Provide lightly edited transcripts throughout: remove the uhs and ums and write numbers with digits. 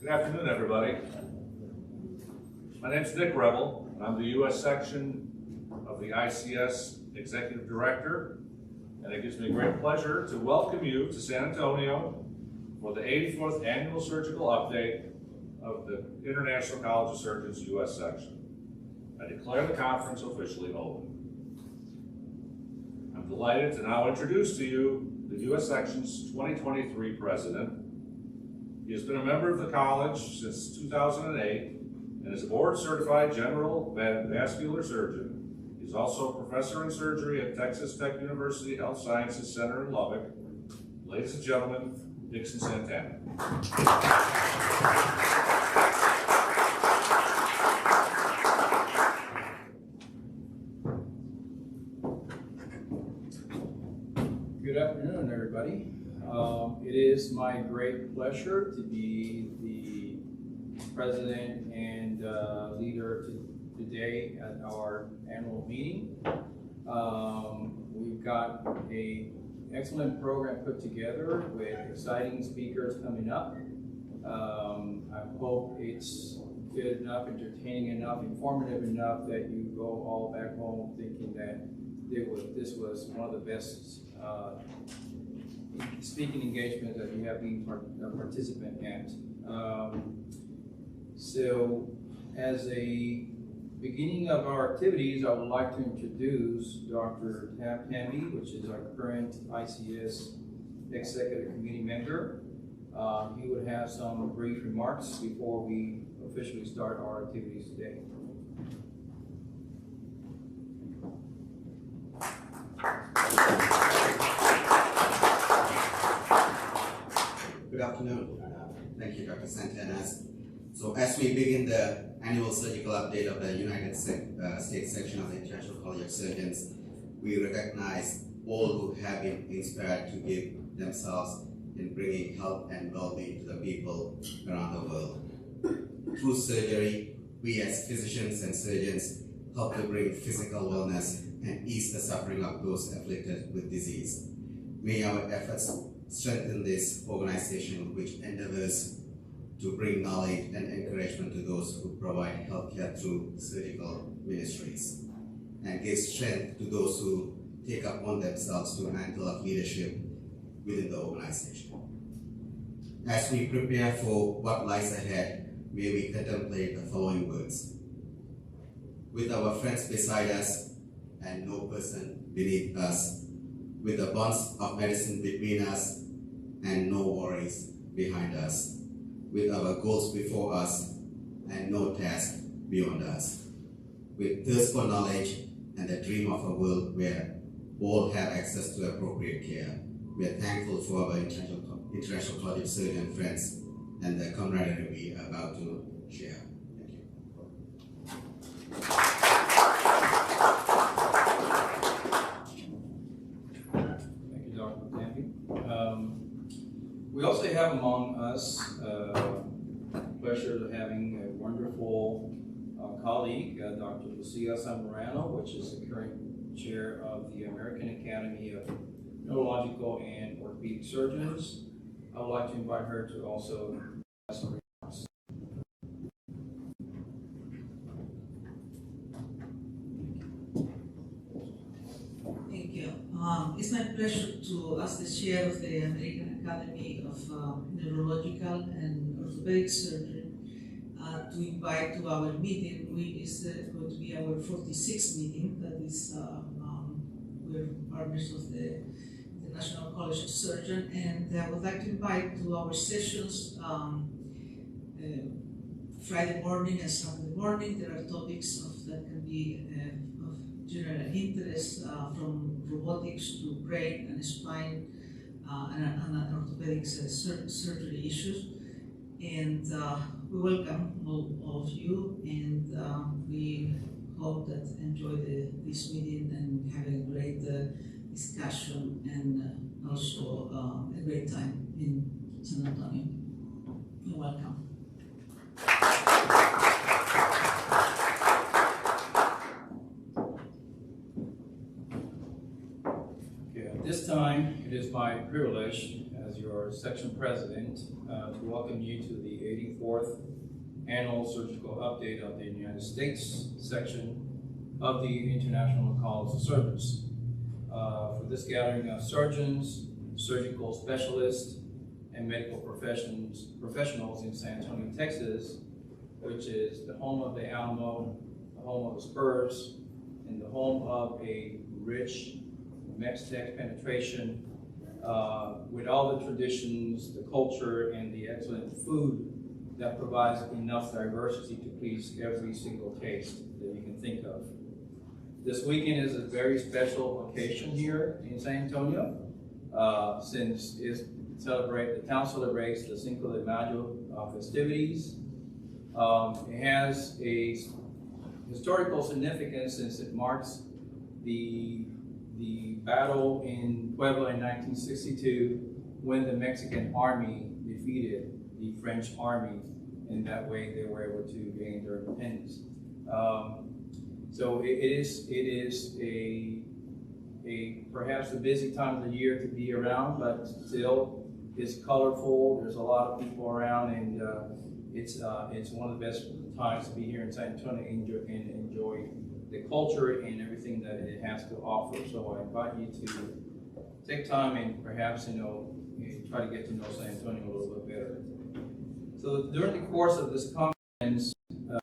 Good afternoon, everybody. My name is Nick Rebel, and I'm the U.S. section of the ICS Executive Director, and it gives me great pleasure to welcome you to San Antonio for the 84th Annual Surgical Update of the International College of Surgeons U.S. section. I declare the conference officially open. I'm delighted to now introduce to you the U.S. section's 2023 president. He has been a member of the college since 2008 and is a board-certified general vascular surgeon. He's also a professor in surgery at Texas Tech University Health Sciences Center in Lubbock. Ladies and gentlemen, Dixon Santana. Good afternoon, everybody. It is my great pleasure to be the president and leader today at our annual meeting. We've got an excellent program put together with exciting speakers coming up. I hope it's good enough, entertaining enough, informative enough that you go all back home thinking that this was one of the best speaking engagements that you have been a participant at. So as a beginning of our activities, I would like to introduce Dr. Thambi, which is our current ICS Executive Committee member. He would have some brief remarks before we officially start our activities today. Good afternoon. Thank you, Dr. Santana. So as we begin the annual surgical update of the United States section of the International College of Surgeons, we recognize all who have been inspired to give themselves in bringing health and well-being to the people around the world. Through surgery, we as physicians and surgeons help to bring physical wellness and ease the suffering of those afflicted with disease. May our efforts strengthen this organization which endeavors to bring knowledge and encouragement to those who provide healthcare through surgical ministries, and give strength to those who take upon themselves to mantle of leadership within the organization. As we prepare for what lies ahead, may we contemplate the following words. With our friends beside us and no person beneath us, with the bonds of medicine between us and no worries behind us, with our goals before us and no task beyond us, with thirst for knowledge and the dream of a world where all have access to appropriate care. We are thankful for our International College of Surgeon friends and the camaraderie we are about to share. Thank you. Thank you, Dr. Thambi. We also have among us the pleasure of having a wonderful colleague, Dr. Lucia Zamorano, which is the current chair of the American Academy of Neurological and Orthopedic Surgeons. I would like to invite her to also have some remarks. Thank you. It's my pleasure to ask the chair of the American Academy of Neurological and Orthopedic Surgery to invite to our meeting. It's going to be our 46th meeting. That is, we're partners of the National College of Surgeons, and I would like to invite to our sessions Friday morning and Saturday morning. There are topics that can be of general interest, from robotics to brain and spine and orthopedic surgery issues. And we welcome all of you, and we hope that enjoy this meeting and have a great discussion and also a great time in San Antonio. You're welcome. Okay, at this time, it is my privilege as your our section president, to welcome you to the 84th Annual Surgical Update of the United States section of the International College of Surgeons. For this gathering of surgeons, surgical specialists, and medical professionals in San Antonio, Texas, which is the home of the Alamo, the home of the Spurs, and the home of a rich Mex-Tex penetration with all the traditions, the culture, and the excellent food that provides enough diversity to please every single taste that you can think of. This weekend is a very special occasion here in San Antonio, since the town celebrates the Cinco de Mayo festivities. It has a historical significance since it marks the battle in Puebla in 1962 when the Mexican army defeated the French army, and that way they were able to gain their independence. So it is a perhaps a busy time of the year to be around, but still it's colorful. There's a lot of people around, and it's one of the best times to be here in San Antonio and enjoy the culture and everything that it has to offer. So I invite you to take time and perhaps try to get to know San Antonio a little bit better. So during the course of this conference, there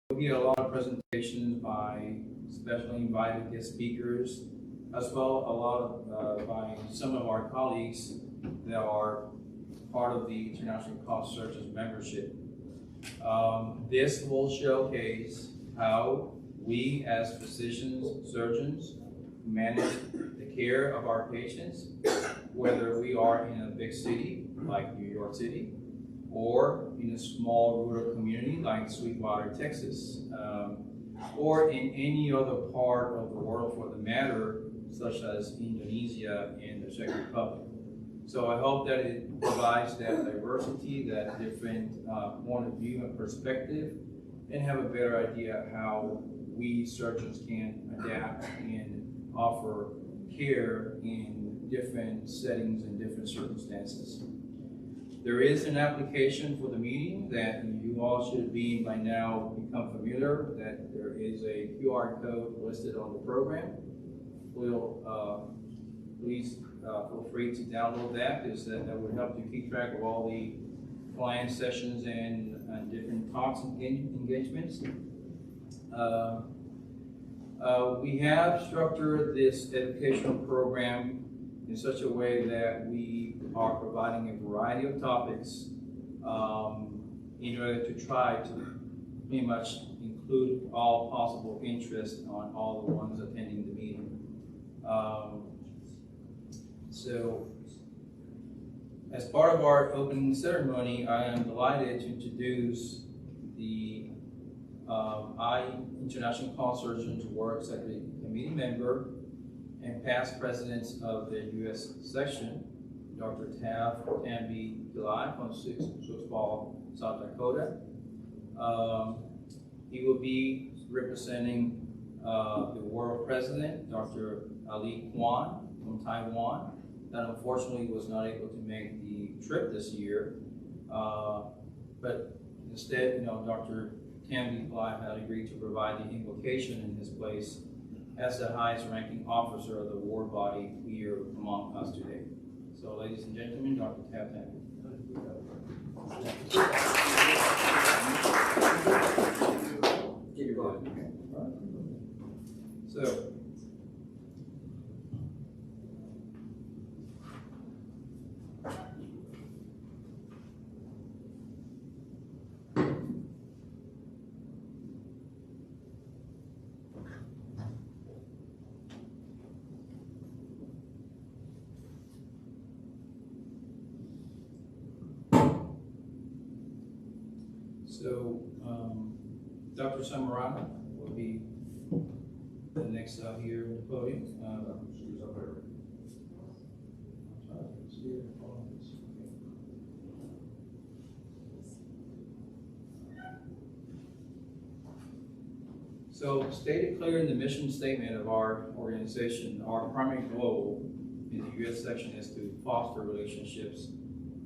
will be a lot of presentations by specially invited guest speakers, as well a lot of by some of our colleagues that are part of the International College of Surgeons membership. This will showcase how we as physicians, surgeons, manage the care of our patients, whether we are in a big city like New York City, or in a small rural community like Sweetwater, Texas, or in any other part of the world for the matter, such as Indonesia and the Czech Republic. So I hope that it provides that diversity, that different point of view and perspective, and have a better idea how we surgeons can adapt and offer care in different settings and different circumstances. There is an application for the meeting that you all should be by now become familiar, that there is a QR code listed on the program. Please feel free to download that, because that would help you keep track of all the client sessions and different talks and engagements. We have structured this educational program in such a way that we are providing a variety of topics in order to try to pretty much include all possible interest on all the ones attending the meeting. So, as part of our opening ceremony, I am delighted to introduce the International College of Surgeons Work Executive Committee member and past presidents of the U.S. section, Dr. Thav Thambi-Pillai from Sioux Falls, South Dakota. He will be representing the world president, Dr. Ali Kwan from Taiwan, that unfortunately was not able to make the trip this year. But instead, Dr. Thambi-Pillai had agreed to provide the invocation in his place as the highest ranking officer of the ward body here among us today. So, ladies and gentlemen, Dr. Thav Thambi. Keep it going. So, Dr. Samarana will be the next out here at the podium. She's up there. So, stated clear in the mission statement of our organization, our primary goal in the U.S. section is to foster relationships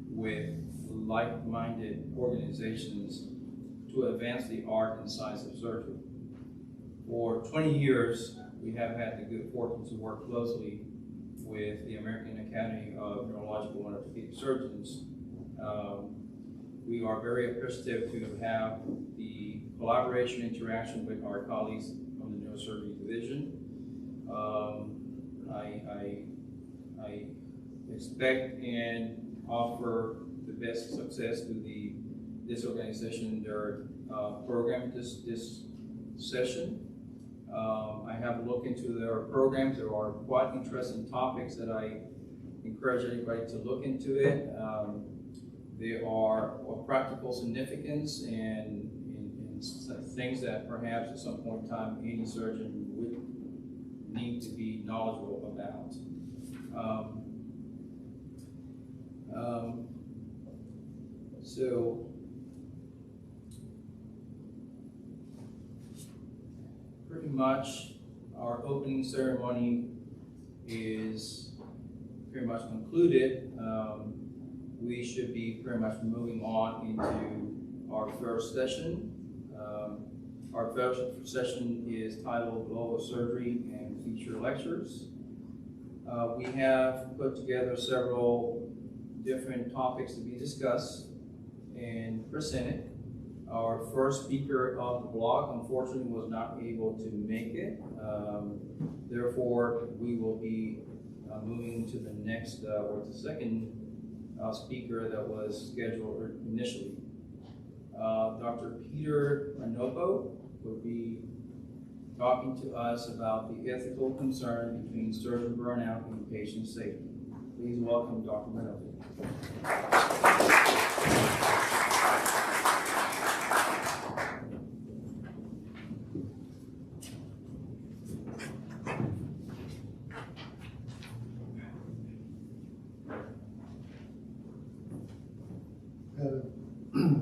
with like-minded organizations to advance the art and science of surgery. For 20 years, we have had the good fortune to work closely with the American Academy of Neurological and Orthopedic Surgeons. We are very appreciative to have the collaboration interaction with our colleagues from the neurosurgery division. I expect and offer the best success to this organization, their program this session. I have looked into their programs. There are quite interesting topics that I encourage anybody to look into it. They are of practical significance and things that perhaps at some point in time any surgeon would need to be knowledgeable about. So pretty much our opening ceremony is pretty much concluded. We should be pretty much moving on into our first session. Our first session is titled Global Surgery and Feature Lectures. We have put together several different topics to be discussed and presented. Our first speaker of the block, unfortunately, was not able to make it. Therefore, we will be moving to the next, or the second speaker that was scheduled initially. Dr. Peter Manoppo will be talking to us about the ethical concern between surgeon burnout and patient safety. Please welcome Dr. Manoppo.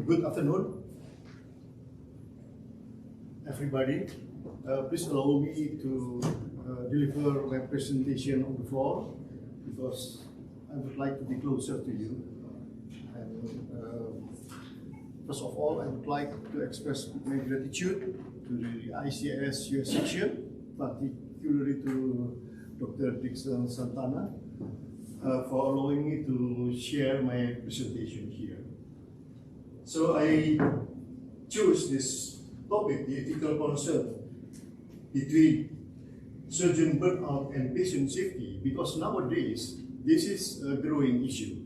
Good afternoon, everybody. Please allow me to deliver my presentation on the floor because I would like to be closer to you. And first of all, I would like to express my gratitude to the ICS-US section, particularly to Dr. Dixon Santana, for allowing me to share my presentation here. So I chose this topic, the ethical concern between surgeon burnout and patient safety, because nowadays this is a growing issue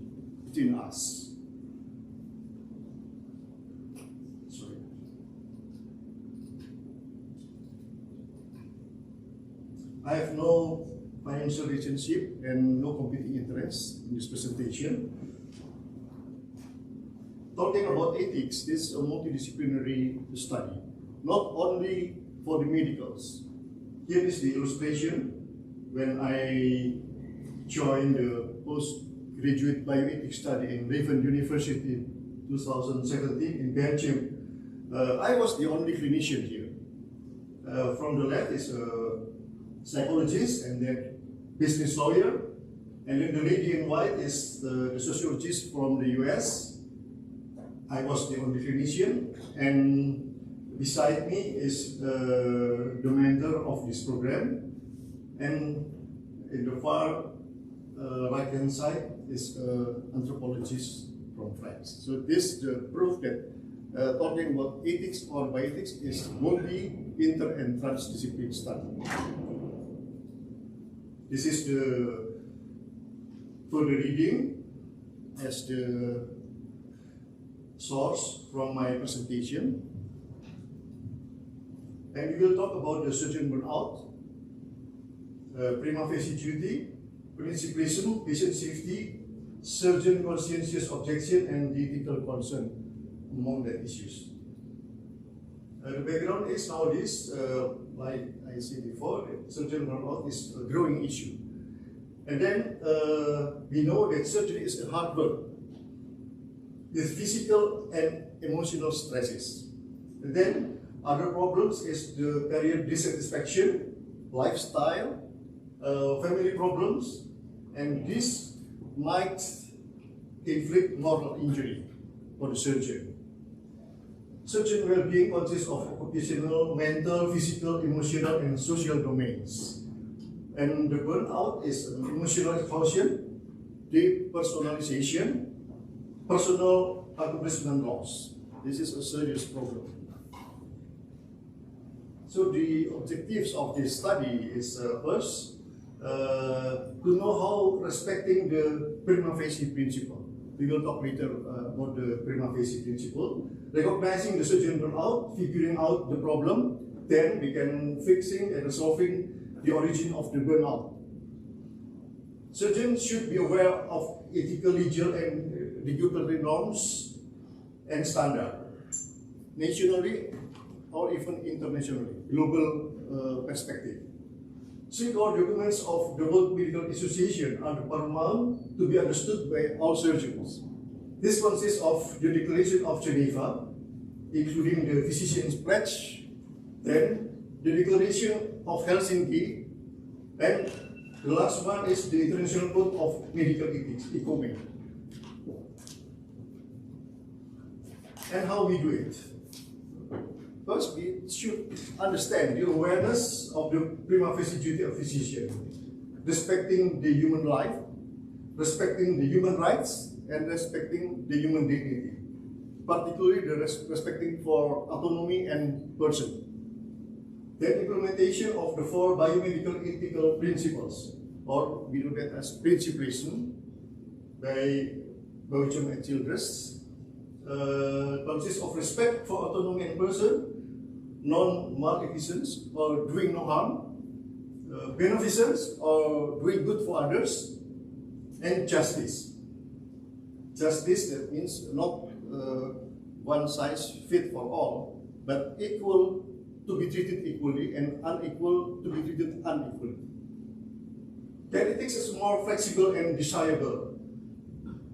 between us. Sorry. I have no financial relationship and no competing interest in this presentation. Talking about ethics, this is a multidisciplinary study, not only for the medicals. Here is the illustration. When I joined the postgraduate bioethics study in Leuven University in 2017 in Belgium, I was the only clinician here. From the left is a psychologist and then business lawyer, and then the lady in white is the sociologist from the US. I was the only clinician, and beside me is the mentor of this program, and in the far right-hand side is an anthropologist from France. So this is the proof that talking about ethics or bioethics is multi, inter, and transdisciplinary study. This is the further reading as the source from my presentation. And we will talk about the surgeon burnout, prima facie duty, principalism, patient safety, surgeon conscientious objection, and the ethical concern among the issues. The background is nowadays, like I said before, surgeon burnout is a growing issue. And then we know that surgery is a hard work with physical and emotional stresses. And then other problems is the career dissatisfaction, lifestyle, family problems, and this might inflict moral injury for the surgeon. Surgeon well-being consists of occupational, mental, physical, emotional, and social domains. And the burnout is an emotional exhaustion, depersonalization, personal accomplishment loss. This is a serious problem. So the objectives of this study is first, to know how respecting the prima facie principle. We will talk later about the prima facie principle. Recognizing the surgeon burnout, figuring out the problem, then we can fixing and resolving the origin of the burnout. Surgeons should be aware of ethical, legal, and regulatory norms and standards, nationally or even internationally, global perspective. Strict documents of the World Medical Association are paramount to be understood by all surgeons. This consists of the Declaration of Geneva, including the Physician's Pledge, then the Declaration of Helsinki, and the last one is the International Code of Medical Ethics, ICOME. And how we do it? First, we should understand the awareness of the prima facie duty of physician, respecting the human life, respecting the human rights, and respecting the human dignity, particularly the respecting for autonomy and person. The implementation of the 4 biomedical ethical principles, or we know that as principles, by Belgium and Childress, consists of respect for autonomy and person, non-malfeasance or doing no harm, beneficence or doing good for others, and justice. Justice, that means not one size fit for all, but equal to be treated equally and unequal to be treated unequally. That ethics is more flexible and desirable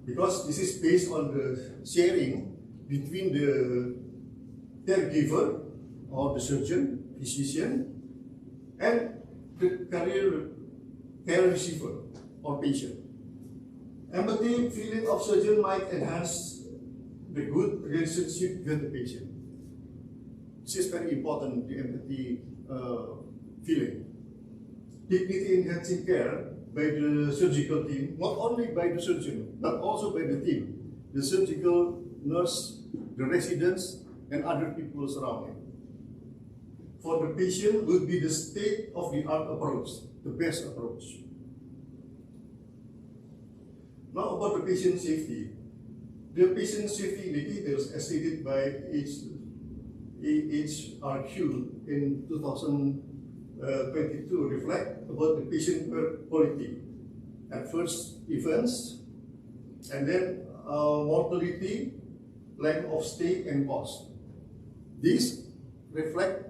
because this is based on the sharing between the caregiver or the surgeon, physician, and the care receiver or patient. Empathy, feeling of surgeon might enhance the good relationship with the patient. This is very important, the empathy feeling. Dignity enhancing care by the surgical team, not only by the surgeon, but also by the team, the surgical nurse, the residents, and other people surrounding. For the patient would be the state-of-the-art approach, the best approach. Now about the patient safety. The patient safety indicators as stated by HRQ in 2022 reflect about the patient quality. At first, events, and then mortality, length of stay, and cost. These reflect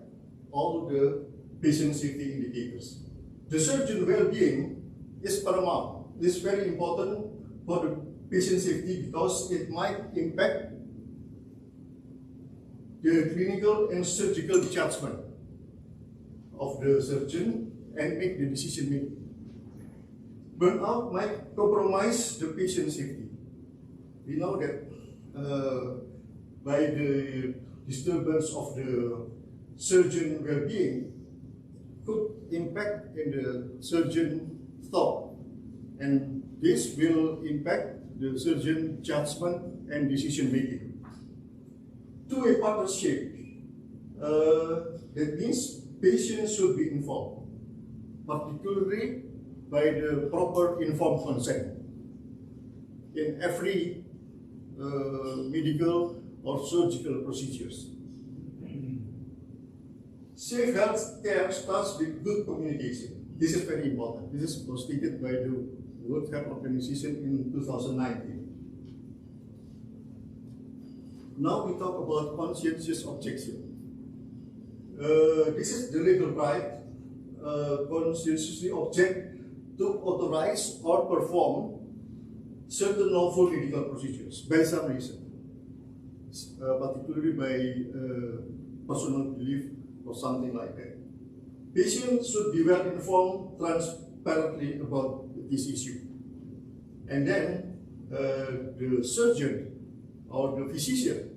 all the patient safety indicators. The surgeon well-being is paramount. This is very important for the patient safety because it might impact the clinical and surgical judgment of the surgeon and make the decision making. Burnout might compromise the patient safety. We know that by the disturbance of the surgeon well-being could impact in the surgeon thought, and this will impact the surgeon judgment and decision making. Two-way partnership, that means patients should be informed, particularly by the proper informed consent in every medical or surgical procedures. Safe health care starts with good communication. This is very important. This was stated by the World Health Organization in 2019. Now we talk about conscientious objection. This is the legal right conscientiously object to authorize or perform certain lawful medical procedures by some reason, particularly by personal belief or something like that. Patients should be well informed transparently about this issue. and then the surgeon or the physician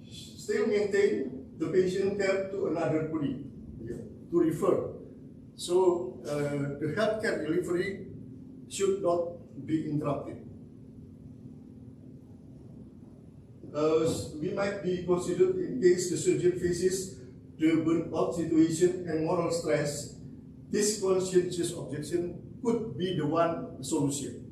still maintain the patient care to another colleague, to refer. So the healthcare delivery should not be interrupted. We might be considered in case the surgeon faces the burnout situation and moral stress. This conscientious objection could be the one solution.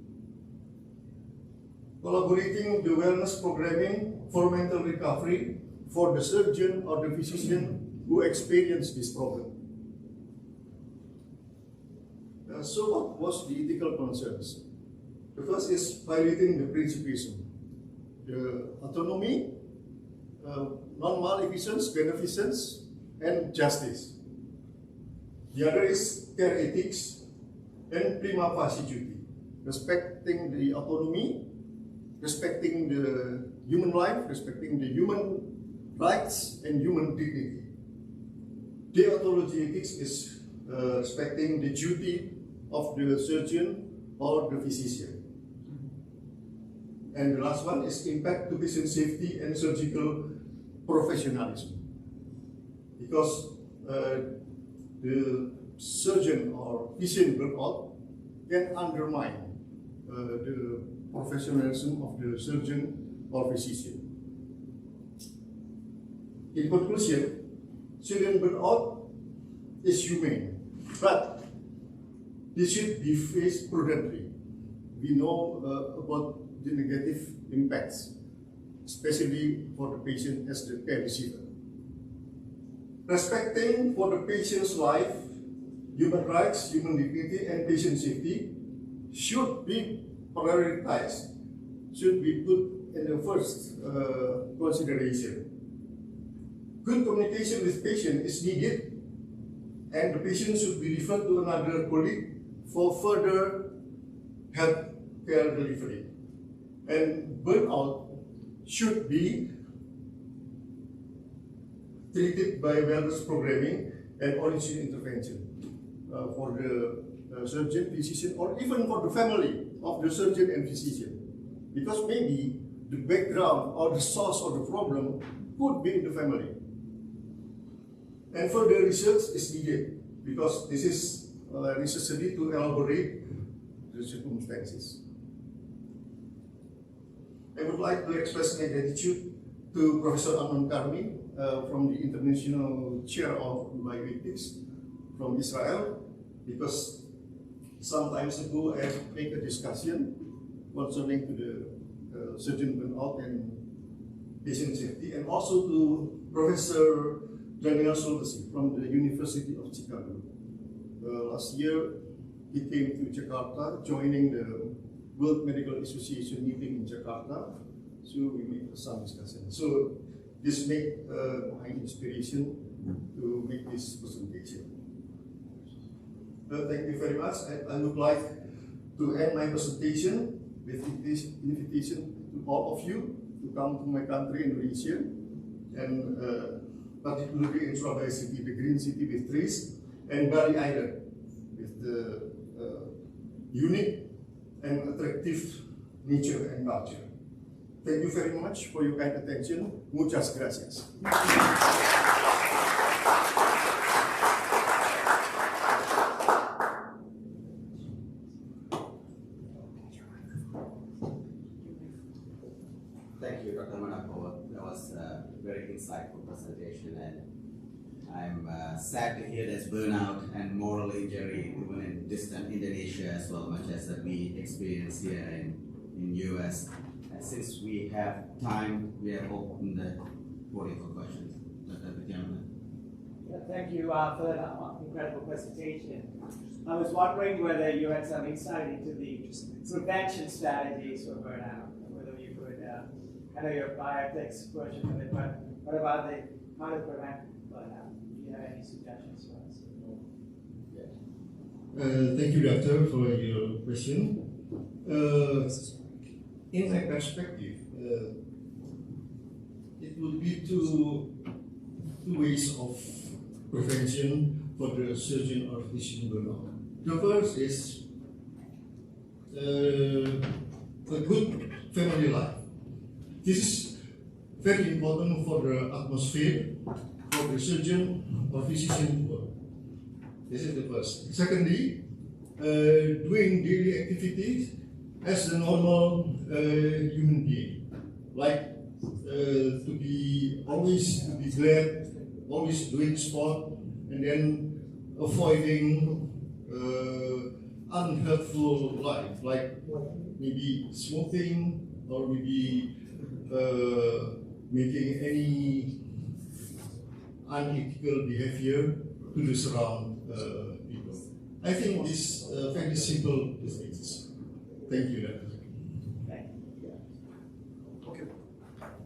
Collaborating the wellness programming for mental recovery for the surgeon or the physician who experience this problem. So what was the ethical concerns? The first is violating the principles, the autonomy, non-maleficence, beneficence, and justice. The other is care ethics and prima facie duty, respecting the autonomy, respecting the human life, respecting the human rights and human dignity. Deontology ethics is respecting the duty of the surgeon or the physician. And the last one is impact to patient safety and surgical professionalism. Because the surgeon or physician burnout can undermine the professionalism of the surgeon or physician. In conclusion, surgeon burnout is humane, but this should be faced prudently. We know about the negative impacts, especially for the patient as the care receiver. Respecting for the patient's life, human rights, human dignity, and patient safety should be prioritized, should be put in the first consideration. Good communication with patient is needed, and the patient should be referred to another colleague for further health care delivery. And burnout should be treated by wellness programming and original intervention for the surgeon, physician, or even for the family of the surgeon and physician. Because maybe the background or the source of the problem could be in the family. And further research is needed because this is necessary to elaborate the circumstances. I would like to express my gratitude to Professor Amnon Karmi from the International Chair of Bioethics from Israel, because some times ago I made a discussion concerning to the surgeon burnout and patient safety, and also to Professor Daniel Soltesi from the University of Chicago. Last year he came to Jakarta, joining the World Medical Association meeting in Jakarta. So we made some discussion. So this made my inspiration to make this presentation. Thank you very much. I would like to end my presentation with this invitation to all of you to come to my country, Indonesia, and particularly in Surabaya city, the green city with trees, and Bali Island with the unique and attractive nature and culture. Thank you very much for your kind attention. Muchas gracias. Thank you, Dr. Manoppo. That was a very insightful presentation, and I'm sad to hear there's burnout and moral injury even in distant Indonesia as well, much as that we experience here in US. And since we have time, we have opened the floor for questions. Dr. Gentleman. Yeah, thank you for that incredible presentation. I was wondering whether you had some insight into the prevention strategies for burnout, whether you could, I know your Bioethics version of it, but what about how to prevent burnout? Do you have any suggestions for us? Thank you, Doctor, for your question. In my perspective, it would be two ways of prevention for the surgeon or physician burnout. The first is a good family life. This is very important for the atmosphere, for the surgeon or physician work. This is the first. Secondly, doing daily activities as a normal human being, like to be glad, always doing sport, and then avoiding unhelpful life, like maybe smoking or maybe making any unethical behavior to the surround people. I think this very simple things. Thank you. Okay.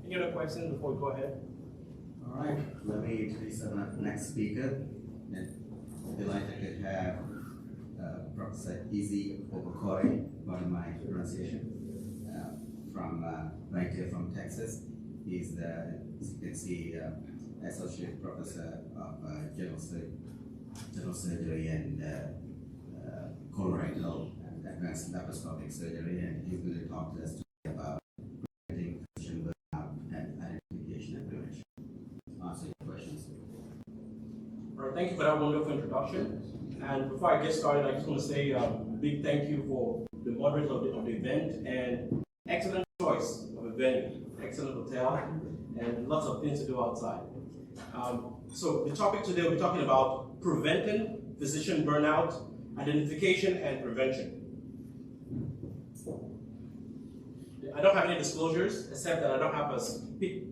Any other questions before we go ahead? All right, let me introduce our next speaker. I'm delighted to have Professor Izi Obokhare, pardon my pronunciation, from right here from Texas. He's the associate professor of general surgery and colorectal and advanced laparoscopic surgery, and he's going to talk to us today about preventing physician burnout and identification and prevention. Answer your questions. All right, thank you for that wonderful introduction. And before I get started, I just want to say a big thank you for the moderators of the event and excellent choice of a venue, excellent hotel, and lots of things to do outside. So the topic today, we're talking about preventing physician burnout, identification, and prevention. I don't have any disclosures, except that I don't have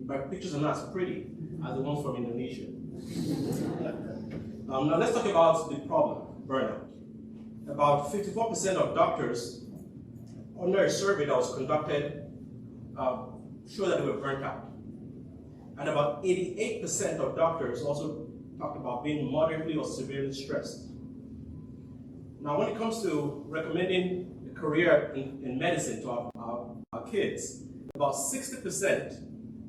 my pictures are not as pretty as the ones from Indonesia. Now let's talk about the problem, burnout. About 54% of doctors, under a survey that was conducted, showed that they were burnt out. And about 88% of doctors also talked about being moderately or severely stressed. Now when it comes to recommending a career in medicine to our kids, about 60%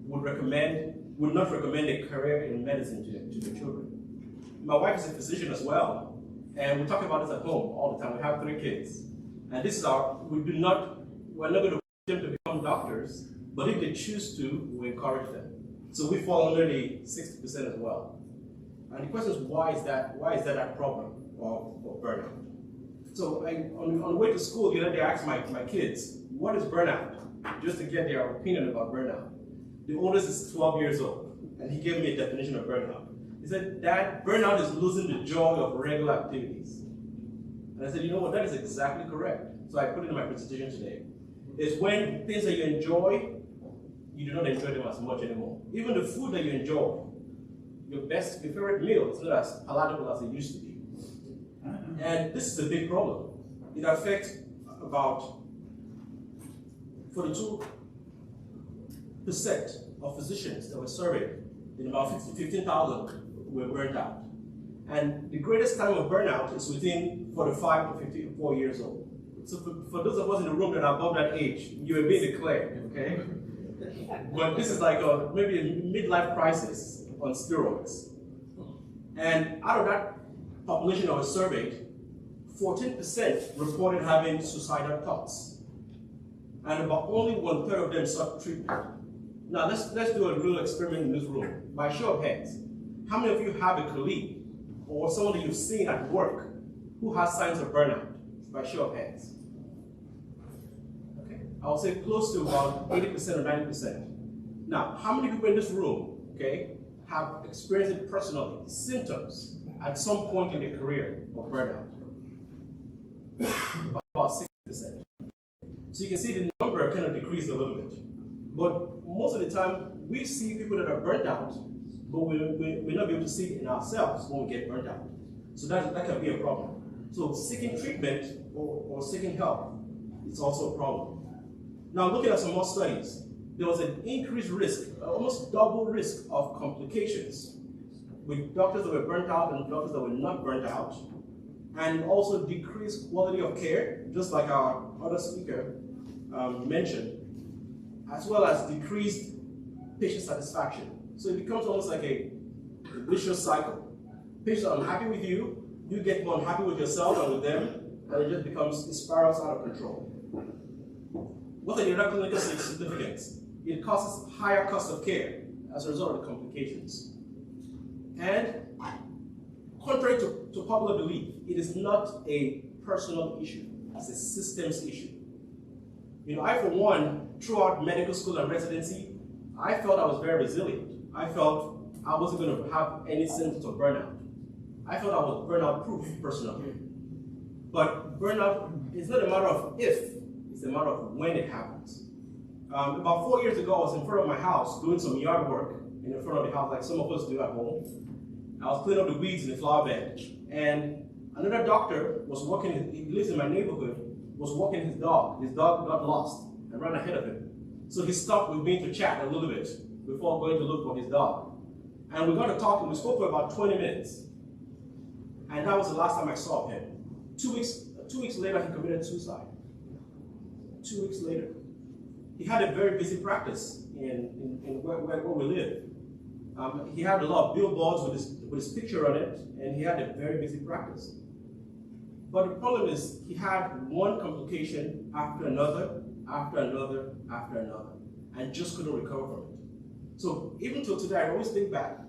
would not recommend a career in medicine to their children. My wife is a physician as well, and we talk about this at home all the time. We have 3 kids, and this is we're not going to push them to become doctors, but if they choose to, we encourage them. So we fall under the 60% as well. And the question is, why is that a problem of burnout? So on the way to school the other day, I asked my kids, what is burnout? Just to get their opinion about burnout. The oldest is 12 years old, and he gave me a definition of burnout. He said, Dad, burnout is losing the joy of regular activities. And I said, you know what, that is exactly correct. So I put it in my presentation today. It's when things that you enjoy, you do not enjoy them as much anymore. Even the food that you enjoy, your favorite meal is not as palatable as it used to be. And this is a big problem. It affects about 42% of physicians that were surveyed, in about 15,000 were burnt out. And the greatest time of burnout is within 45 to 54 years old. So for those of us in the room that are above that age, you are being declared, okay? But this is like maybe a midlife crisis on steroids. And out of that population that was surveyed, 14% reported having suicidal thoughts. And about only 1/3 of them sought treatment. Now let's do a little experiment in this room. By show of hands, how many of you have a colleague or someone that you've seen at work who has signs of burnout? By show of hands. Okay, I would say close to about 80% or 90%. Now, how many people in this room, okay, have experienced it personally, symptoms at some point in their career of burnout? About 60%. So you can see the number kind of decreased a little bit. But most of the time, we see people that are burnt out, but we may not be able to see it in ourselves when we get burnt out. So that can be a problem. So seeking treatment or seeking help is also a problem. Now looking at some more studies, there was an increased risk, almost double risk of complications with doctors that were burnt out and doctors that were not burnt out, and also decreased quality of care, just like our other speaker mentioned, as well as decreased patient satisfaction. So it becomes almost like a vicious cycle. Patients are unhappy with you, you get more unhappy with yourself and with them, and it just spirals out of control. what are the other clinical significance? It causes higher cost of care as a result of the complications. And contrary to popular belief, it is not a personal issue, it's a systems issue. You know, I, for one, throughout medical school and residency, I felt I was very resilient. I felt I wasn't going to have any symptoms of burnout. I felt I was burnout proof personally. But burnout is not a matter of if, it's a matter of when it happens. About 4 years ago, I was in front of my house doing some yard work in front of the house, like some of us do at home. I was cleaning up the weeds in the flower bed. And another doctor was walking, he lives in my neighborhood, was walking his dog. His dog got lost and ran ahead of him. So he stopped with me to chat a little bit before going to look for his dog. And we got to talking, we spoke for about 20 minutes. And that was the last time I saw him. 2 weeks later, he committed suicide. 2 weeks later. He had a very busy practice in where we live. He had a lot of billboards with his picture on it, and he had a very busy practice. But the problem is, he had one complication after another, after another, after another, and just couldn't recover from it. So even till today, I always think back,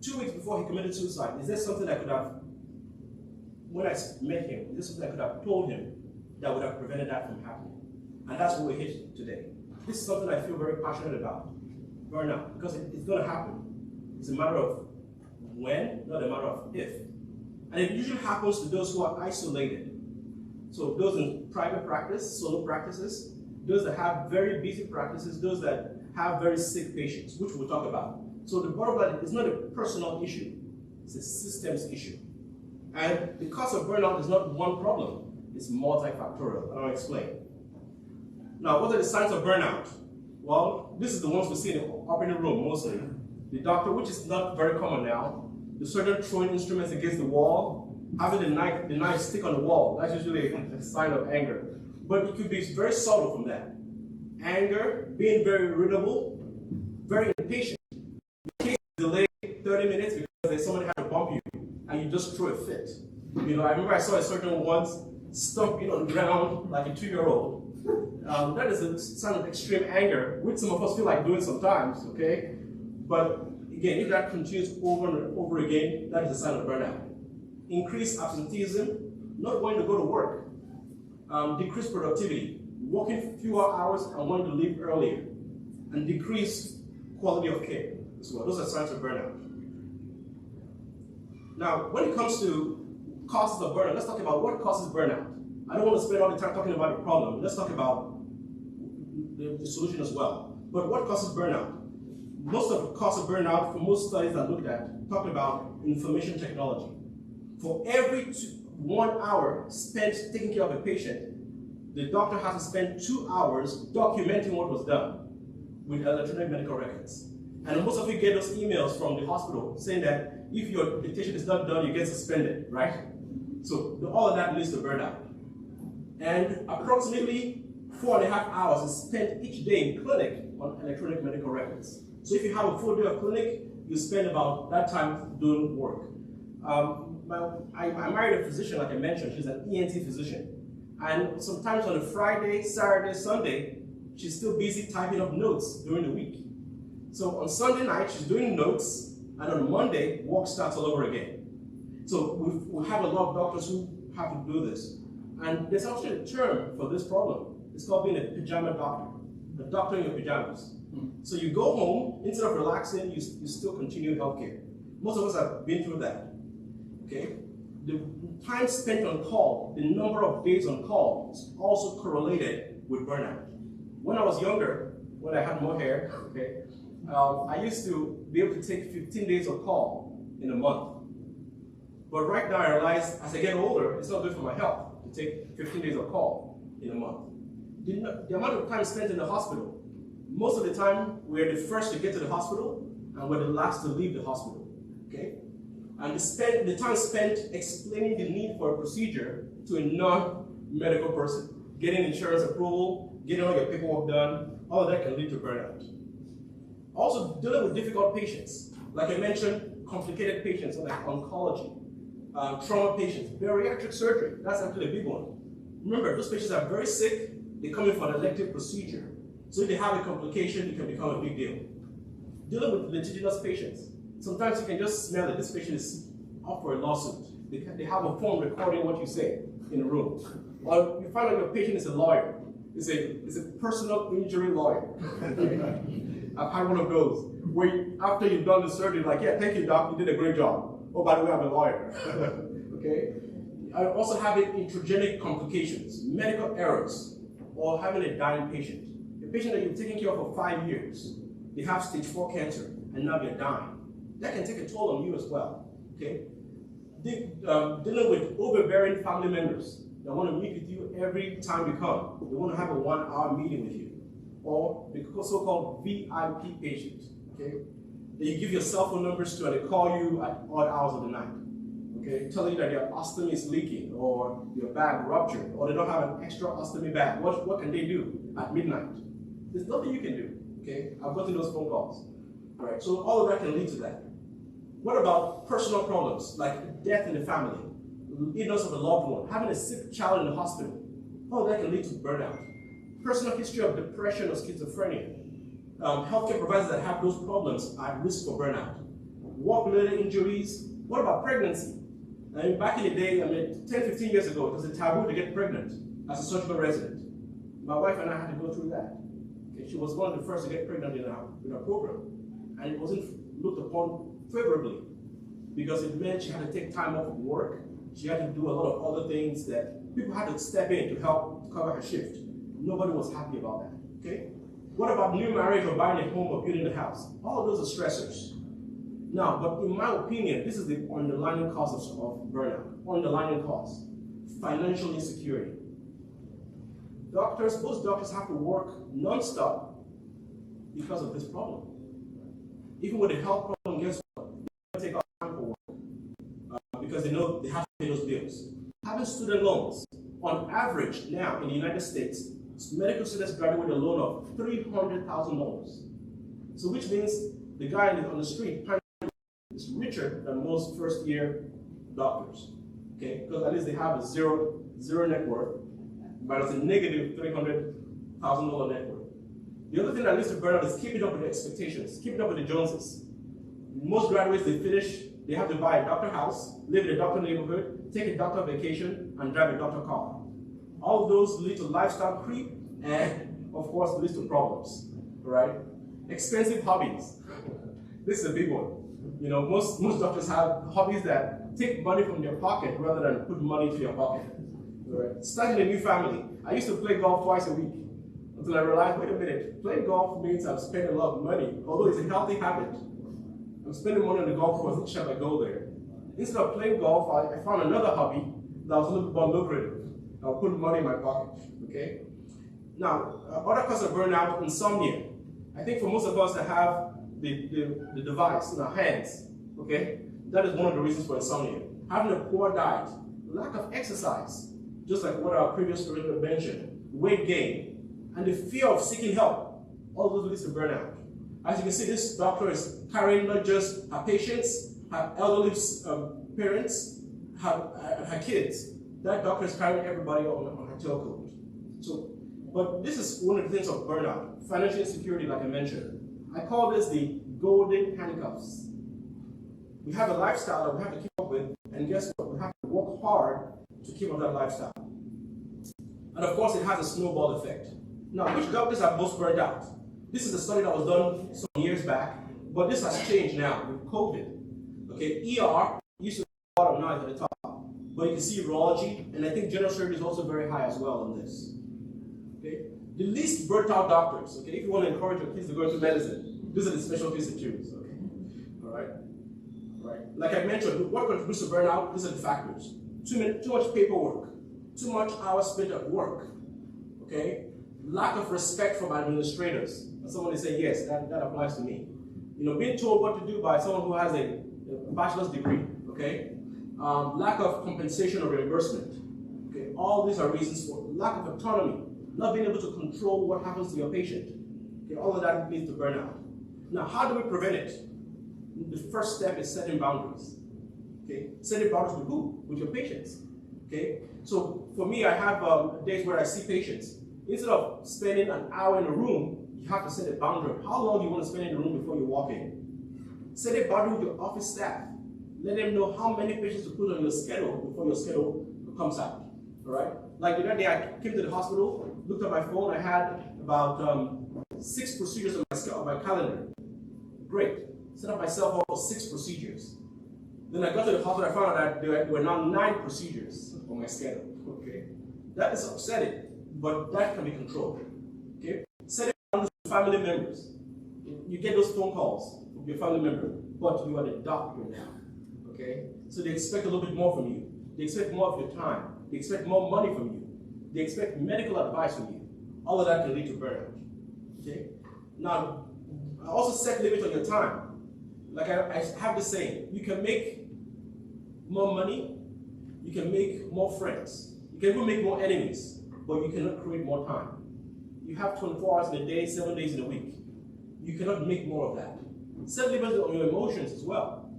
2 weeks before he committed suicide, is there something I could have, when I met him, is there something I could have told him that would have prevented that from happening? And that's what we hit today. This is something I feel very passionate about, burnout, because it's going to happen. It's a matter of when, not a matter of if. And it usually happens to those who are isolated. So those in private practice, solo practices, those that have very busy practices, those that have very sick patients, which we'll talk about. So the bottom line is not a personal issue, it's a systems issue. And the cause of burnout is not one problem, it's multifactorial, and I'll explain. Now, what are the signs of burnout? Well, this is the ones we see in the operating room mostly. The doctor, which is not very common now, the surgeon throwing instruments against the wall, having the knife stick on the wall. That's usually a sign of anger. But it could be very subtle from that. Anger, being very irritable, very impatient. The case is delayed 30 minutes because somebody had to bump you and you just throw a fit. You know, I remember I saw a surgeon once stomping on the ground like a 2-year-old. That is a sign of extreme anger, which some of us feel like doing sometimes, okay? But again, if that continues over and over again, that is a sign of burnout. Increased absenteeism, not wanting to go to work. Decreased productivity, working fewer hours and wanting to leave earlier. And decreased quality of care as well. Those are signs of burnout. Now, when it comes to causes of burnout, let's talk about what causes burnout. I don't want to spend all the time talking about the problem. Let's talk about the solution as well. But what causes burnout? Most of the cause of burnout, for most studies I looked at, talk about information technology. For every 1 hour spent taking care of a patient, the doctor has to spend 2 hours documenting what was done with electronic medical records. And most of you get those emails from the hospital saying that if your dictation is not done, you get suspended, right? So all of that leads to burnout. And approximately 4.5 hours is spent each day in clinic on electronic medical records. So if you have a full day of clinic, you spend about that time doing work. I married a physician, like I mentioned. She's an ENT physician. And sometimes on a Friday, Saturday, Sunday, she's still busy typing up notes during the week. So on Sunday night, she's doing notes, and on Monday, work starts all over again. So we have a lot of doctors who have to do this. And there's actually a term for this problem. It's called being a pajama doctor, a doctor in your pajamas. So you go home, instead of relaxing, you still continue healthcare. Most of us have been through that, okay? The time spent on call, the number of days on call is also correlated with burnout. When I was younger, when I had more hair, okay, I used to be able to take 15 days of call in a month. But right now I realize, as I get older, it's not good for my health to take 15 days of call in a month. The amount of time spent in the hospital, most of the time we're the first to get to the hospital and we're the last to leave the hospital, okay? And the time spent explaining the need for a procedure to a non-medical person, getting insurance approval, getting all your paperwork done, all of that can lead to burnout. Also, dealing with difficult patients. Like I mentioned, complicated patients like oncology, trauma patients, bariatric surgery, that's actually a big one. Remember, those patients are very sick, They come in for an elective procedure. So if they have a complication, it can become a big deal. Dealing with litigious patients, sometimes you can just smell that this patient is up for a lawsuit. They have a phone recording what you say in a room. Or you find out your patient is a lawyer. It's a personal injury lawyer. I've had one of those where after you've done the surgery, like, yeah, thank you, doc, you did a great job. Oh, by the way, I'm a lawyer. Okay? I also have introgenic complications, medical errors, or having a dying patient. A patient that you've taken care of for 5 years, they have stage 4 cancer, and now they're dying. That can take a toll on you as well. Okay? Dealing with overbearing family members that want to meet with you every time you come. They want to have a 1-hour meeting with you. Or the so-called VIP patient. Okay? That you give your cell phone numbers to and they call you at odd hours of the night. Okay? Telling you that your ostomy is leaking or your bag ruptured or they don't have an extra ostomy bag. What can they do at midnight? There's nothing you can do. Okay? I've gotten those phone calls. All right? So all of that can lead to that. What about personal problems like death in the family, illness of a loved one, having a sick child in the hospital? All that can lead to burnout. Personal history of depression or schizophrenia. Healthcare providers that have those problems are at risk for burnout. Work-related injuries. What about pregnancy? I mean, back in the day, 10, 15 years ago, it was a taboo to get pregnant as a surgical resident. My wife and I had to go through that. Okay, she was one of the first to get pregnant in our program. And it wasn't looked upon favorably because it meant she had to take time off of work. She had to do a lot of other things that people had to step in to help cover her shift. Nobody was happy about that, okay? What about new marriage or buying a home or building a house? All of those are stressors. Now, but in my opinion, this is the underlying cause of burnout. Underlying cause, financial insecurity. Most doctors have to work non-stop because of this problem. Even with a health problem, guess what? They take off time for work because they know they have to pay those bills. Having student loans, on average now in the United States, medical students graduate with a loan of $300,000. So which means the guy on the street is richer than most first-year doctors. Okay, because at least they have a zero net worth, but it's a negative $300,000 net worth. The other thing that leads to burnout is keeping up with the expectations, keeping up with the Joneses. Most graduates, they have to buy a doctor house, live in a doctor neighborhood, take a doctor vacation, and drive a doctor car. All of those lead to lifestyle creep, and of course, leads to problems, right? Expensive hobbies. This is a big one. You know, most doctors have hobbies that take money from your pocket rather than put money into your pocket. Right? Starting a new family. I used to play golf twice a week until I realized, wait a minute, playing golf means I'm spending a lot of money, although it's a healthy habit. I'm spending money on the golf course each time I go there. Instead of playing golf, I found another hobby that was a little bit more lucrative. I'll put money in my pocket, okay? Now, other causes of burnout, insomnia. I think for most of us that have the device in our hands, okay, that is one of the reasons for insomnia. Having a poor diet, lack of exercise, just like what our previous speaker mentioned, weight gain, and the fear of seeking help, all those leads to burnout. As you can see, this doctor is carrying not just her patients, her elderly parents, her kids. That doctor is carrying everybody on her tailcoat. So, but this is one of the things of burnout, financial insecurity, like I mentioned. I call this the golden handcuffs. We have a lifestyle that we have to keep up with, and guess what? We have to work hard to keep up that lifestyle. And of course, it has a snowball effect. Now, which doctors are most burned out? This is a study that was done some years back, but this has changed now with COVID. Okay, ER used to be bottom, now it's at the top. But you can see urology, and I think general surgery is also very high as well on this. Okay, the least burnt out doctors. Okay, if you want to encourage your kids to go into medicine, these are the specialties to choose. Okay, all right. Like I mentioned, what contributes to burnout? These are the factors: too much paperwork, too much hours spent at work. Okay, lack of respect from administrators. And someone is saying, yes, that applies to me. You know, being told what to do by someone who has a bachelor's degree. Okay, lack of compensation or reimbursement. Okay, all these are reasons for lack of autonomy, not being able to control what happens to your patient. Okay, all of that leads to burnout. Now, how do we prevent it? The first step is setting boundaries. Okay, setting boundaries with who? With your patients. Okay, so for me, I have days where I see patients. Instead of spending an hour in a room, you have to set a boundary of how long do you want to spend in the room before you walk in. Set a boundary with your office staff. Let them know how many patients to put on your schedule before your schedule comes out. All right? Like the other day, I came to the hospital, looked at my phone, I had about 6 procedures on my calendar. Great. Set up myself up for 6 procedures. Then I got to the hospital, I found out that there were now 9 procedures on my schedule. Okay? That is upsetting, but that can be controlled. Okay? Set boundaries with family members. You get those phone calls from your family member, but you are the doctor now. Okay? So they expect a little bit more from you. They expect more of your time. They expect more money from you. They expect medical advice from you. All of that can lead to burnout. Okay? Now, I also set limits on your time. Like I have the saying, you can make more money, you can make more friends, you can even make more enemies, but you cannot create more time. You have 24 hours in a day, 7 days in a week. You cannot make more of that. Set limits on your emotions as well.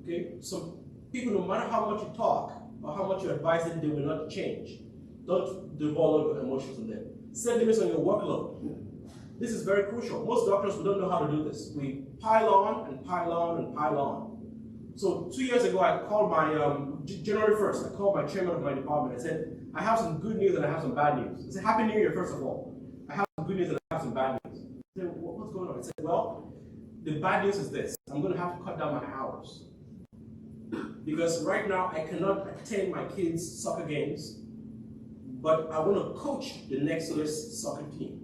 Okay? Some people, no matter how much you talk or how much you advise them, they will not change. Don't devolve your emotions on them. Set limits on your workload. This is very crucial. Most doctors, we don't know how to do this. We pile on and pile on and pile on. So 2 years ago, I called my, January 1st, I called my chairman of my department. I said, I have some good news and I have some bad news. I said, Happy New Year, first of all. I have some good news and I have some bad news. I said, what's going on? I said, well, the bad news is this. I'm going to have to cut down my hours. Because right now, I cannot attend my kids' soccer games, but I want to coach the next year's soccer team.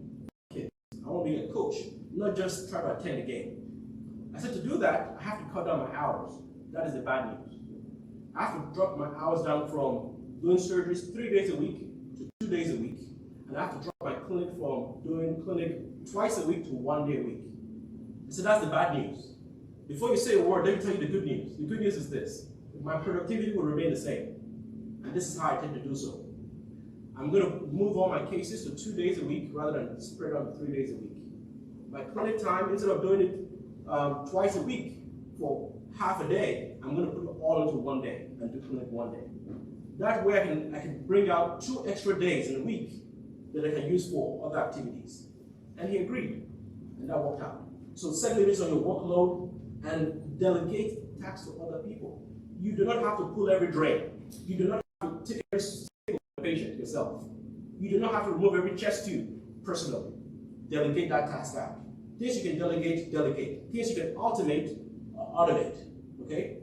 I want to be a coach, not just try to attend a game. I said to do that, I have to cut down my hours. That is the bad news. I have to drop my hours down from doing surgeries 3 days a week to 2 days a week. And I have to drop my clinic from doing clinic twice a week to 1 day a week. I said, that's the bad news. Before you say a word, let me tell you the good news. The good news is this. My productivity will remain the same. And this is how I tend to do so. I'm going to move all my cases to 2 days a week rather than spread out 3 days a week. My clinic time, instead of doing it twice a week for half a day, I'm going to put it all into 1 day and do clinic 1 day. That way I can bring out 2 extra days in a week that I can use for other activities. And he agreed, and that worked out. So set limits on your workload and delegate tasks to other people. You do not have to pull every drain. You do not have to take every patient yourself. You do not have to remove every chest tube personally. Delegate that task out. Things you can delegate, delegate. Things you can automate, automate. Okay?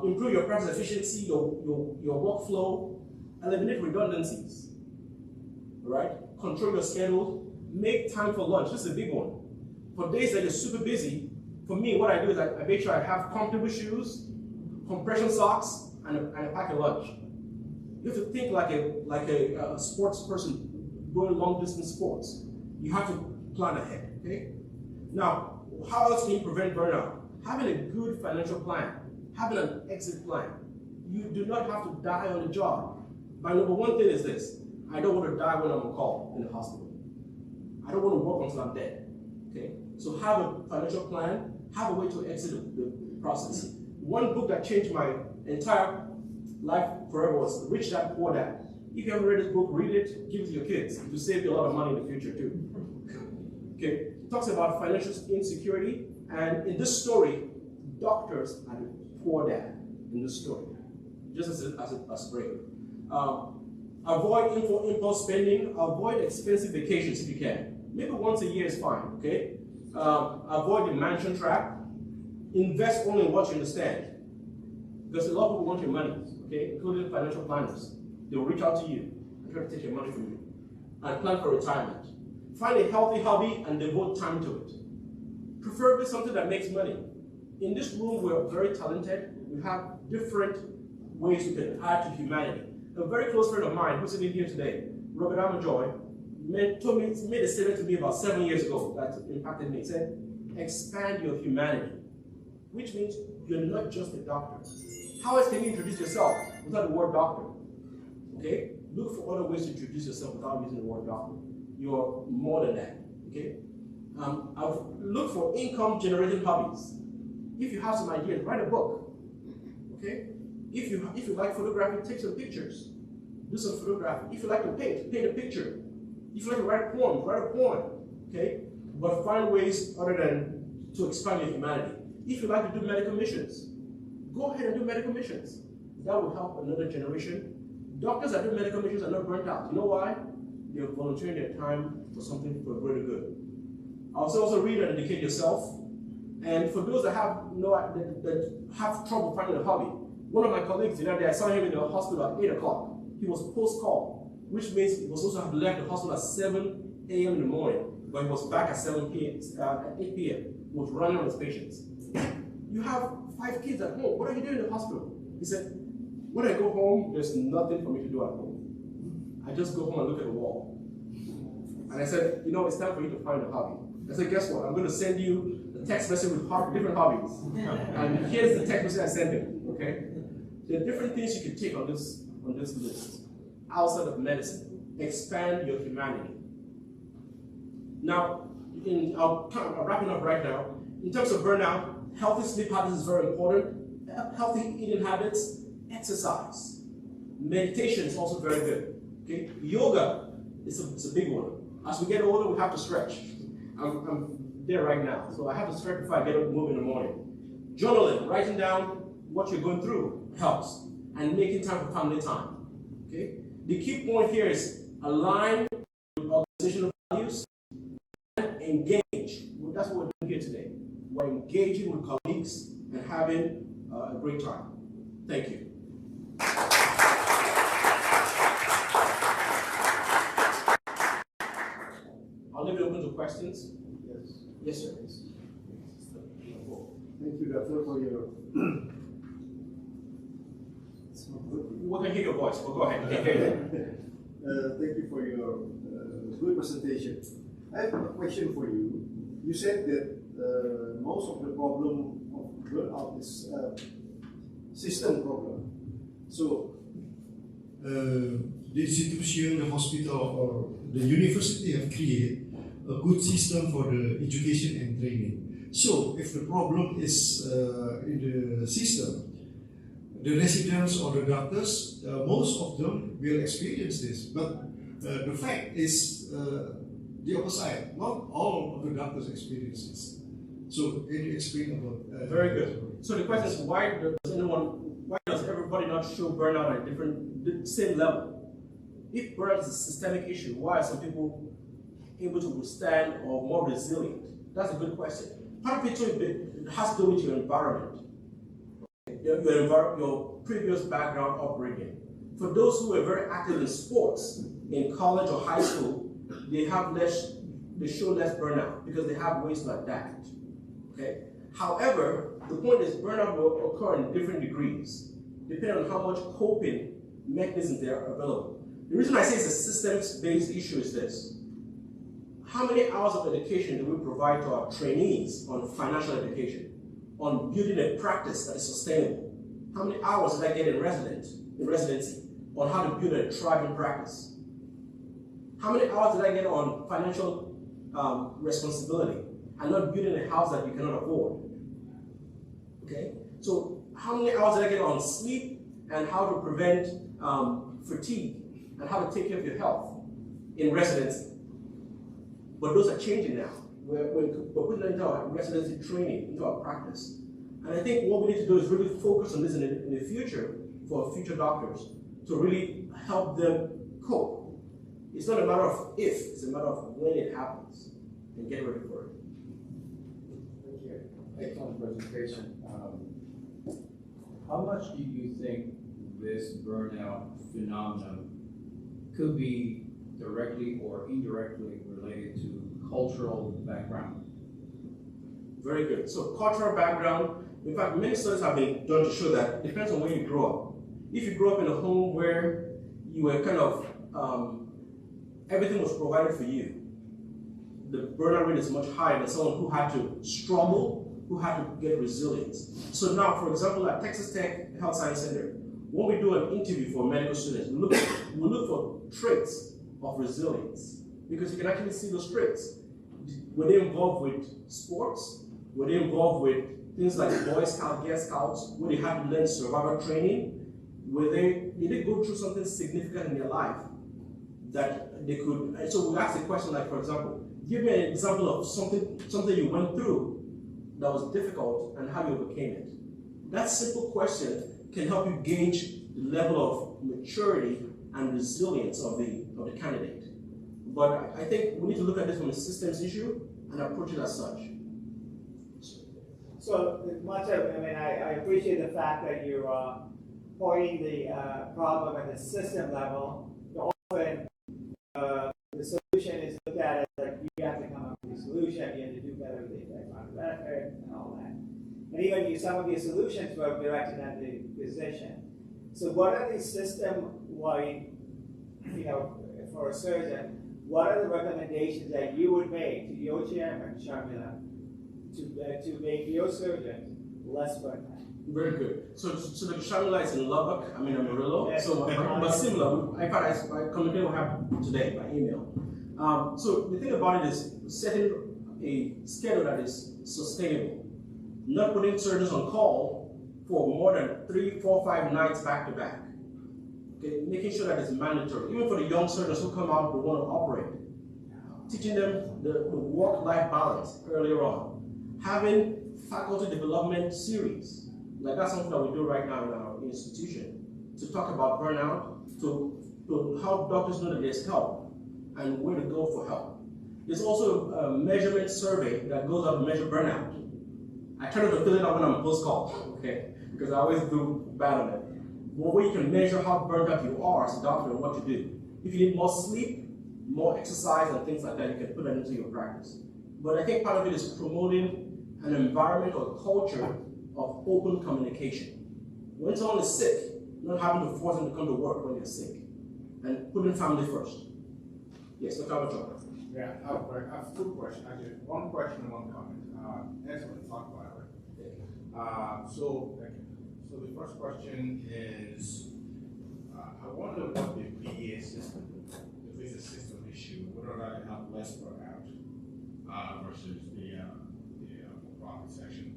Improve your practice efficiency, your workflow, eliminate redundancies. All right? Control your schedule. Make time for lunch. This is a big one. For days that you're super busy, for me, what I do is I make sure I have comfortable shoes, compression socks, and a pack of lunch. You have to think like a sports person doing long distance sports. You have to plan ahead, okay? Now, how else can you prevent burnout? Having a good financial plan, having an exit plan. You do not have to die on the job. My number one thing is this: I don't want to die when I'm on call in the hospital. I don't want to work until I'm dead, okay? So have a financial plan, have a way to exit the process. One book that changed my entire life forever was Rich Dad, Poor Dad. If you haven't read this book, read it, give it to your kids. It will save you a lot of money in the future too. Okay, it talks about financial insecurity, and in this story, doctors are the poor dad in this story, just as a break. Avoid impulse spending, avoid expensive vacations if you can. Maybe once a year is fine, okay? Avoid the mansion trap. Invest only in what you understand. Because a lot of people want your money, okay? Including financial planners. They will reach out to you and try to take your money from you. And plan for retirement. Find a healthy hobby and devote time to it. Preferably something that makes money. In this room, we're very talented. We have different ways we can add to humanity. A very close friend of mine who's sitting here today, Robert Amajoy, made a statement to me about 7 years ago that impacted me. He said, expand your humanity, which means you're not just a doctor. How else can you introduce yourself without the word doctor? Okay? Look for other ways to introduce yourself without using the word doctor. You're more than that. Okay? Look for income-generating hobbies. If you have some ideas, write a book. Okay? If you like photography, take some pictures. Do some photography. If you like to paint a picture. If you like to write a poem, okay? But find ways other than to expand your humanity. If you like to do medical missions, go ahead and do medical missions. That will help another generation. Doctors that do medical missions are not burnt out. You know why? They're volunteering their time for something for greater good. Also read and educate yourself. And for those that have that have trouble finding a hobby, one of my colleagues the other day, I saw him in the hospital at 8 o'clock. He was post-call, which means he was supposed to have left the hospital at 7 a.m. in the morning, but he was back at 7 p.m. At 8 p.m. He was running on his patients. You have 5 kids at home. What are you doing in the hospital? He said, when I go home, there's nothing for me to do at home. I just go home and look at the wall. And I said, you know, it's time for you to find a hobby. I said, guess what? I'm going to send you a text message with different hobbies. And here's the text message I sent him, okay? There are different things you can take on this list outside of medicine. Expand your humanity. Now, I'm wrapping up right now. In terms of burnout, healthy sleep habits is very important. Healthy eating habits, exercise. Meditation is also very good. Okay? Yoga is a big one. As we get older, we have to stretch. I'm there right now, so I have to stretch before I get up and move in the morning. Journaling, writing down what you're going through helps, and making time for family time. Okay? The key point here is align with organizational values and engage. That's what we're doing here today. We're engaging with colleagues and having a great time. Thank you. I'll leave it open to questions. Yes. Yes, sir. Thank you, Doctor, for your. We can hear your voice, but go ahead. Thank you for your good presentation. I have a question for you. You said that most of the problem of burnout is system problem. So, the institution, the hospital, or the university have created a good system for the education and training. So, if the problem is in the system, the residents or the doctors, most of them will experience this. But the fact is the opposite. Not all of the doctors experience this. So, can you explain about? Very good. So the question is, why does everybody not show burnout at the same level? If burnout is a systemic issue, why are some people able to withstand or more resilient? That's a good question. Part of it has to do with your environment, your previous background upbringing. For those who are very active in sports, in college or high school, they show less burnout because they have ways to adapt. Okay? However, the point is burnout will occur in different degrees, depending on how much coping mechanisms there are available. The reason I say it's a systems-based issue is this. How many hours of education do we provide to our trainees on financial education, on building a practice that is sustainable? How many hours did I get in residency on how to build a thriving practice? How many hours did I get on financial responsibility and not building a house that you cannot afford? Okay, so how many hours did I get on sleep and how to prevent fatigue and how to take care of your health in residency? But those are changing now. We're putting that into our residency training, into our practice. And I think what we need to do is really focus on this in the future for future doctors to really help them cope. It's not a matter of if, it's a matter of when it happens, and get ready for it. Thank you. Excellent presentation. How much do you think this burnout phenomenon could be directly or indirectly related to cultural background? Very good. So cultural background, in fact, many studies have been done to show that it depends on where you grow up. If you grew up in a home where you were kind of, everything was provided for you, the burnout rate is much higher than someone who had to struggle, who had to get resilience. So now, for example, at Texas Tech Health Science Center, when we do an interview for medical students, we look for traits of resilience, because you can actually see those traits. Were they involved with sports? Were they involved with things like Boy Scouts, Girl Scouts, where they had to learn survival training? Did they go through something significant in their life that they could, and so we asked a question like, for example, give me an example of something you went through that was difficult and how you overcame it. That simple question can help you gauge the level of maturity and resilience of the candidate. But I think we need to look at this from a systems issue and approach it as such. So much of, I appreciate the fact that you are pointing the problem at the system level. Often the solution is looked at as like you have to come up with a solution, you have to do better with the economic benefit and all that. And even some of your solutions were directed at the physician. So what are the system-wide, for a surgeon, what are the recommendations that you would make to your chairman, Sharmila, to make your surgeons less burnt out? Very good. So the Sharmila is in Lubbock, I'm in Amarillo, Yes. but similar. I communicated with her today by email. So the thing about it is setting a schedule that is sustainable, not putting surgeons on call for more than 3, 4, 5 nights back to back. Okay, making sure that it's mandatory, even for the young surgeons who come out and want to operate, teaching them the work-life balance earlier on, having faculty development series, like that's something that we do right now in our institution, to talk about burnout, to help doctors know that there's help and where to go for help. There's also a measurement survey that goes out to measure burnout. I try to fill it out when I'm post-call, okay, because I always do bad on it. One way you can measure how burnt out you are as a doctor and what you do. If you need more sleep, more exercise and things like that, you can put that into your practice. But I think part of it is promoting an environment or culture of open communication. When someone is sick, not having to force them to come to work when they're sick, and putting family first. Yes, Dr. Abacho. Yeah, I have 2 questions. Actually, 1 question and 1 comment. Excellent talk, by the way. So the first question is, I wonder what the VA system, if it's a system issue, whether or not it have less burnout versus the profit section.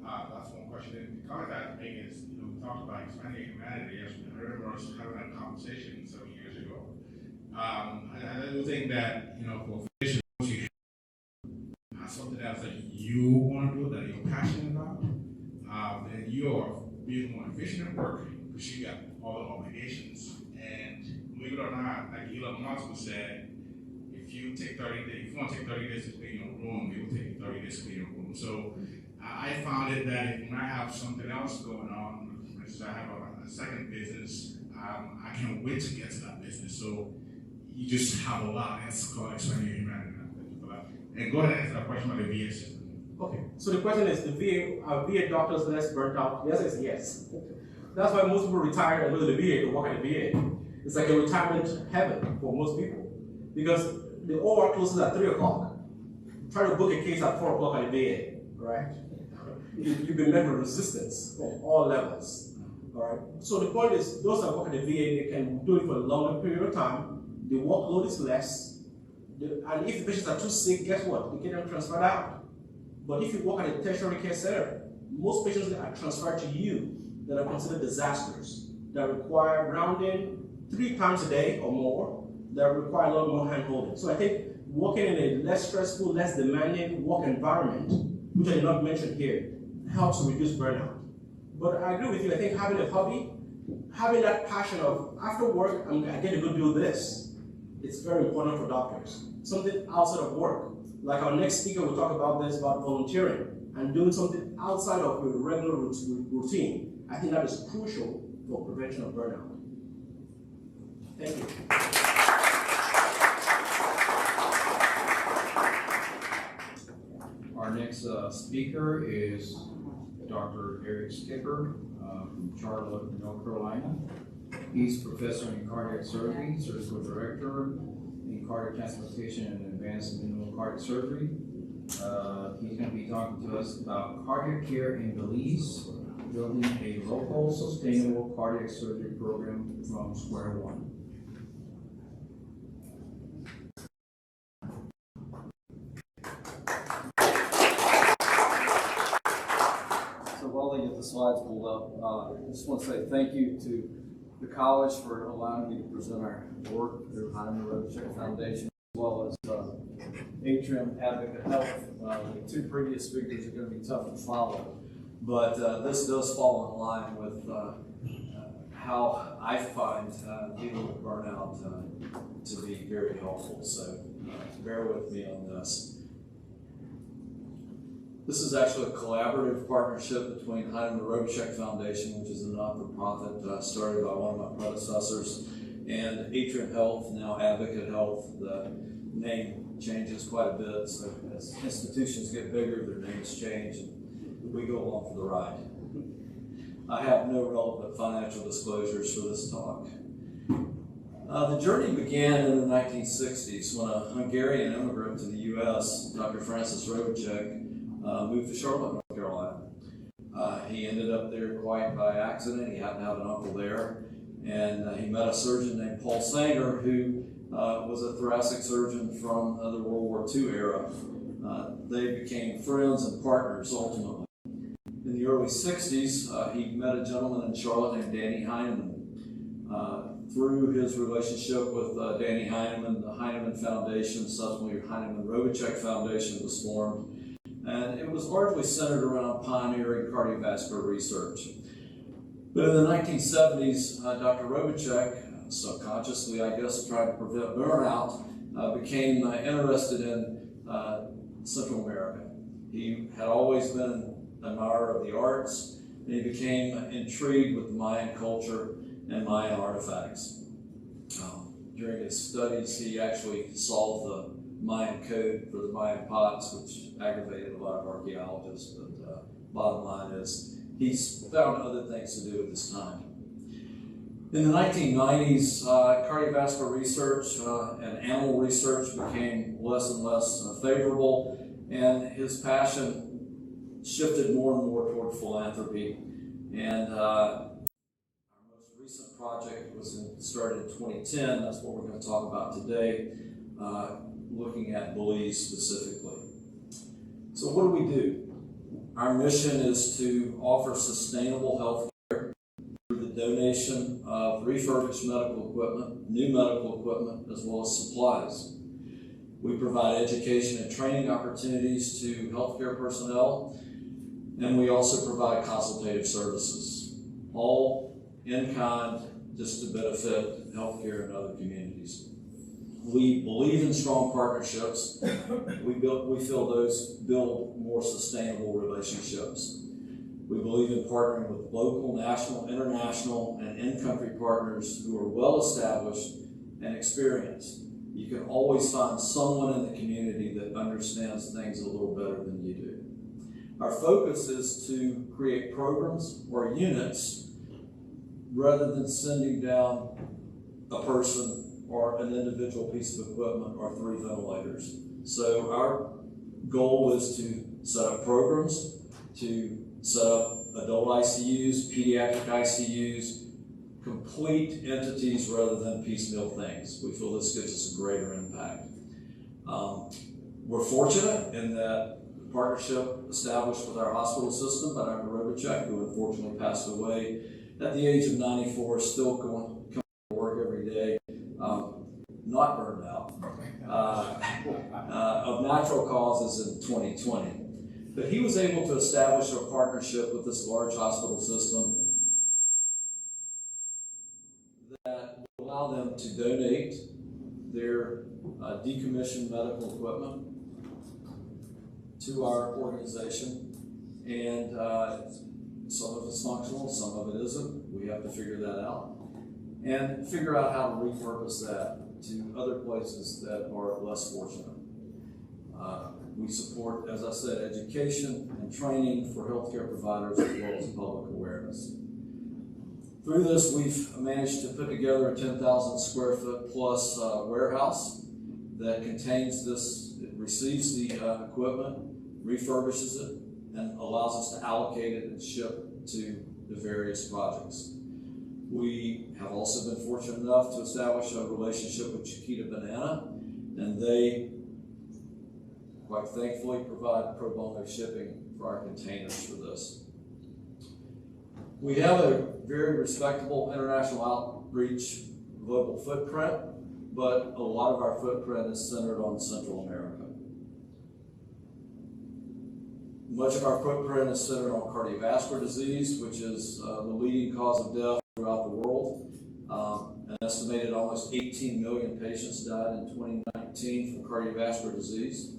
That's 1 question. And the comment I make is, we talked about expanding humanity. I remember us having that conversation several years ago. And I do think that, for physicians, you have something else that you want to do, that you're passionate about, then you're being more efficient at work because you got all the obligations. And believe it or not, like Elon Musk said, if you want to take 30 days to clean your room, it will take you 30 days to clean your room. So I found it that when I have something else going on, for instance, I have a second business, I can't wait to get to that business. So you just have a lot. That's called expanding your humanity. And go ahead and answer that question about the VA system. Okay, so the question is, are VA doctors less burnt out? The answer is yes. That's why most people retire and go to the VA to work at the VA. It's like a retirement heaven for most people. Because the OR closes at 3 o'clock. Try to book a case at 4 o'clock at the VA, right? You've been met with resistance from all levels, all right? So the point is, those that work at the VA, they can do it for a longer period of time. The workload is less. And if the patients are too sick, guess what? You get them transferred out. But if you work at a tertiary care center, most patients that are transferred to you that are considered disasters, that require rounding 3 times a day or more, that require a lot more hand-holding. So I think working in a less stressful, less demanding work environment, which I did not mention here, helps to reduce burnout. But I agree with you, I think having a hobby, having that passion of, after work, I get to go do this, it's very important for doctors. Something outside of work. Like our next speaker will talk about this, about volunteering and doing something outside of your regular routine. I think that is crucial for prevention of burnout. Thank you. Our next speaker is Dr. Eric Skipper from Charlotte, North Carolina. He's professor in cardiac surgery, surgical director in cardiac transplantation and advanced minimal cardiac surgery. He's going to be talking to us about cardiac care in Belize, building a local sustainable cardiac surgery program from square one. So while they get the slides pulled up, I just want to say thank you to the college for allowing me to present our work through Heinemann Robotic Foundation, as well as Atrium Advocate Health. The two previous speakers are going to be tough to follow, but this does fall in line with how I find dealing with burnout to be very helpful. So bear with me on this. This is actually a collaborative partnership between Heinemann Robotic Foundation, which is a not-for-profit started by one of my predecessors, and Atrium Health, now Advocate Health. The name changes quite a bit, so as institutions get bigger, their names change, and we go along for the ride. I have no relevant financial disclosures for this talk. The journey began in the 1960s when a Hungarian immigrant to the U.S., Dr. Francis Robotic, moved to Charlotte, North Carolina. He ended up there quite by accident. He happened to have an uncle there, and he met a surgeon named Paul Sanger, who was a thoracic surgeon from the World War II era. They became friends and partners ultimately. In the early 60s, he met a gentleman in Charlotte named Danny Heinemann. Through his relationship with Danny Heinemann, the Heinemann Foundation, subsequently Heinemann Robotic Foundation, was formed. And it was largely centered around pioneering cardiovascular research. But in the 1970s, Dr. Robotic, subconsciously, I guess, trying to prevent burnout, became interested in Central America. He had always been an admirer of the arts, and he became intrigued with the Mayan culture and Mayan artifacts. During his studies, he actually solved the Mayan code for the Mayan pots, which aggravated a lot of archaeologists, but bottom line is he's found other things to do at this time. In the 1990s, cardiovascular research and animal research became less and less favorable, and his passion shifted more and more toward philanthropy. And our most recent project started in 2010. That's what we're going to talk about today, looking at Belize specifically. So what do? Our mission is to offer sustainable health care through the donation of refurbished medical equipment, new medical equipment, as well as supplies. We provide education and training opportunities to healthcare personnel, and we also provide consultative services, all in kind, just to benefit healthcare and other communities. We believe in strong partnerships. We feel those build more sustainable relationships. We believe in partnering with local, national, international, and in-country partners who are well established and experienced. You can always find someone in the community that understands things a little better than you do. Our focus is to create programs or units rather than sending down a person or an individual piece of equipment or 3 ventilators. So our goal is to set up programs, to set up adult ICUs, pediatric ICUs, complete entities rather than piecemeal things. We feel this gives us a greater impact. We're fortunate in that the partnership established with our hospital system by Dr. Robotic, who unfortunately passed away at the age of 94, still coming to work every day. Not burned out, of natural causes in 2020. But he was able to establish a partnership with this large hospital system that will allow them to donate their decommissioned medical equipment to our organization. And some of it's functional, some of it isn't. We have to figure that out. And figure out how to repurpose that to other places that are less fortunate. We support, as I said, education and training for healthcare providers as well as public awareness. Through this, we've managed to put together a 10,000 square foot plus warehouse that contains this. It receives the equipment, refurbishes it, and allows us to allocate it and ship to the various projects. We have also been fortunate enough to establish a relationship with Chiquita Banana, and they, quite thankfully, provide pro bono shipping for our containers for this. We have a very respectable international outreach global footprint. but a lot of our footprint is centered on Central America. Much of our footprint is centered on cardiovascular disease, which is the leading cause of death throughout the world. An estimated almost 18 million patients died in 2019 from cardiovascular disease.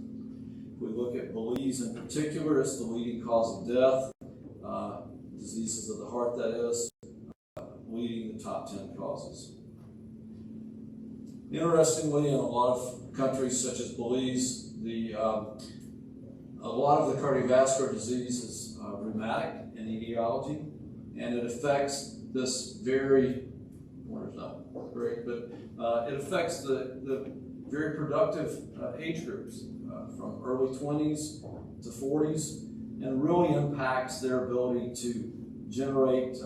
If we look at Belize in particular, it's the leading cause of death. Diseases of the heart, that is, leading the top 10 causes. Interestingly, in a lot of countries such as Belize, a lot of the cardiovascular disease is rheumatic in etiology, and it affects this very, water's not great, but it affects the very productive age groups from early 20s to 40s, and really impacts their ability to generate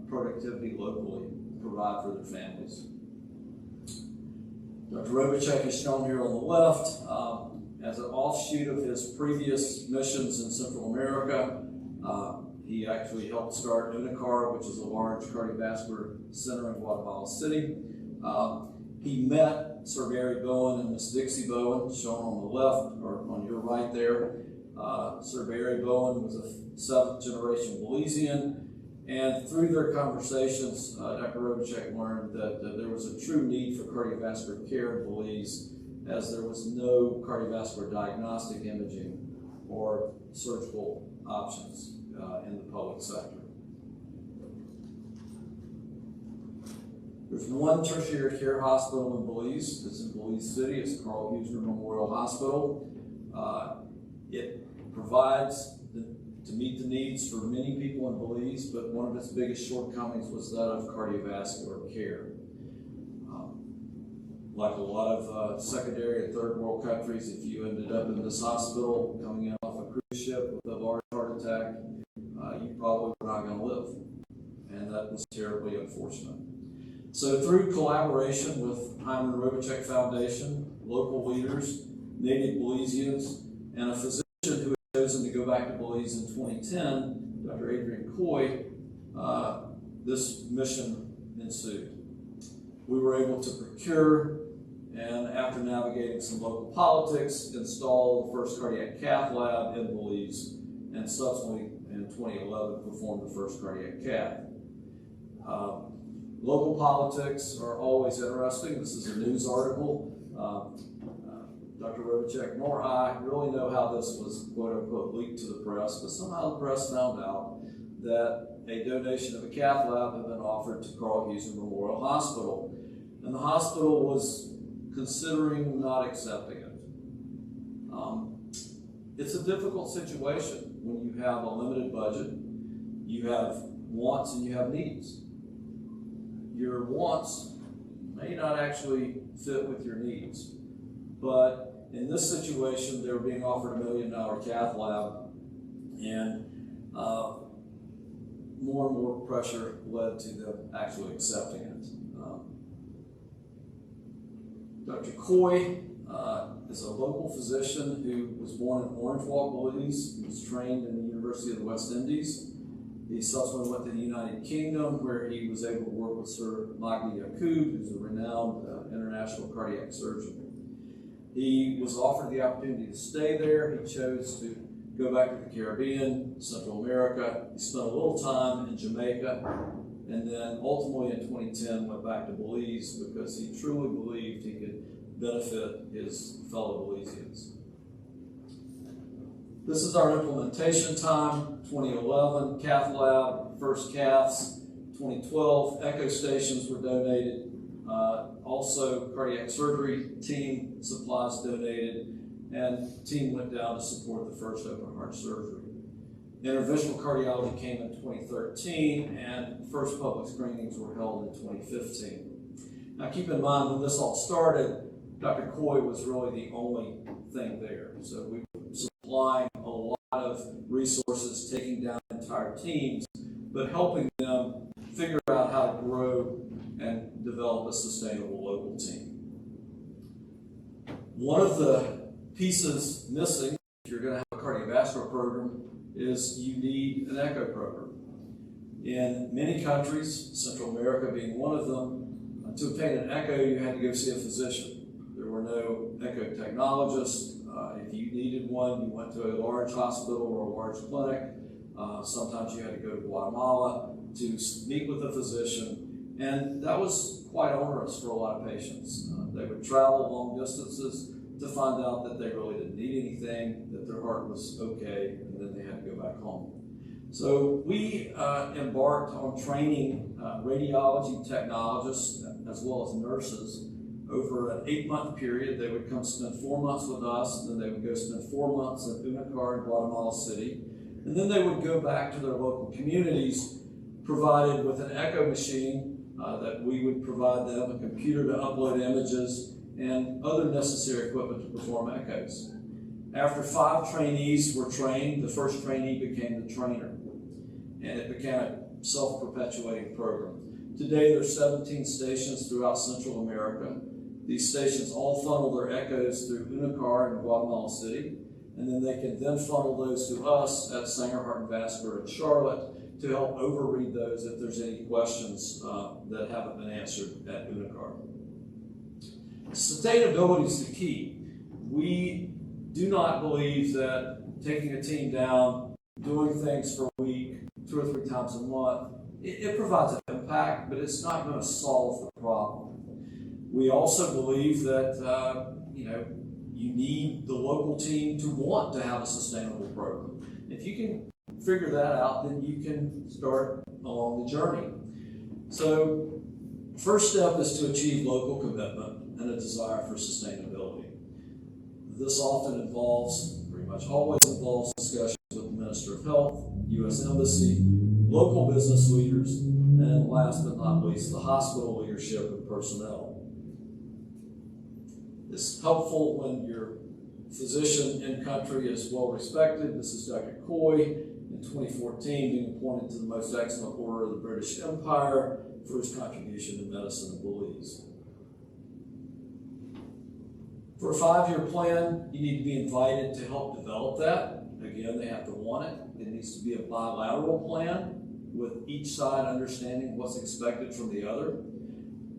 productivity locally, provide for their families. Dr. Robotic is shown here on the left. As an offshoot of his previous missions in Central America, he actually helped start UNICAR, which is a large cardiovascular center in Guatemala City. He met Sir Barry Bowen and Miss Dixie Bowen, shown on the left, or on your right there. Sir Barry Bowen was a 7th generation Belizean, and through their conversations, Dr. Robotic learned that there was a true need for cardiovascular care in Belize, as there was no cardiovascular diagnostic imaging or surgical options in the public sector. There's one tertiary care hospital in Belize. It's in Belize City. It's Carl Huesner Memorial Hospital. It provides to meet the needs for many people in Belize, but one of its biggest shortcomings was that of cardiovascular care. Like a lot of secondary and third world countries, if you ended up in this hospital coming in off a cruise ship with a large heart attack, you probably were not going to live. And that was terribly unfortunate. So through collaboration with Hyman Robotic Foundation, local leaders, native Belizeans, and a physician who had chosen to go back to Belize in 2010, Dr. Adrian Coy, this mission ensued. We were able to procure, and after navigating some local politics, install the first cardiac cath lab in Belize, and subsequently in 2011 performed the first cardiac cath. Local politics are always interesting. This is a news article. Dr. Robotic nor I really know how this was quote unquote leaked to the press, but somehow the press found out that a donation of a cath lab had been offered to Carl Huesner Memorial Hospital, and the hospital was considering not accepting it. It's a difficult situation when you have a limited budget, you have wants and you have needs. Your wants may not actually fit with your needs, but in this situation, they were being offered $1 million cath lab, and more and more pressure led to them actually accepting it. Dr. Coy is a local physician who was born in Orange Walk, Belize. He was trained in the University of the West Indies. He subsequently went to the United Kingdom, where he was able to work with Sir Magdi Yaqub, who's a renowned international cardiac surgeon. He was offered the opportunity to stay there. He chose to go back to the Caribbean, Central America. He spent a little time in Jamaica, and then ultimately in 2010 went back to Belize because he truly believed he could benefit his fellow Belizeans. This is our implementation time: 2011, cath lab, first caths. 2012, echo stations were donated. Also, cardiac surgery team supplies donated, and team went down to support the first open heart surgery. Interventional cardiology came in 2013, and first public screenings were held in 2015. Now, keep in mind, when this all started, Dr. Coy was really the only thing there. So we were supplying a lot of resources, taking down entire teams, but helping them figure out how to grow and develop a sustainable local team. One of the pieces missing, if you're going to have a cardiovascular program, is you need an echo program. In many countries, Central America being one of them, To obtain an echo, you had to go see a physician. There were no echo technologists. If you needed one, you went to a large hospital or a large clinic. Sometimes you had to go to Guatemala to meet with a physician, and that was quite onerous for a lot of patients. They would travel long distances to find out that they really didn't need anything, that their heart was okay, and then they had to go back home. So we embarked on training radiology technologists as well as nurses over an 8-month period. They would come spend 4 months with us, then they would go spend 4 months in Unacar in Guatemala City, and then they would go back to their local communities provided with an echo machine that we would provide them, a computer to upload images, and other necessary equipment to perform echoes. After 5 trainees were trained, the first trainee became the trainer, and it became a self-perpetuating program. Today, there are 17 stations throughout Central America. These stations all funnel their echoes through Unacar in Guatemala City, and then they can then funnel those to us at Sanger Heart and Vascular in Charlotte to help overread those if there's any questions that haven't been answered at Unacar. Sustainability is the key. We do not believe that taking a team down, doing things for a week, 2 or 3 times a month, it provides an impact, but it's not going to solve the problem. We also believe that you need the local team to want to have a sustainable program. If you can figure that out, then you can start along the journey. So, first step is to achieve local commitment and a desire for sustainability. This often involves, pretty much always involves, discussions with the Minister of Health, U.S. Embassy, local business leaders, and last but not least, the hospital leadership and personnel. It's helpful when your physician in country is well respected. This is Dr. Coy, in 2014, being appointed to the Most Excellent Order of the British Empire for his contribution to medicine in Belize. For a 5-year plan, you need to be invited to help develop that. Again, they have to want it. It needs to be a bilateral plan with each side understanding what's expected from the other.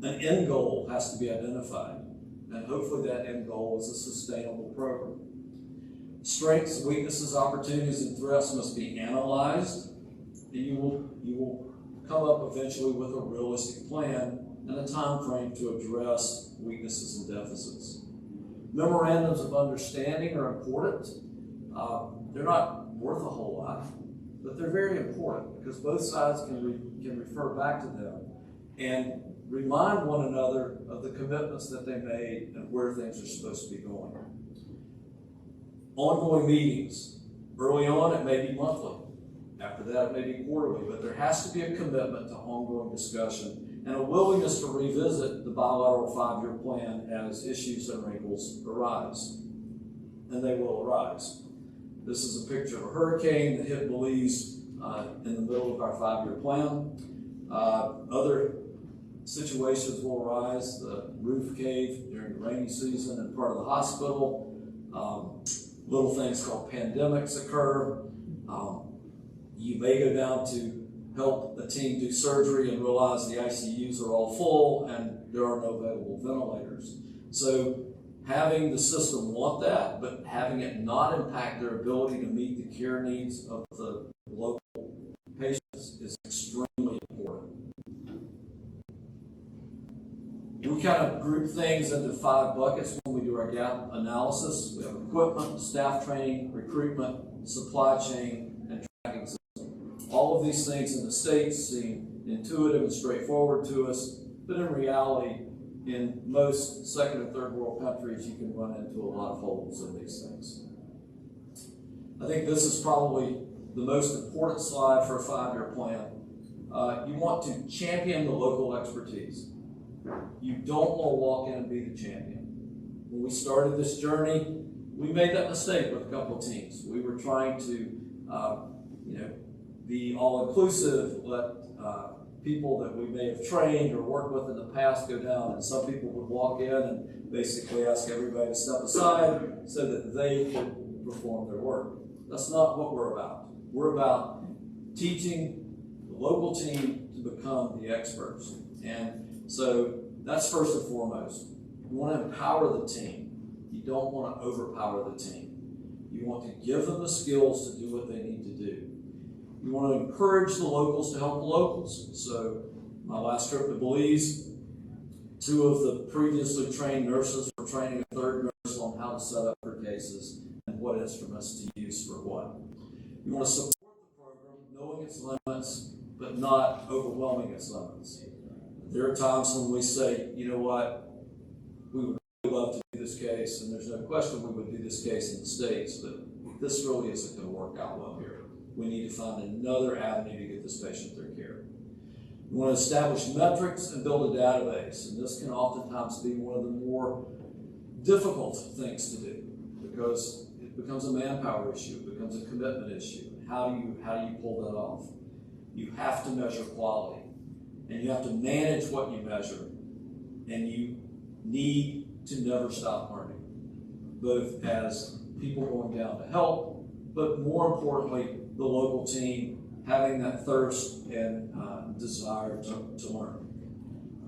An end goal has to be identified, and hopefully that end goal is a sustainable program. Strengths, weaknesses, opportunities, and threats must be analyzed, and you will come up eventually with a realistic plan and a time frame to address weaknesses and deficits. Memorandums of understanding are important. They're not worth a whole lot, but they're very important because both sides can refer back to them and remind one another of the commitments that they made and where things are supposed to be going. Ongoing meetings. Early on, it may be monthly. After that, it may be quarterly, but there has to be a commitment to ongoing discussion and a willingness to revisit the bilateral 5-year plan as issues and wrinkles arise. And they will arise. This is a picture of a hurricane that hit Belize in the middle of our 5-year plan. Other situations will arise. The roof cave during the rainy season in part of the hospital. Little things called pandemics occur. You may go down to help a team do surgery and realize the ICUs are all full and there are no available ventilators. So having the system want that, but having it not impact their ability to meet the care needs of the local patients is extremely important. We kind of group things into 5 buckets when we do our gap analysis. We have equipment, staff training, recruitment, supply chain, and tracking system. All of these things in the States seem intuitive and straightforward to us, but in reality, in most second and third world countries, you can run into a lot of holes in these things. I think this is probably the most important slide for a 5-year plan. You want to champion the local expertise. You don't want to walk in and be the champion. When we started this journey, we made that mistake with a couple of teams. We were trying to, be all-inclusive, let people that we may have trained or worked with in the past go down, and some people would walk in and basically ask everybody to step aside so that they could perform their work. That's not what we're about. We're about teaching the local team to become the experts. And so That's first and foremost. You want to empower the team. You don't want to overpower the team. You want to give them the skills to do what they need to do. You want to encourage the locals to help the locals. So my last trip to Belize, 2 of the previously trained nurses were training a 3rd nurse on how to set up her cases and what instruments to use for what. You want to support the program, knowing its limits, but not overwhelming its limits. There are times when we say, you know what, we would really love to do this case, and there's no question we would do this case in the States, but this really isn't going to work out well here. We need to find another avenue to get this patient their care. We want to establish metrics and build a database, and this can oftentimes be one of the more difficult things to do because it becomes a manpower issue, it becomes a commitment issue. How do you pull that off? You have to measure quality, and you have to manage what you measure, and you need to never stop learning, both as people going down to help, but more importantly, the local team having that thirst and desire to learn.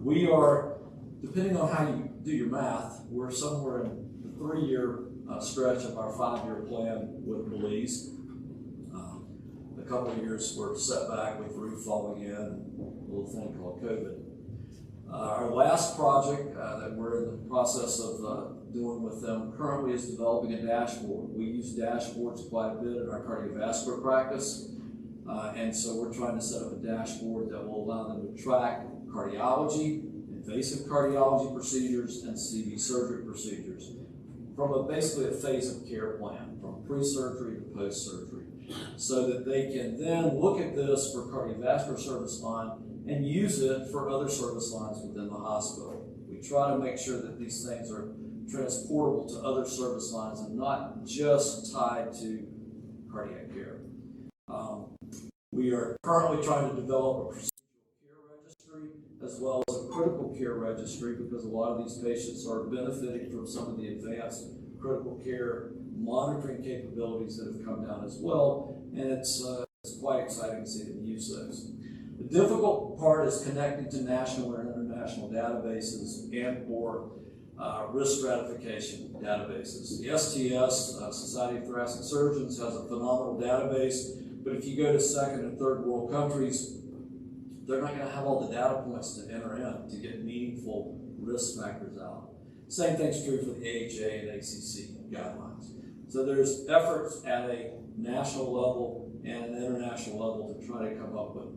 We are, depending on how you do your math, we're somewhere in the 3-year stretch of our 5-year plan with Belize. A couple of years were set back with the roof falling in and a little thing called COVID. Our last project that we're in the process of doing with them currently is developing a dashboard. We use dashboards quite a bit in our cardiovascular practice, and so we're trying to set up a dashboard that will allow them to track cardiology, invasive cardiology procedures, and CV surgery procedures from basically a phase of care plan, from pre-surgery to post-surgery, so that they can then look at this for cardiovascular service line and use it for other service lines within the hospital. We try to make sure that these things are transportable to other service lines and not just tied to cardiac care. We are currently trying to develop a procedural care registry as well as a critical care registry because a lot of these patients are benefiting from some of the advanced critical care monitoring capabilities that have come down as well, and it's quite exciting to see them use those. The difficult part is connecting to national or international databases and or risk stratification databases. The STS, Society of Thoracic Surgeons, has a phenomenal database, but if you go to 2nd and 3rd world countries, they're not going to have all the data points to enter in to get meaningful risk factors out. Same thing's true for the AHA and ACC guidelines. So there's efforts at a national level and an international level to try to come up with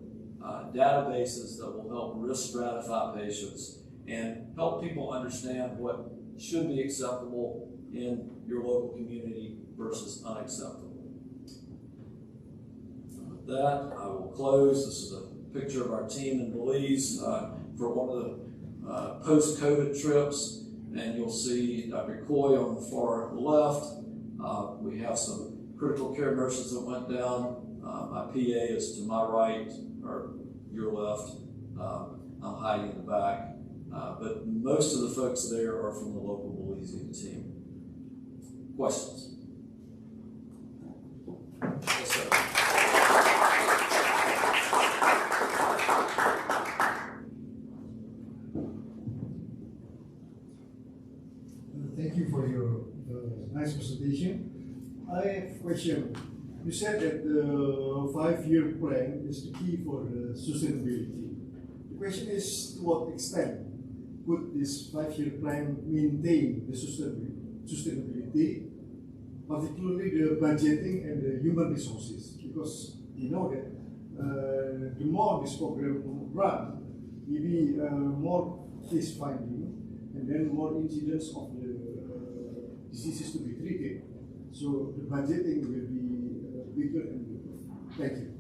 databases that will help risk stratify patients and help people understand what should be acceptable in your local community versus unacceptable. With that, I will close. This is a picture of our team in Belize for one of the post-COVID trips, and you'll see Dr. Coy on the far left. We have some critical care nurses that went down. My PA is to my right, or your left. I'm hiding in the back. But most of the folks there are from the local Belizean team. Questions? Yes, sir. Thank you for your nice presentation. I have a question. You said that the 5-year plan is the key for sustainability. The question is, to what extent could this 5-year plan maintain the sustainability, particularly the budgeting and the human resources? Because you know that the more this program run, maybe more case finding, and then more incidents of the diseases to be treated. So the budgeting will be bigger and bigger. Thank you.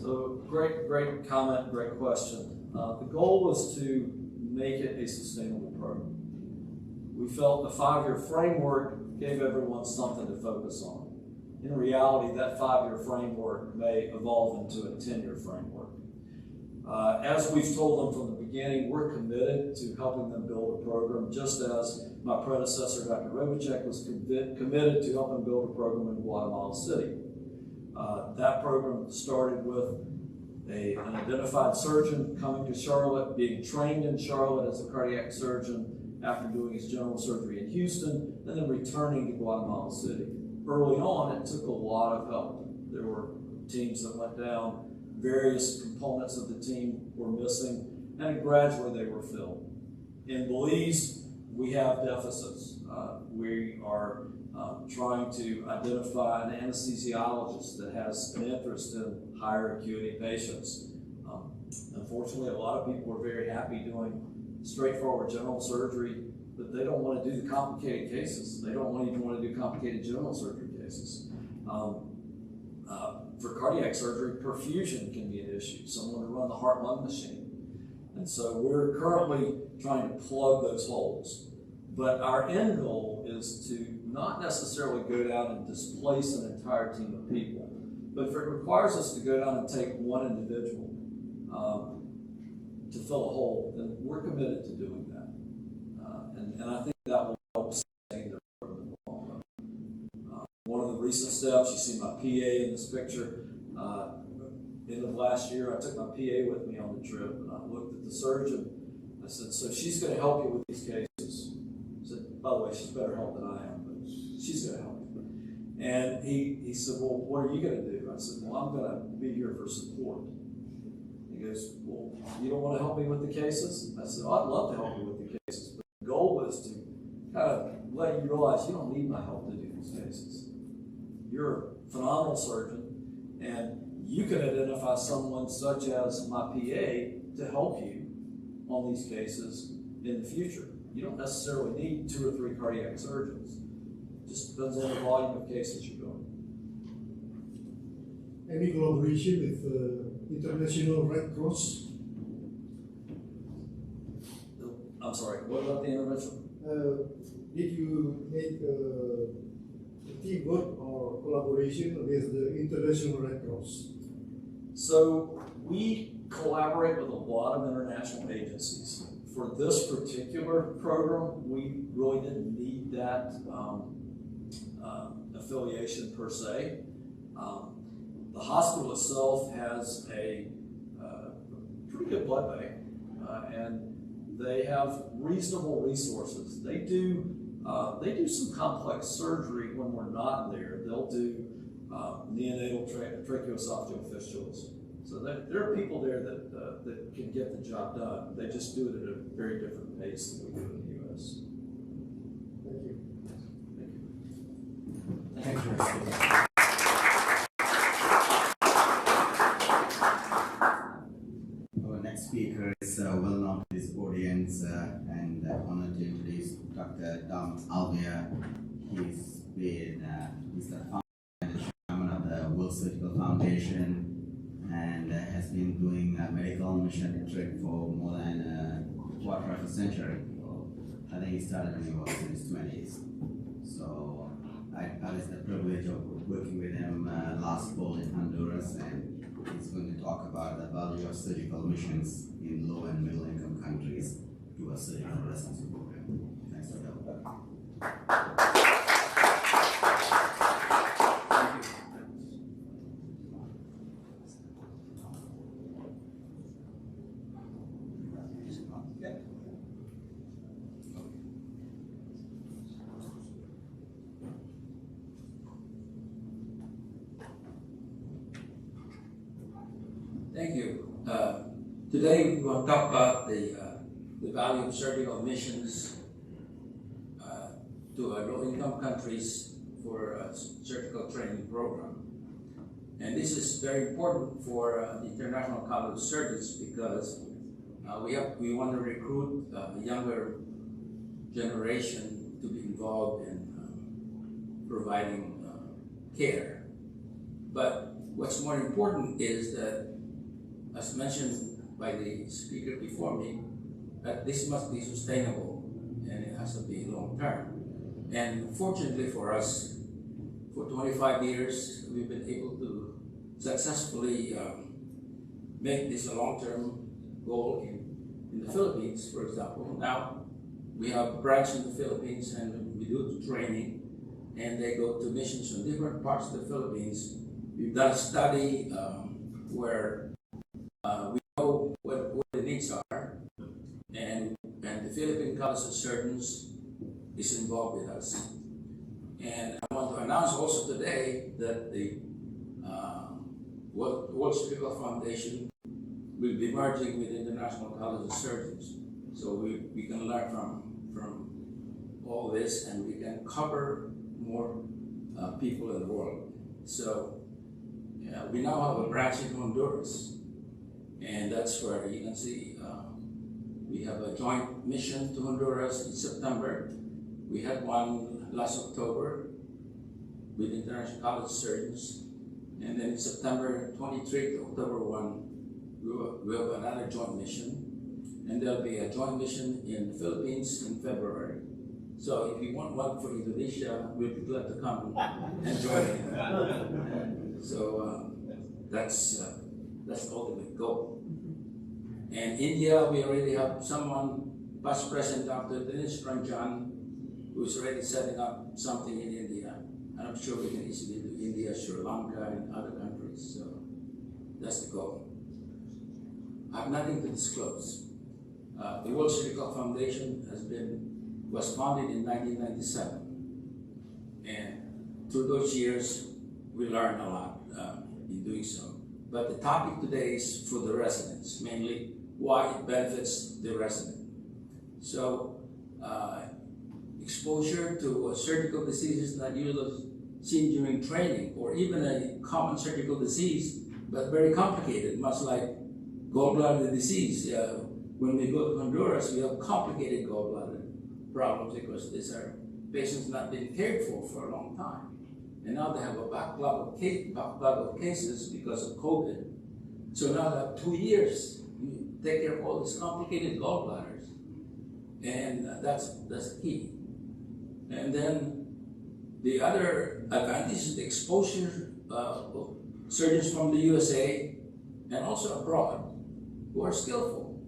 So great comment, great question. The goal was to make it a sustainable program. We felt the 5-year framework gave everyone something to focus on. In reality, that 5-year framework may evolve into a 10-year framework. As we've told them from the beginning, we're committed to helping them build a program, just as my predecessor, Dr. Robotic, was committed to helping build a program in Guatemala City. That program started with an identified surgeon coming to Charlotte, being trained in Charlotte as a cardiac surgeon after doing his general surgery in Houston, and then returning to Guatemala City. Early on, it took a lot of help. There were teams that went down, various components of the team were missing, and gradually they were filled. In Belize, we have deficits. We are trying to identify an anesthesiologist that has an interest in higher acuity patients. Unfortunately, a lot of people are very happy doing straightforward general surgery, but they don't want to do the complicated cases. They don't even want to do complicated general surgery cases. For cardiac surgery, perfusion can be an issue, someone to run the heart-lung machine. And so we're currently trying to plug those holes. But our end goal is to not necessarily go down and displace an entire team of people, but if it requires us to go down and take one individual to fill a hole, then we're committed to doing that. And I think that will help sustain their program in the long run. One of the recent steps, you see my PA in this picture. End of last year, I took my PA with me on the trip, and I looked at the surgeon. I said, so she's going to help you with these cases. I said, by the way, she's better help than I am, but she's going to help you. And he said, well, what are you going to do? I said, well, I'm going to be here for support. He goes, well, you don't want to help me with the cases? I said, oh, I'd love to help you with the cases, but the goal is to kind of let you realize you don't need my help to do these cases. You're a phenomenal surgeon, and you can identify someone such as my PA to help you on these cases in the future. You don't necessarily need 2 or 3 cardiac surgeons. It just depends on the volume of cases you're doing. Any collaboration with International Red Cross? I'm sorry, what about the intervention? Did you make a teamwork or collaboration with the International Red Cross? So we collaborate with a lot of international agencies. For this particular program, we really didn't need that affiliation per se. The hospital itself has a pretty good blood bank, and they have reasonable resources. They do some complex surgery when we're not there. They'll do neonatal tracheoesophageal fistulas. So there are people there that can get the job done. They just do it at a very different pace than we do in the U.S. Thank you. Our next speaker is well known to this audience and honored to introduce Dr. Dom Alvia. He's the chairman of the World Surgical Foundation and has been doing medical mission trip for more than a quarter of a century. I think he started when he was in his 20s. So I had the privilege of working with him last fall in Honduras, and he's going to talk about the value of surgical missions in low and middle income countries to a surgical residency program. Thanks for that. Thank you. Today we want to talk about the value of surgical missions to low-income countries for a surgical training program. And this is very important for the International College of Surgeons because we want to recruit the younger generation to be involved in providing care. But what's more important is that, as mentioned by the speaker before me, that this must be sustainable and it has to be long term. And fortunately for us, for 25 years, we've been able to successfully make this a long-term goal in the Philippines, for example. Now, we have a branch in the Philippines and we do training, and they go to missions in different parts of the Philippines. We've done a study where we know what the needs are, and the Philippine College of Surgeons is involved with us. And I want to announce also today that the World Surgical Foundation will be merging with the International College of Surgeons. So we can learn from all this, and we can cover more people in the world. So we now have a branch in Honduras, and that's where you can see we have a joint mission to Honduras in September. We had one last October with International College of Surgeons, and then in September 23 to October 1, we have another joint mission, and there'll be a joint mission in the Philippines in February. So if you want one for Indonesia, we'll be glad to come and join it. So that's the ultimate goal. And India, we already have someone, Past President Dr. Dinesh Ranjan, who's already setting up something in India. And I'm sure we can easily do India, Sri Lanka, and other countries. So that's the goal. I have nothing to disclose. The World Surgical Foundation was founded in 1997. And through those years, we learned a lot in doing so. But the topic today is for the residents, mainly why it benefits the resident. So exposure to surgical diseases not usually seen during training, or even a common surgical disease, but very complicated, much like gallbladder disease. When we go to Honduras, we have complicated gallbladder problems because these are patients not being cared for a long time. And now they have a backlog of cases because of COVID. So now they have 2 years. You take care of all these complicated gallbladders. And that's key. And then the other advantage is the exposure of surgeons from the USA and also abroad who are skillful.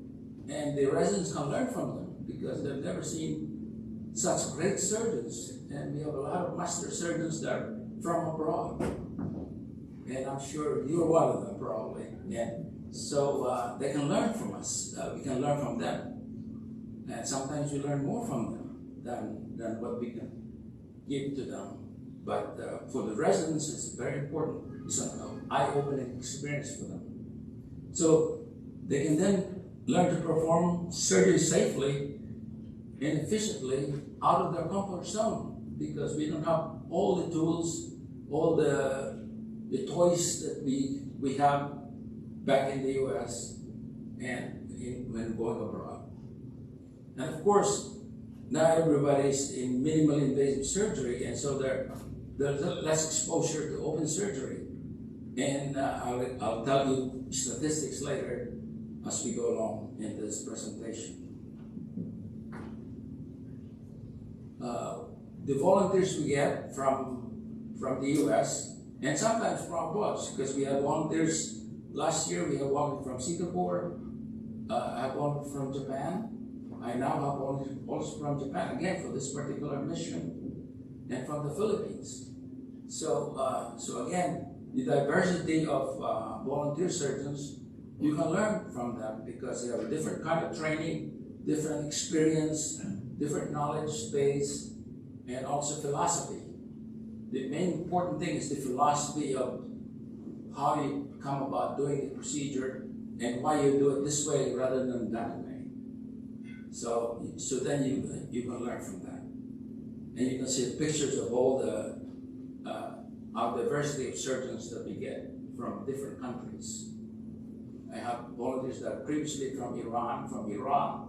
And the residents can learn from them because they've never seen such great surgeons. And we have a lot of master surgeons that are from abroad. And I'm sure you're one of them probably. And so they can learn from us. We can learn from them. And sometimes we learn more from them than what we can give to them. But for the residents, it's very important. It's an eye-opening experience for them. So they can then learn to perform surgery safely and efficiently out of their comfort zone, because we don't have all the tools, all the toys that we have back in the US and when going abroad. And of course, not everybody's in minimally invasive surgery, and so there's less exposure to open surgery. And I'll tell you statistics later as we go along in this presentation. The volunteers we get from the US, and sometimes from abroad, because we have volunteers. Last year we had one from Singapore, I have one from Japan. I now have volunteers also from Japan, again for this particular mission, and from the Philippines. So, so again, the diversity of volunteer surgeons, you can learn from them because they have a different kind of training, different experience, different knowledge base, and also philosophy. The main important thing is the philosophy of how you come about doing the procedure and why you do it this way rather than that way. So then you can learn from that. And you can see pictures of all the our diversity of surgeons that we get from different countries. I have volunteers that are previously from Iran, from Iraq,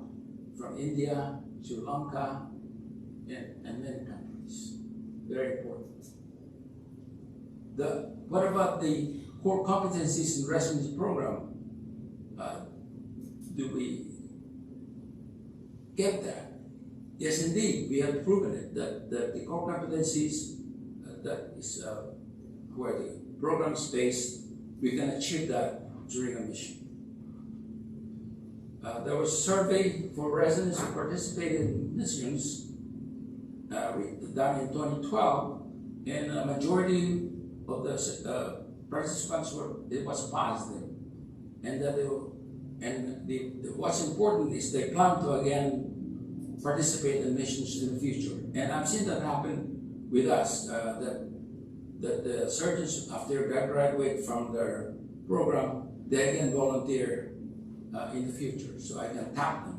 from India, Sri Lanka, and many countries. Very important. What about the core competencies in the residency program? Do we get that? Yes, indeed, we have proven it, that the core competencies, that is where the program is based, we can achieve that during a mission. There was a survey for residents who participated in missions done in 2012, and a majority of the participants it was positive. and that what's important is they plan to again participate in missions in the future. And I've seen that happen with us, that the surgeons, after they graduate from their program, they again volunteer in the future, so I can tap them.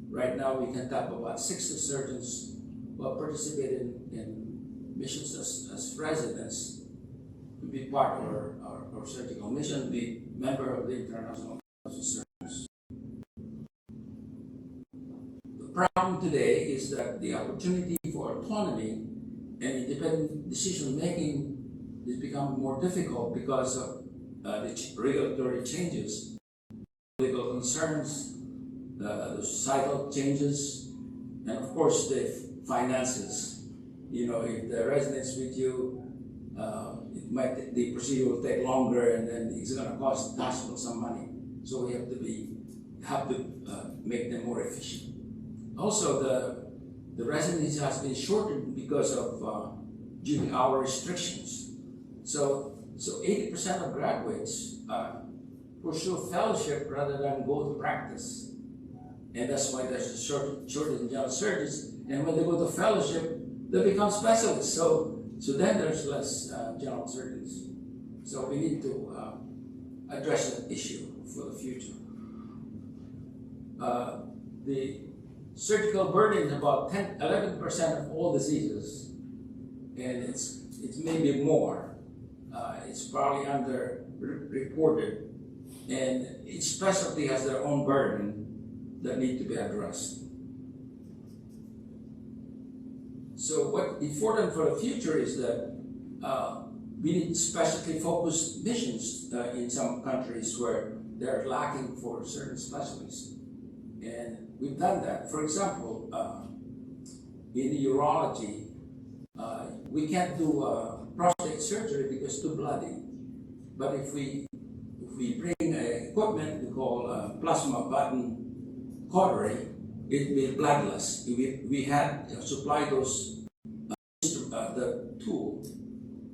Right now we can tap about 60 surgeons who have participated in missions as residents to be part of our surgical mission, be member of the International Council of Surgeons. The problem today is that the opportunity for autonomy and independent decision making has become more difficult because of the regulatory changes, political concerns, the societal changes, and of course the finances. You know, if the residents with you, the procedure will take longer, and then it's going to cost the hospital some money. So we have to make them more efficient. Also, the residency has been shortened because of duty hour restrictions. So 80% of graduates pursue fellowship rather than go to practice. And that's why there's a shortage in general surgeons. And when they go to fellowship, they become specialists. So then there's less general surgeons. So we need to address that issue for the future. The surgical burden is about 11% of all diseases, and it's maybe more. It's probably under-reported, and each specialty has their own burden that need to be addressed. So what's important for the future is that we need specialty focused missions in some countries where they're lacking for certain specialties. And we've done that. For example, in urology, we can't do prostate surgery because it's too bloody. But if we bring equipment we call plasma button cautery, it will be bloodless. We had supplied those the tool,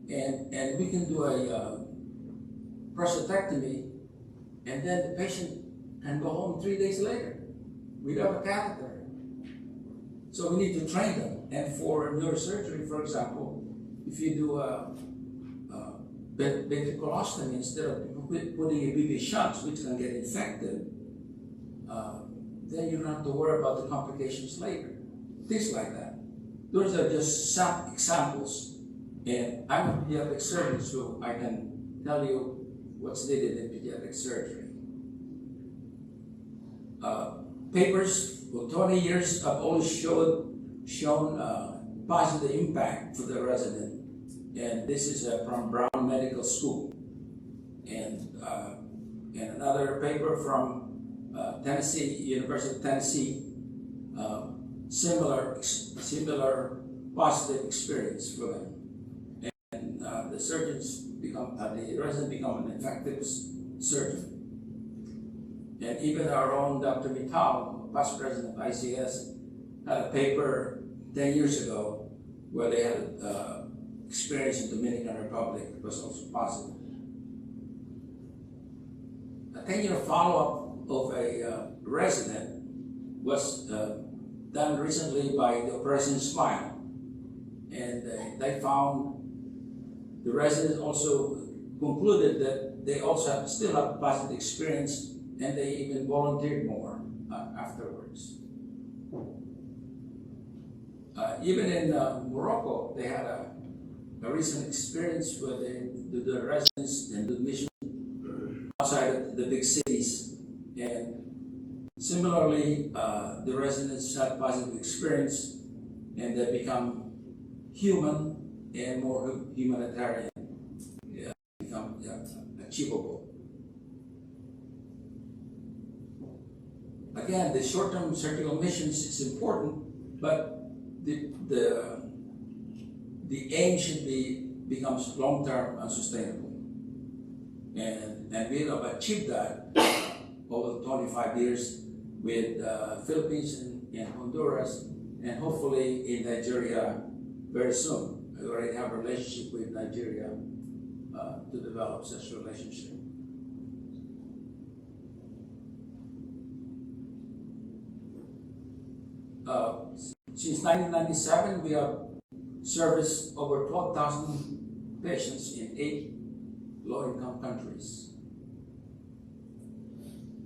and we can do a prostatectomy, and then the patient can go home 3 days later without a catheter. So we need to train them. And for neurosurgery, for example, if you do a ventriculostomy instead of putting a BB shunt, which can get infected, then you don't have to worry about the complications later. Things like that. Those are just some examples. And I'm a pediatric surgeon, so I can tell you what's needed in pediatric surgery. Papers for 20 years have always shown positive impact for the resident. And this is from Brown Medical School. And another paper from Tennessee, University of Tennessee, similar positive experience for them. And the surgeons the resident become an effective surgeon. And even our own Dr. Thav, past president of ICS, had a paper 10 years ago where they had experience in the Dominican Republic. It was also positive. A 10-year follow-up of a resident was done recently by the Operation Smile. And they found the residents also concluded that they also still have positive experience, and they even volunteered more afterwards. Even in Morocco, they had a recent experience where the residents and the mission outside of the big cities. And similarly, the residents had positive experience, and they become human and more humanitarian, become achievable. Again, the short-term surgical missions is important, but the aim should becomes long-term and sustainable. And we have achieved that over 25 years with Philippines and Honduras, and hopefully in Nigeria very soon. We already have a relationship with Nigeria to develop such a relationship. Since 1997, we have serviced over 12,000 patients in 8 low-income countries.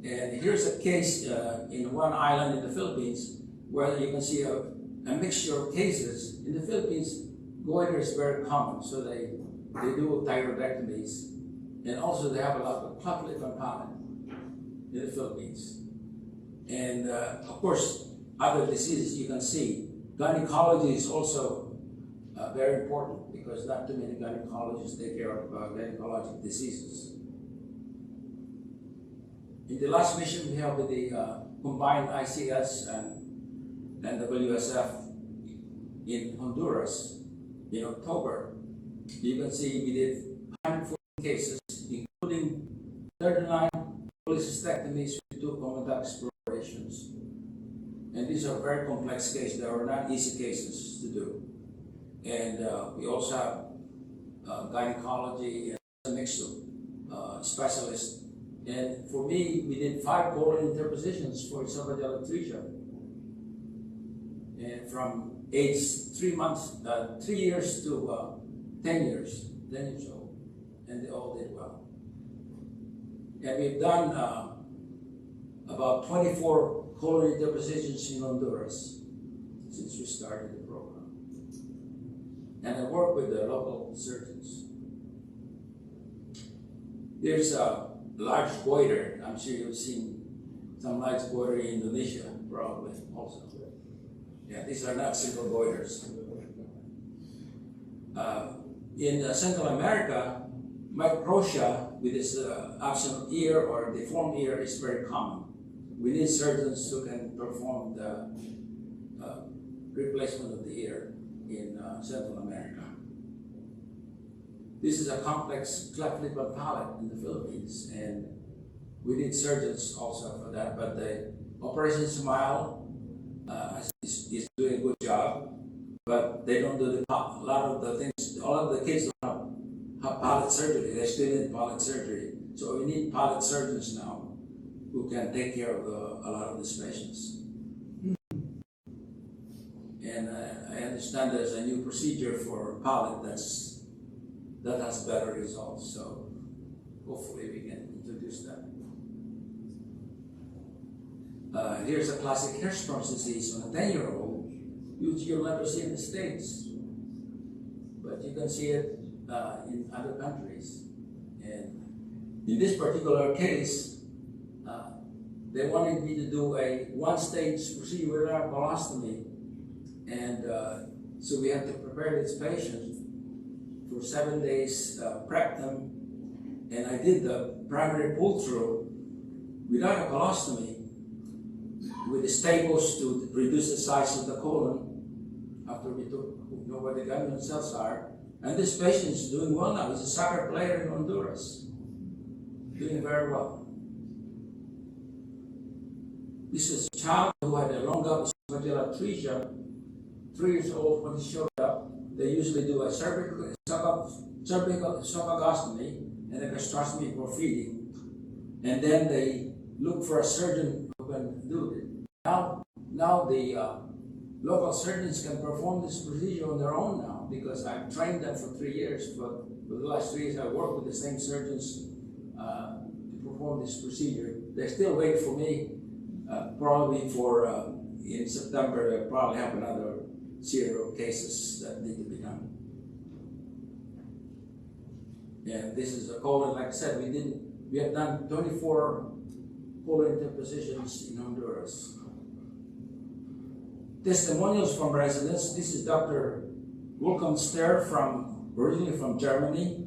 And here's a case in one island in the Philippines where you can see a mixture of cases. In the Philippines, goiter is very common, so they do thyroidectomies. And also they have a lot of cleft lip and palate in the Philippines. And of course, other diseases you can see. Gynecology is also very important because not too many gynecologists take care of gynecologic diseases. In the last mission we have with the combined ICS and WSF in Honduras in October, you can see we did 140 cases, including 39 cholecystectomies with 2 common duct explorations. And these are very complex cases. They are not easy cases to do. And we also have gynecology and a mix of specialists. And for me, we did 5 colon interpositions for esophageal atresia. And from age 3 years to 10 years old. And they all did well. And we've done about 24 colon interpositions in Honduras since we started the program. And I work with the local surgeons. There's a large goiter. I'm sure you've seen some large goiter in Indonesia, probably also. Yeah, these are not simple goiters. In Central America, microtia with this absent ear or deformed ear is very common. We need surgeons who can perform the replacement of the ear in Central America. This is a complex cleft lip and palate in the Philippines, and we need surgeons also for that. But the Operation Smile is doing a good job, but they don't do a lot of the things. All of the kids don't have palate surgery. They still need palate surgery. So we need palate surgeons now who can take care of a lot of these patients. And I understand there's a new procedure for palate that has better results. So hopefully we can introduce that. Here's a classic Hirschsprung's disease on a 10-year-old, which you'll never see in the States, but you can see it in other countries. And in this particular case, they wanted me to do a 1-stage procedure without colostomy, and so we had to prepare this patient for 7 days, prep them, and I did the primary pull-through without a colostomy, with the staples to reduce the size of the colon after we know where the ganglion cells are. And this patient is doing well now. He's a soccer player in Honduras, doing very well. This is a child who had a long esophageal atresia, 3 years old when he showed up. They usually do a cervical esophagostomy and a gastrostomy for feeding. And then they look for a surgeon who can do it. Now the local surgeons can perform this procedure on their own now because I've trained them for 3 years. But for the last 3 years, I worked with the same surgeons to perform this procedure. They still wait for me, probably for in September. They'll probably have another series of cases that need to be done. And this is a colon. Like I said, we have done 24 colon interpositions in Honduras. Testimonials from residents. This is Dr. Wolfgang Ster, originally from Germany.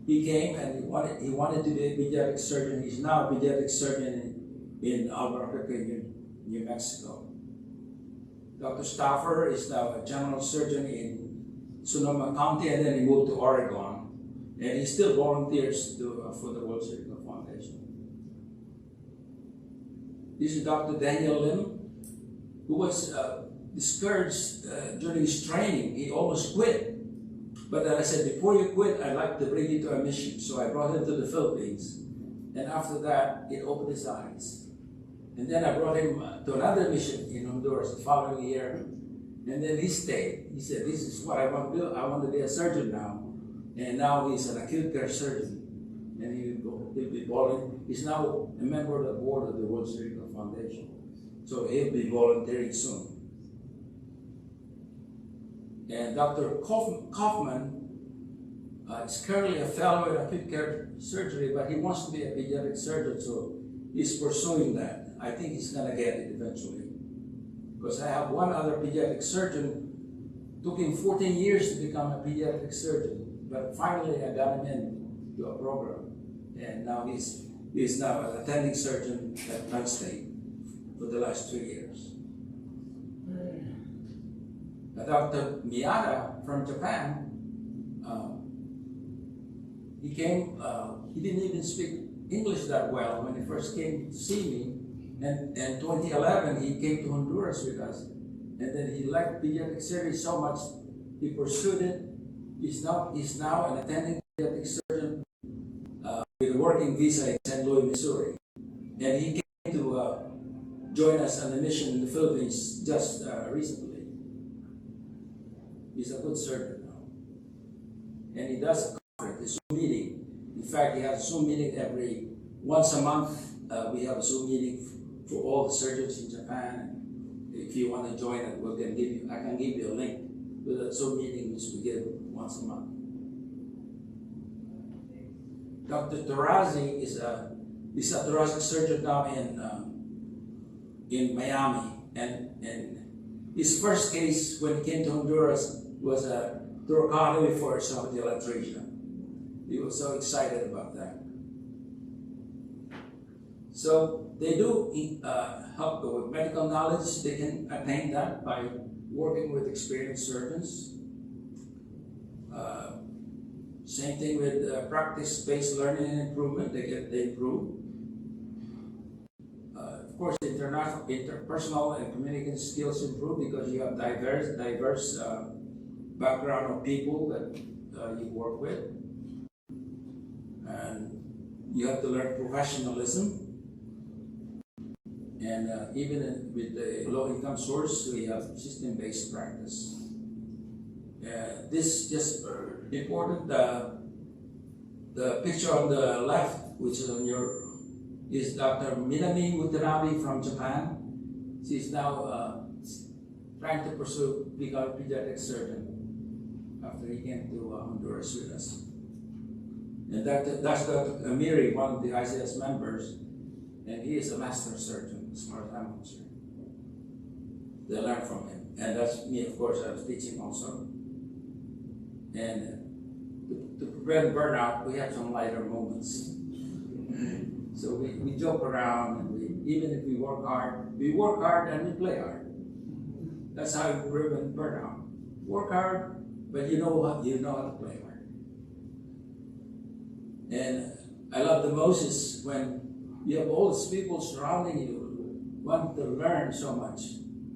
He came and he wanted to be a pediatric surgeon. He's now a pediatric surgeon in Albuquerque, New Mexico. Dr. Stauffer is now a general surgeon in Sonoma County, and then he moved to Oregon. And he still volunteers for the World Surgical Foundation. This is Dr. Daniel Lim, who was discouraged during his training. He almost quit. But then I said, before you quit, I'd like to bring you to a mission. So I brought him to the Philippines. And after that, it opened his eyes. And then I brought him to another mission in Honduras the following year. And then he stayed. He said, this is what I want to do. I want to be a surgeon now. And now he's an acute care surgeon. And he'll be volunteering. He's now a member of the board of the World Surgical Foundation. So he'll be volunteering soon. And Dr. Kaufman is currently a fellow in acute care surgery, but he wants to be a pediatric surgeon, so he's pursuing that. I think he's gonna get it eventually. Because I have one other pediatric surgeon, took him 14 years to become a pediatric surgeon, but finally I got him into a program. And now he's now an attending surgeon at Penn State for the last 2 years. Dr. Miyata from Japan, he came, he didn't even speak English that well when he first came to see me. And in 2011, he came to Honduras with us. And then he liked pediatric surgery so much, he pursued it. He's now an attending pediatric surgeon with a working visa in St. Louis, Missouri. And he came to join us on a mission in the Philippines just recently. He's a good surgeon now. And he does a conference, a Zoom meeting. In fact, he has a Zoom meeting once a month. We have a Zoom meeting for all the surgeons in Japan. If you want to join it, I can give you a link to the Zoom meeting which we give once a month. Dr. Tarazi is a thoracic surgeon now in Miami, and his first case when he came to Honduras was a thoracotomy for esophageal atresia. He was so excited about that. So they do help with medical knowledge. They can attain that by working with experienced surgeons. Same thing with practice-based learning and improvement. They improve. Of course, interpersonal and communication skills improve because you have diverse background of people that you work with. And you have to learn professionalism. And even with the low-income source, we have system-based practice. This just important. The picture on the left, which is on is Dr. Minami Watanabe from Japan. She's now trying to pursue become a pediatric surgeon after he came to Honduras with us. And that's Dr. Amiri, one of the ICS members, and he is a master surgeon, as far as I'm concerned. They learn from him. And that's me, of course, I was teaching also. And to prevent burnout, we have some lighter moments. So we joke around, and even if we work hard and we play hard. That's how we prevent burnout. Work hard, but you know how to play hard. And I love the most is when you have all these people surrounding you, want to learn so much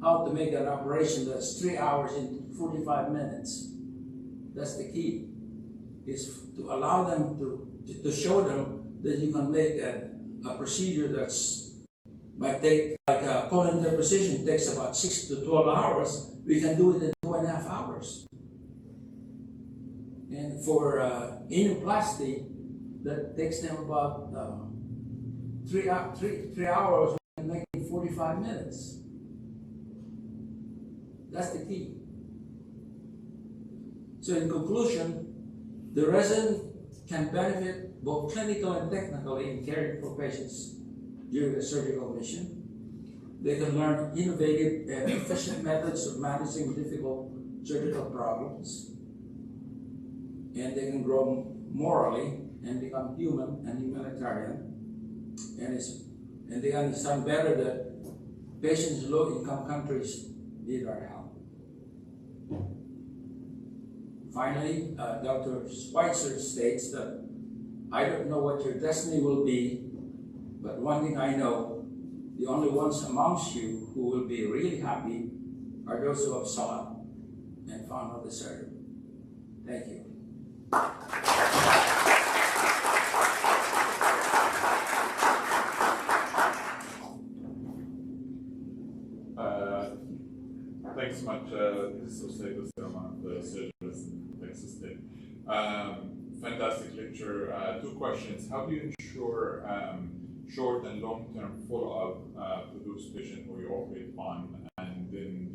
how to make an operation that's 3 hours in 45 minutes. That's the key, is to allow them to show them that you can make a procedure that's might take, like a colon deposition takes about 6 to 12 hours, we can do it in 2.5 hours. And for inoplasty, that takes them about 3 hours, we can make it in 45 minutes. That's the key. So in conclusion, the resident can benefit both clinical and technically in caring for patients during a surgical mission. They can learn innovative and efficient methods of managing difficult surgical problems. And they can grow morally and become human and humanitarian. And they understand better that patients in low-income countries need our help. Finally, Dr. Schweitzer states that I don't know what your destiny will be, but one thing I know, the only ones amongst you who will be really happy are those who have sought and found how to serve. Thank you. Fantastic lecture. Two questions. How do you ensure short and long-term follow-up to those patients who you operate on? And then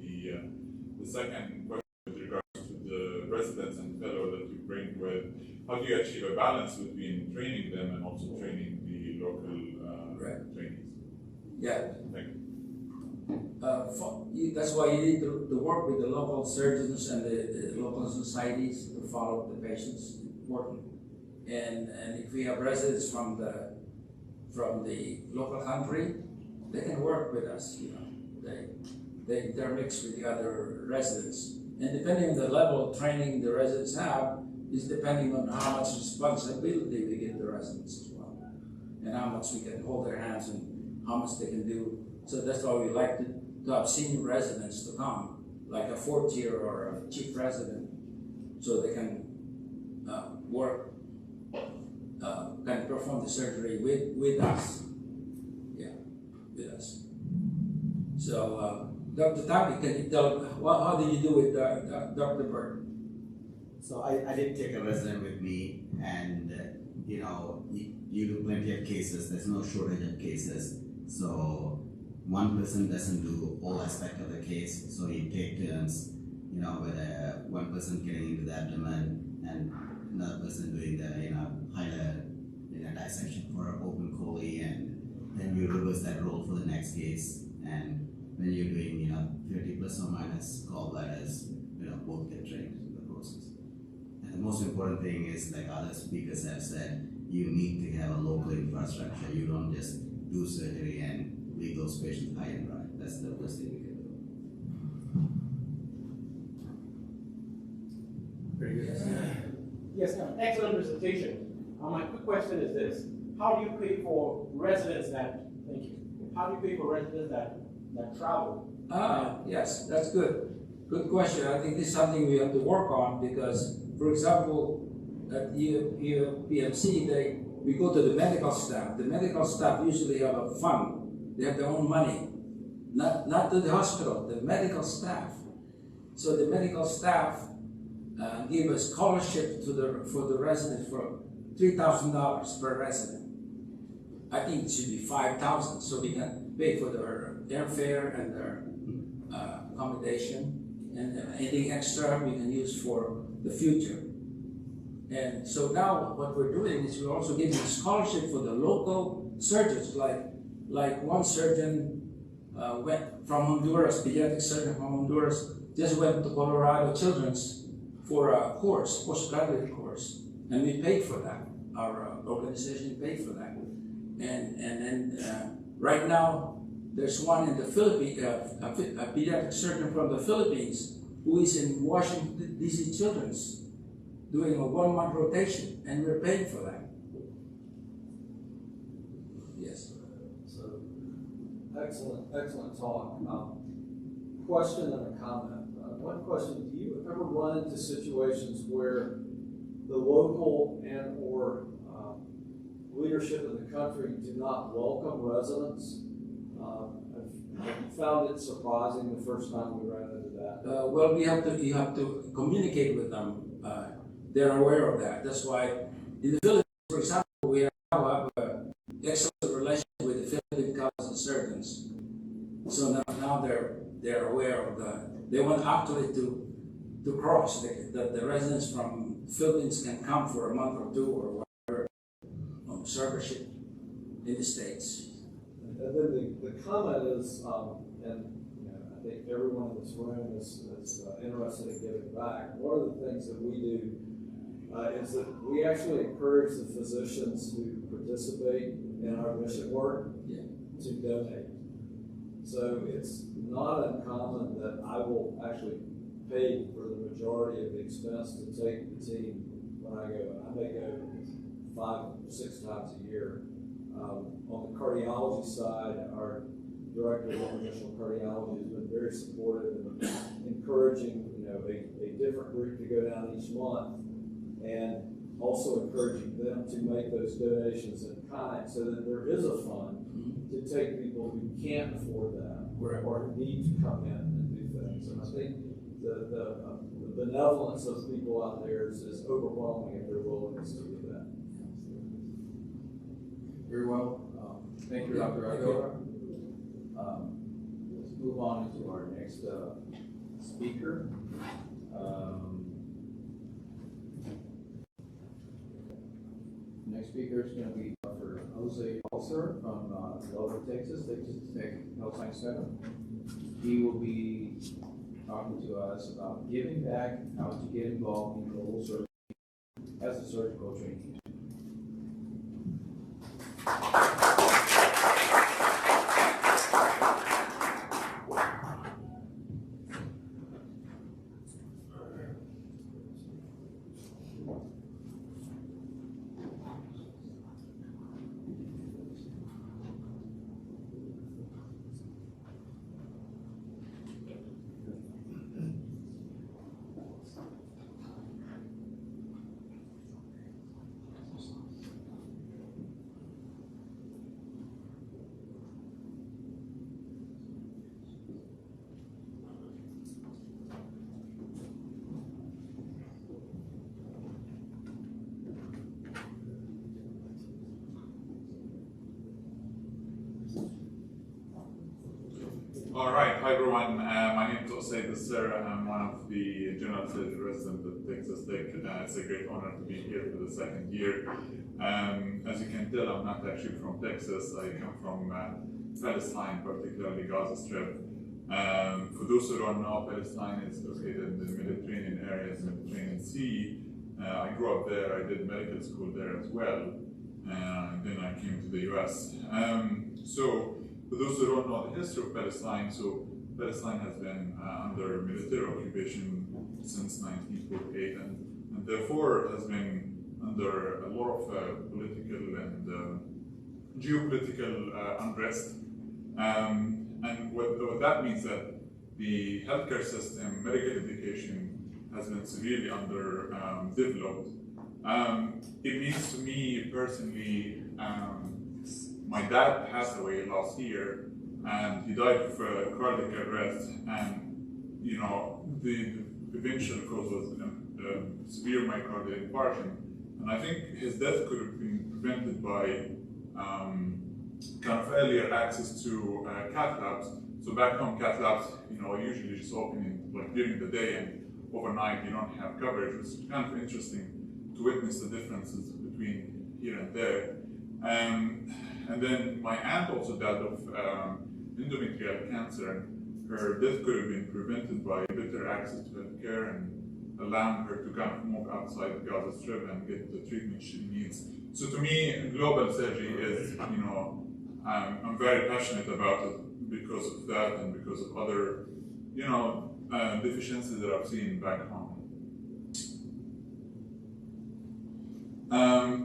the second question with regards to the residents and fellows that you bring with, how do you achieve a balance between training them and also training the local trainees? Yeah. Thank you. That's why you need to work with the local surgeons and the local societies to follow the patients. Important. And if we have residents from the local country, they can work with us. You know, they intermix with the other residents. And depending on the level of training the residents have, is depending on how much responsibility we give the residents as well, and how much we can hold their hands and how much they can do. So that's why we like to have senior residents to come, like a fourth year or a chief resident, so they can work, can perform the surgery with us. Yeah, with us. So, Dr. Thavi, can you tell how did you do with Dr. Bird? So I did take a resident with me, and you know, you do plenty of cases. There's no shortage of cases. So one person doesn't do all aspect of the case. So you take turns. You know, whether one person getting into the abdomen and another person doing the hilar dissection for an open chole, and then you reverse that role for the next case. And when you're doing 30 plus or minus gallbladders, both get trained in the process. And the most important thing is, like other speakers have said, you need to have a local infrastructure. You don't just do surgery and leave those patients high and dry. That's the best thing we can do. Very good. Yes, excellent presentation. My quick question is this: how do you pay for residents that? Thank you. How do you pay for residents that travel? Yes, that's good. Good question. I think this is something we have to work on because, for example, at PMC, we go to the medical staff. The medical staff usually have a fund. They have their own money, not to the hospital. The medical staff. So the medical staff give a scholarship for the resident for $3,000 per resident. I think it should be $5,000, so we can pay for their airfare and their accommodation, and anything extra we can use for the future. And so now what we're doing is we're also giving a scholarship for the local surgeons, like one surgeon went from Honduras, pediatric surgeon from Honduras, just went to Colorado Children's for a course, postgraduate course, and we paid for that. Our organization paid for that. And then right now, there's one in the Philippines, a pediatric surgeon from the Philippines who is in Washington, D.C. Children's doing a 1-month rotation, and we're paying for that. Yes. So, excellent talk. Question and a comment. One question, do you ever run into situations where the local and or leadership in the country do not welcome residents? Have you found it surprising the first time we ran into that? Well, you have to communicate with them. They're aware of that. That's why in the Philippines, for example, we now have an excellent relationship with the Philippine Council of Surgeons. So now they're aware of they want actually to cross the residents from Philippines can come for a month or two or whatever on surgery in the States. And then the comment is, and I think everyone in this room is interested in giving back. One of the things that we do is that we actually encourage the physicians who participate in our mission work to donate. So it's not uncommon that I will actually pay for the majority of the expense to take the team when I go. I may go 5 or 6 times a year. On the cardiology side, our director of interventional cardiology has been very supportive in encouraging a different group to go down each month, and also encouraging them to make those donations in kind, so that there is a fund to take people who can't afford that or who need to come in and do things. And I think the benevolence of people out there is overwhelming in their willingness to do that. Very well. Thank you, Dr. Aguilar. Let's move on to our next speaker. Next speaker is going to be Dr. Izi Obokhare from Robotic, Texas Tech Health Science Center. He will be talking to us about giving back, how to get involved in global surgery as a surgical trainee. All right, hi everyone. My name is Izi Obokhare. I'm one of the general surgery residents at Texas Tech. It's a great honor to be here for the second year. As you can tell, I'm not actually from Texas. I come from Palestine, particularly Gaza Strip. For those who don't know, Palestine is located in the Mediterranean areas, Mediterranean Sea. I grew up there. I did medical school there as well. Then I came to the US. For those who don't know the history of Palestine, so Palestine has been under military occupation since 1948 and therefore has been under a lot of political and geopolitical unrest. And what that means that the healthcare system, medical education has been severely underdeveloped. It means to me personally, my dad passed away last year, and he died of cardiac arrest. And you know, the eventual cause was severe myocardial infarction. And I think his death could have been prevented by kind of earlier access to cath labs. So back home, cath labs, you know, usually just open in, like during the day, and overnight you don't have coverage. It's kind of interesting to witness the differences between here and there. And then my aunt also died of endometrial cancer, and her death could have been prevented by better access to healthcare and allowing her to kind of move outside the Gaza Strip and get the treatment she needs. So to me, global surgery is, you know, I'm very passionate about it because of that and because of other, you know, deficiencies that I've seen back home.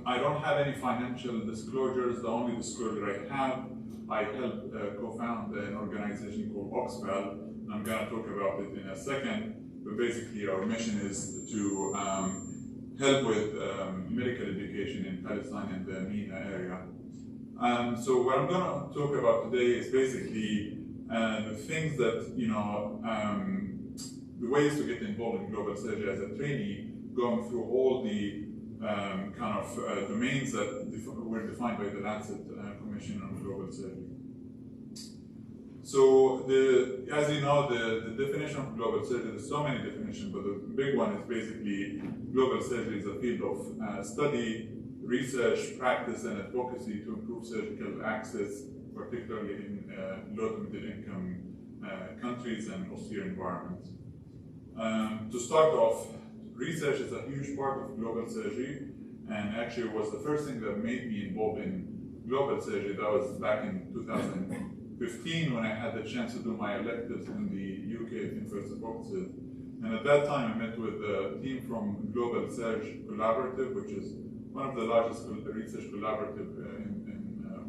I don't have any financial disclosures. The only disclosure I have, I helped co-found an organization called Oxfam. I'm going to talk about it in a second, but basically our mission is to help with medical education in Palestine and the MENA area. So what I'm going to talk about today is basically the things that, you know, the ways to get involved in global surgery as a trainee, going through all the kind of domains that were defined by the Lancet Commission on Global Surgery. So, as you know, the definition of global surgery, there's so many definitions, but the big one is basically global surgery is a field of study, research, practice, and advocacy to improve surgical access, particularly in low to middle income countries and austere environments. To start off, research is a huge part of global surgery, and actually it was the first thing that made me involved in global surgery. That was back in 2015 when I had the chance to do my electives in the UK at University of Oxford. And at that time I met with a team from Global Surge Collaborative, which is one of the largest research collaborative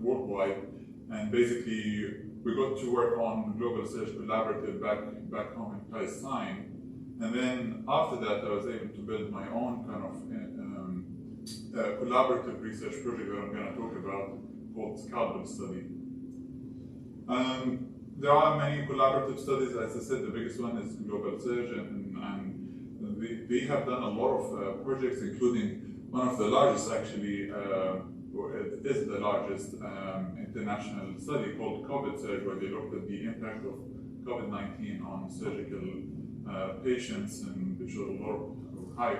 worldwide. And basically we got to work on Global Surge Collaborative back home in Palestine. And then after that, I was able to build my own kind of collaborative research project that I'm going to talk about called Scalpel Study. There are many collaborative studies. As I said, the biggest one is Global Surge, and they have done a lot of projects, including one of the largest actually, or it is the largest international study called COVID Surge, where they looked at the impact of COVID-19 on surgical patients, and they showed a lot of high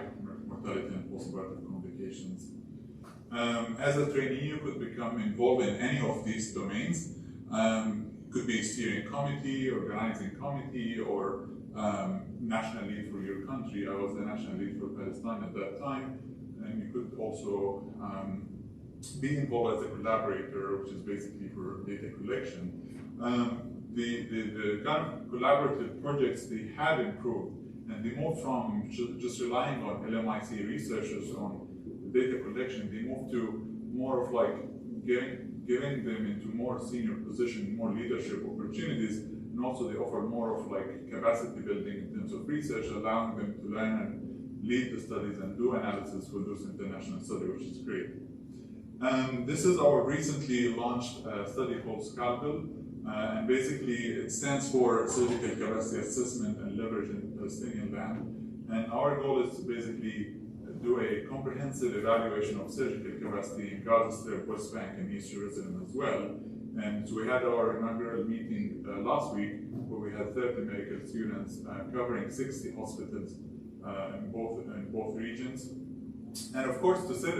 mortality and postoperative complications. As a trainee, you could become involved in any of these domains. Could be steering committee, organizing committee, or national lead for your country. I was the national lead for Palestine at that time, and you could also be involved as a collaborator, which is basically for data collection. The kind of collaborative projects, they have improved, and they moved from just relying on LMIC researchers on data collection, they moved to more of like getting them into more senior position, more leadership opportunities, and also they offer more of like capacity building in terms of research, allowing them to learn and lead the studies and do analysis for those international studies, which is great. This is our recently launched study called Scalpel, and basically it stands for Surgical Capacity Assessment and Leverage in Palestinian Land. And our goal is to basically do a comprehensive evaluation of surgical capacity in Gaza Strip, West Bank, and East Jerusalem as well. And so we had our inaugural meeting last week, where we had 30 medical students covering 60 hospitals in both regions. And of course, to set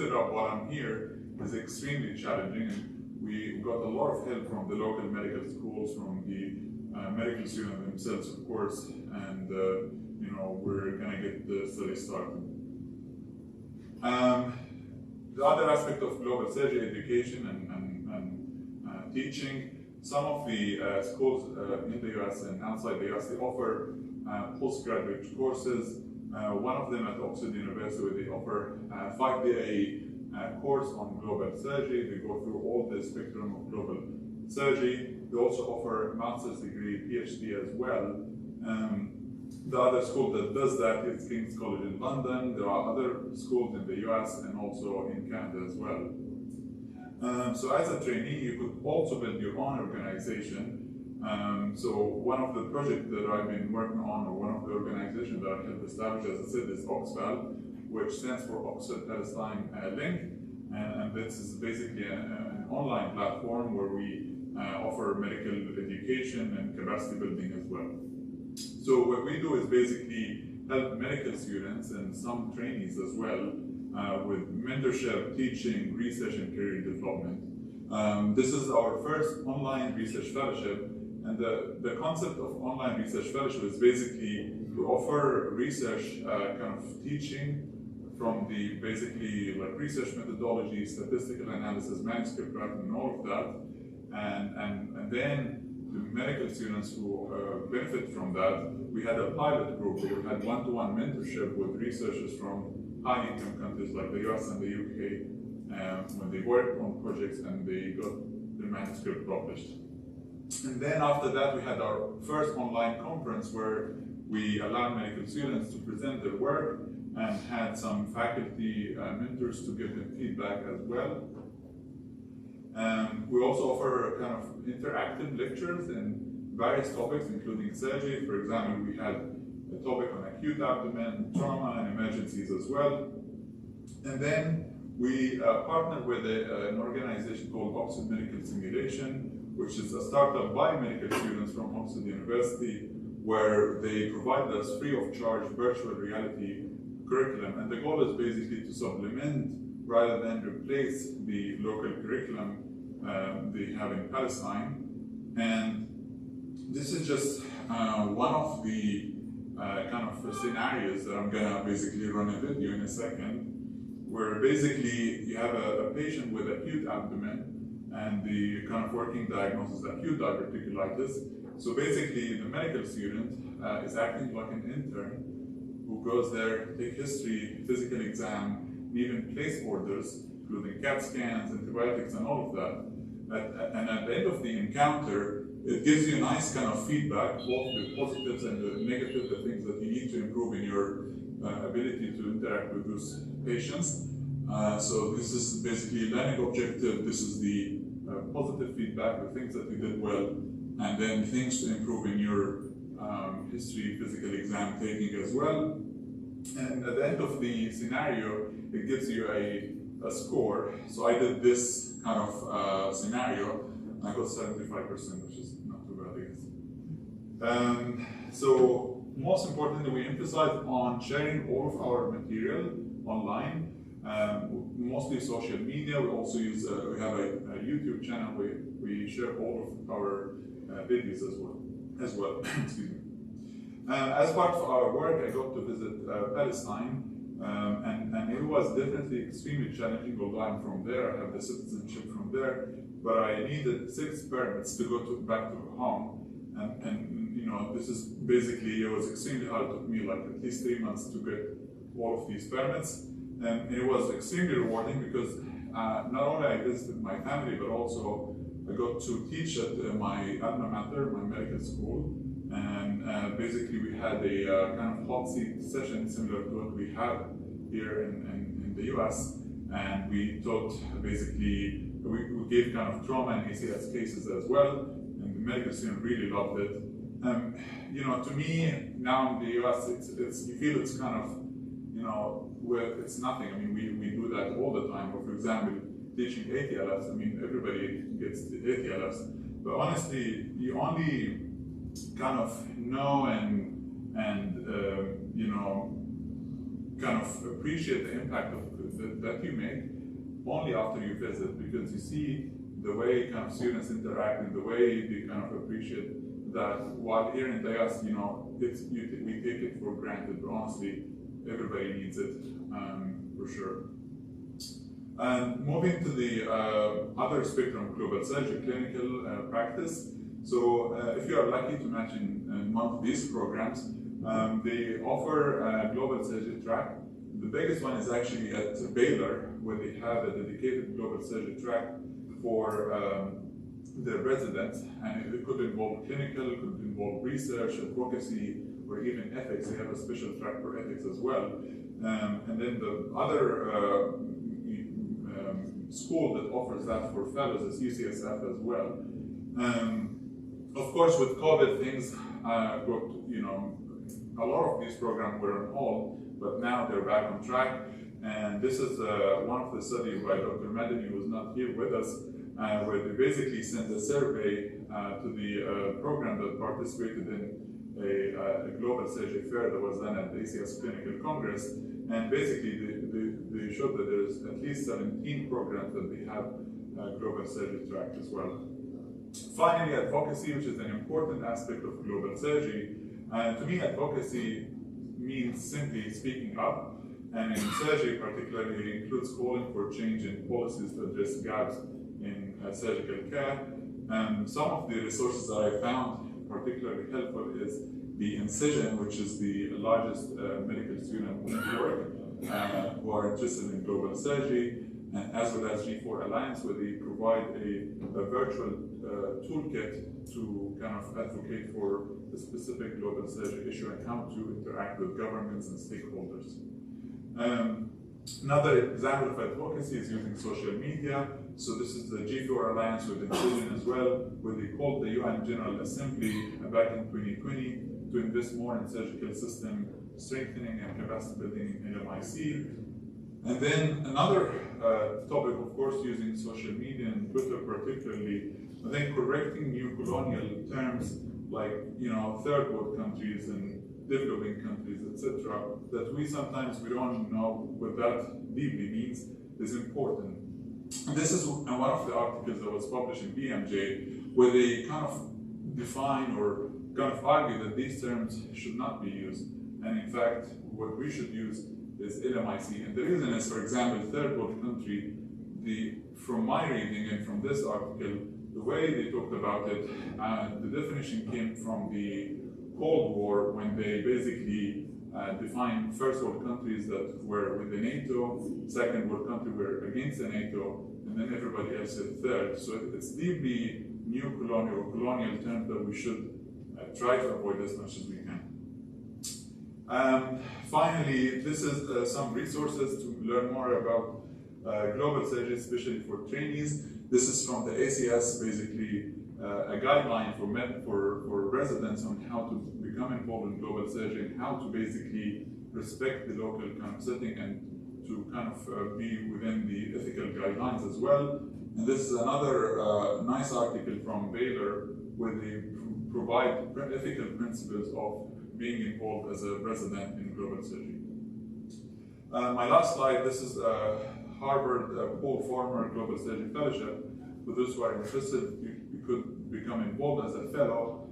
it up while I'm here is extremely challenging. And we got a lot of help from the local medical schools, from the medical students themselves, of course, and you know, we're gonna get the study started. The other aspect of global surgery education and teaching, some of the schools in the US and outside the US, they offer postgraduate courses. One of them at Oxford University, they offer a 5-day course on global surgery. They go through all the spectrum of global surgery. They also offer a master's degree, PhD as well. The other school that does that is King's College in London. There are other schools in the US and also in Canada as well. So as a trainee, you could also build your own organization. So one of the projects that I've been working on, or one of the organizations that I helped establish, as I said, is OXPAL, which stands for Oxford Palestine Link. And this is basically an online platform where we offer medical education and capacity building as well. So what we do is basically help medical students and some trainees as well with mentorship, teaching, research, and career development. This is our first online research fellowship, and the concept of online research fellowship is basically to offer research kind of teaching from the basically like research methodology, statistical analysis, manuscript writing, and all of that, and then the medical students who benefit from that, we had a pilot group where we had one-to-one mentorship with researchers from high-income countries like the US and the UK when they worked on projects and they got their manuscript published. And then after that, we had our first online conference where we allowed medical students to present their work and had some faculty mentors to give them feedback as well. We also offer kind of interactive lectures in various topics, including surgery. For example, we had a topic on acute abdomen, trauma, and emergencies as well. And then we partnered with an organization called Oxford Medical Simulation, which is a startup by medical students from Oxford University, where they provided us free of charge virtual reality curriculum. And the goal is basically to supplement rather than replace the local curriculum they have in Palestine. And this is just one of the kind of scenarios that I'm gonna basically run a video in a second, where basically you have a patient with acute abdomen and the kind of working diagnosis acute diverticulitis. So basically the medical student is acting like an intern who goes there, take history, physical exam, and even place orders, including CAT scans, antibiotics, and all of that. And at the end of the encounter, it gives you nice kind of feedback, both the positives and the negatives, the things that you need to improve in your ability to interact with those patients. So this is basically learning objective. This is the positive feedback, the things that you did well, and then things to improve in your history physical exam taking as well. And at the end of the scenario, it gives you a score. So I did this kind of scenario, and I got 75%, which is not too bad, I guess. So most importantly, we emphasize on sharing all of our material online, mostly social media. We also use, we have a YouTube channel where we share all of our videos as well. Excuse me. As part of our work, I got to visit Palestine, and it was definitely extremely challenging, although I'm from there, I have the citizenship from there, but I needed 6 permits to go back to home, and you know, this is basically, it was extremely hard. It took me like at least 3 months to get all of these permits, and it was extremely rewarding because not only I visited my family, but also I got to teach at my alma mater, my medical school, and basically we had a kind of hot seat session similar to what we have here in the US, and we taught basically, we gave kind of trauma and ACS cases as well, and the medical student really loved it. You know, to me, now in the US, it's you feel it's kind of, you know, where it's nothing. I mean, we do that all the time. Or for example, teaching ATLFs, I mean, everybody gets the ATLFs, but honestly, you only kind of know and you know, kind of appreciate the impact of that you make only after you visit, because you see the way kind of students interact and the way they kind of appreciate that. While here in the US, you know, we take it for granted, but honestly, everybody needs it for sure. And moving to the other spectrum, global surgery, clinical practice. So if you are lucky to match in one of these programs, they offer a global surgery track. The biggest one is actually at Baylor, where they have a dedicated global surgery track for their residents, and it could involve clinical, it could involve research, advocacy, or even ethics. They have a special track for ethics as well. And then the other school that offers that for fellows is UCSF as well. Of course, with COVID, things got, you know, a lot of these programs were on hold, but now they're back on track. And this is one of the studies by Dr. Madani, who was not here with us, where they basically sent a survey to the program that participated in a global surgery fair that was done at the ACS Clinical Congress. And basically, they showed that there's at least 17 programs that they have global surgery track as well. Finally, advocacy, which is an important aspect of global surgery. To me, advocacy means simply speaking up, and in surgery particularly, it includes calling for change in policies to address gaps in surgical care. Some of the resources that I found particularly helpful is the Incision, which is the largest medical student network who are interested in global surgery, and as well as G4 Alliance, where they provide a virtual toolkit to kind of advocate for the specific global surgery issue and how to interact with governments and stakeholders. Another example of advocacy is using social media. So this is the G4 Alliance with Incision as well, where they called the UN General Assembly back in 2020 to invest more in surgical system strengthening and capacity building in LMIC. And then another topic, of course, using social media and Twitter particularly, I think correcting new colonial terms like, you know, third world countries and developing countries, etc., that we sometimes don't know what that deeply means, is important. This is one of the articles that was published in BMJ, where they kind of define or kind of argue that these terms should not be used. And in fact, what we should use is LMIC. And the reason is, for example, third world country, from my reading and from this article, the way they talked about it, the definition came from the Cold War, when they basically defined first world countries that were with the NATO, second world country were against the NATO, and then everybody else said third. So it's deeply new colonial terms that we should try to avoid as much as we can. Finally, this is some resources to learn more about global surgery, especially for trainees. This is from the ACS, basically a guideline for residents on how to become involved in global surgery and how to basically respect the local kind of setting and to kind of be within the ethical guidelines as well. And this is another nice article from Baylor where they provide ethical principles of being involved as a resident in global surgery. My last slide, this is Harvard Paul Farmer Global Surgery Fellowship. For those who are interested, you could become involved as a fellow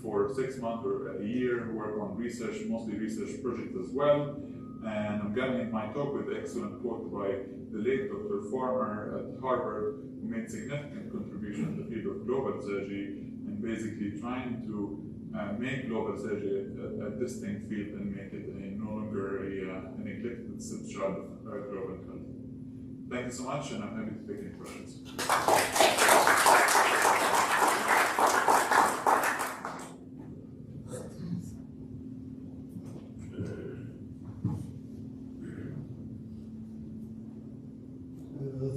for 6 months or a year, work on research, mostly research projects as well. And I'm going to end my talk with an excellent quote by the late Dr. Farmer at Harvard, who made significant contribution in the field of global surgery and basically trying to make global surgery a distinct field and make it no longer a neglected subchild of global health. Thank you so much, and I'm happy to take any questions.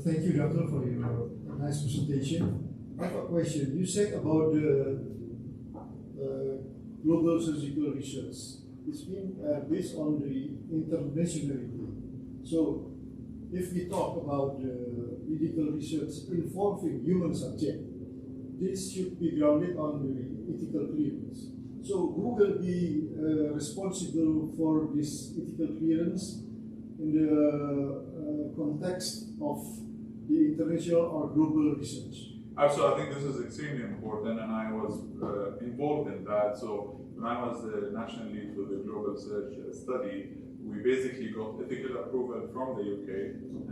Thank you, Doctor, for your nice presentation. I have a question. You said about the global surgical research. It's been based on the internationality. So, if we talk about medical research involving human subject, this should be grounded on the ethical clearance. So, who will be responsible for this ethical clearance in the context of the international or global research? Absolutely, I think this is extremely important, and I was involved in that. So when I was the national lead for the global search study, we basically got ethical approval from the UK,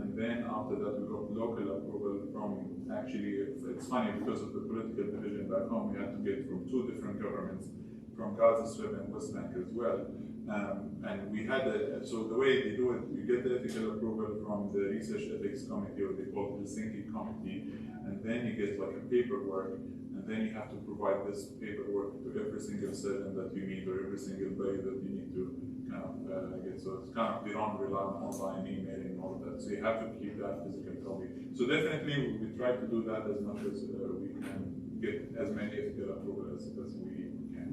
and then after that we got local approval from, actually, it's funny, because of the political division back home, we had to get from 2 different governments, from Gaza Strip and West Bank as well. And we had so the way they do it, you get the ethical approval from the Research Ethics Committee, or they call it the Helsinki Committee, and then you get like a paperwork, and then you have to provide this paperwork to every single surgeon that you meet, or every single body that you need to kind of get. So it's kind of, they don't rely on online emailing and all of that. So you have to keep that physical copy. So definitely we try to do that as much as we can, get as many ethical approval as we can.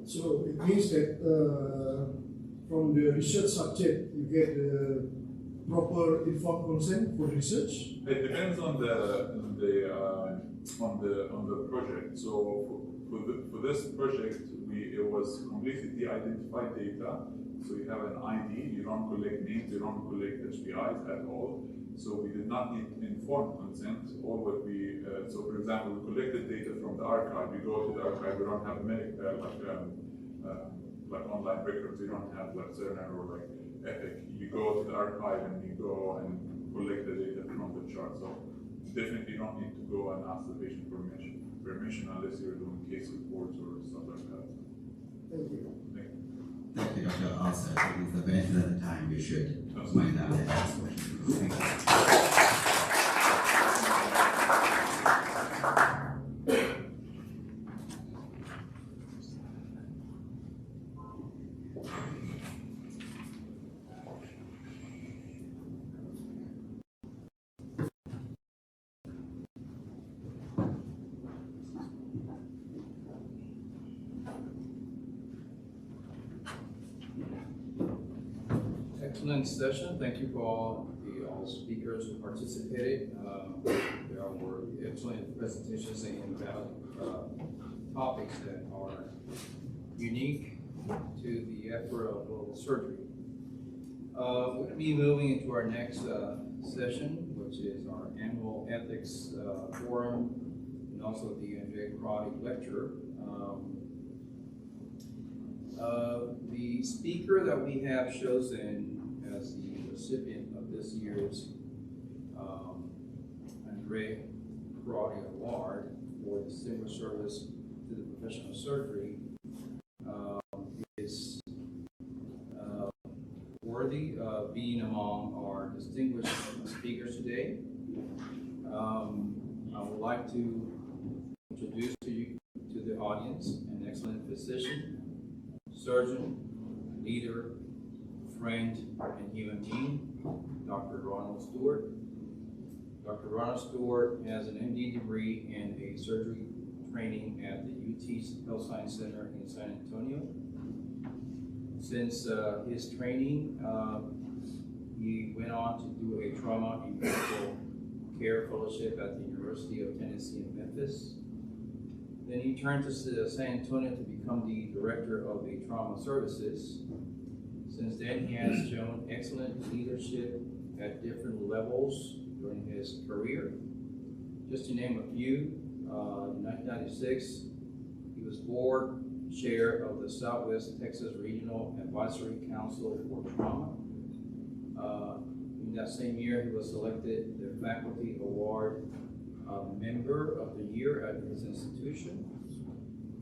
So it means that from the research subject, you get proper informed consent for research. It depends on the project. So for this project, it was completely de-identified data. So you have an ID. You don't collect names. You don't collect HPIs at all. So we did not need informed consent. All what we so for example, we collected data from the archive. We go to the archive. We don't have like online records. We don't have like Cerner or like Epic. You go to the archive and you go and collect the data from the chart. So definitely you don't need to go and ask the patient permission unless you're doing case reports or stuff like that. Thank you. Thank you, Dr. Also, I think for the benefit of the time, we should wind down and ask questions. Thank you. Excellent session. Thank you for all the speakers who participated. There were excellent presentations and topics that are unique to the effort of global surgery. We're going to be moving into our next session, which is our annual ethics forum, and also the Crotti lecture. The speaker that we have chosen as the recipient of this year's Crotti Award for distinguished service to the profession of surgery is worthy of being among our distinguished speakers today. I would like to introduce to you, to the audience, an excellent physician, surgeon, leader, friend, and human being, Dr. Ronald Stewart. Dr. Ronald Stewart has an MD degree in a surgery training at the UT's Health Science Center in San Antonio. Since his training, he went on to do a trauma and critical care fellowship at the University of Tennessee in Memphis. Then he turned to San Antonio to become the director of the trauma services. Since then, he has shown excellent leadership at different levels during his career. Just to name a few, in 1996, he was board chair of the Southwest Texas Regional Advisory Council for Trauma. In that same year, he was selected the Faculty Award Member of the Year at his institution.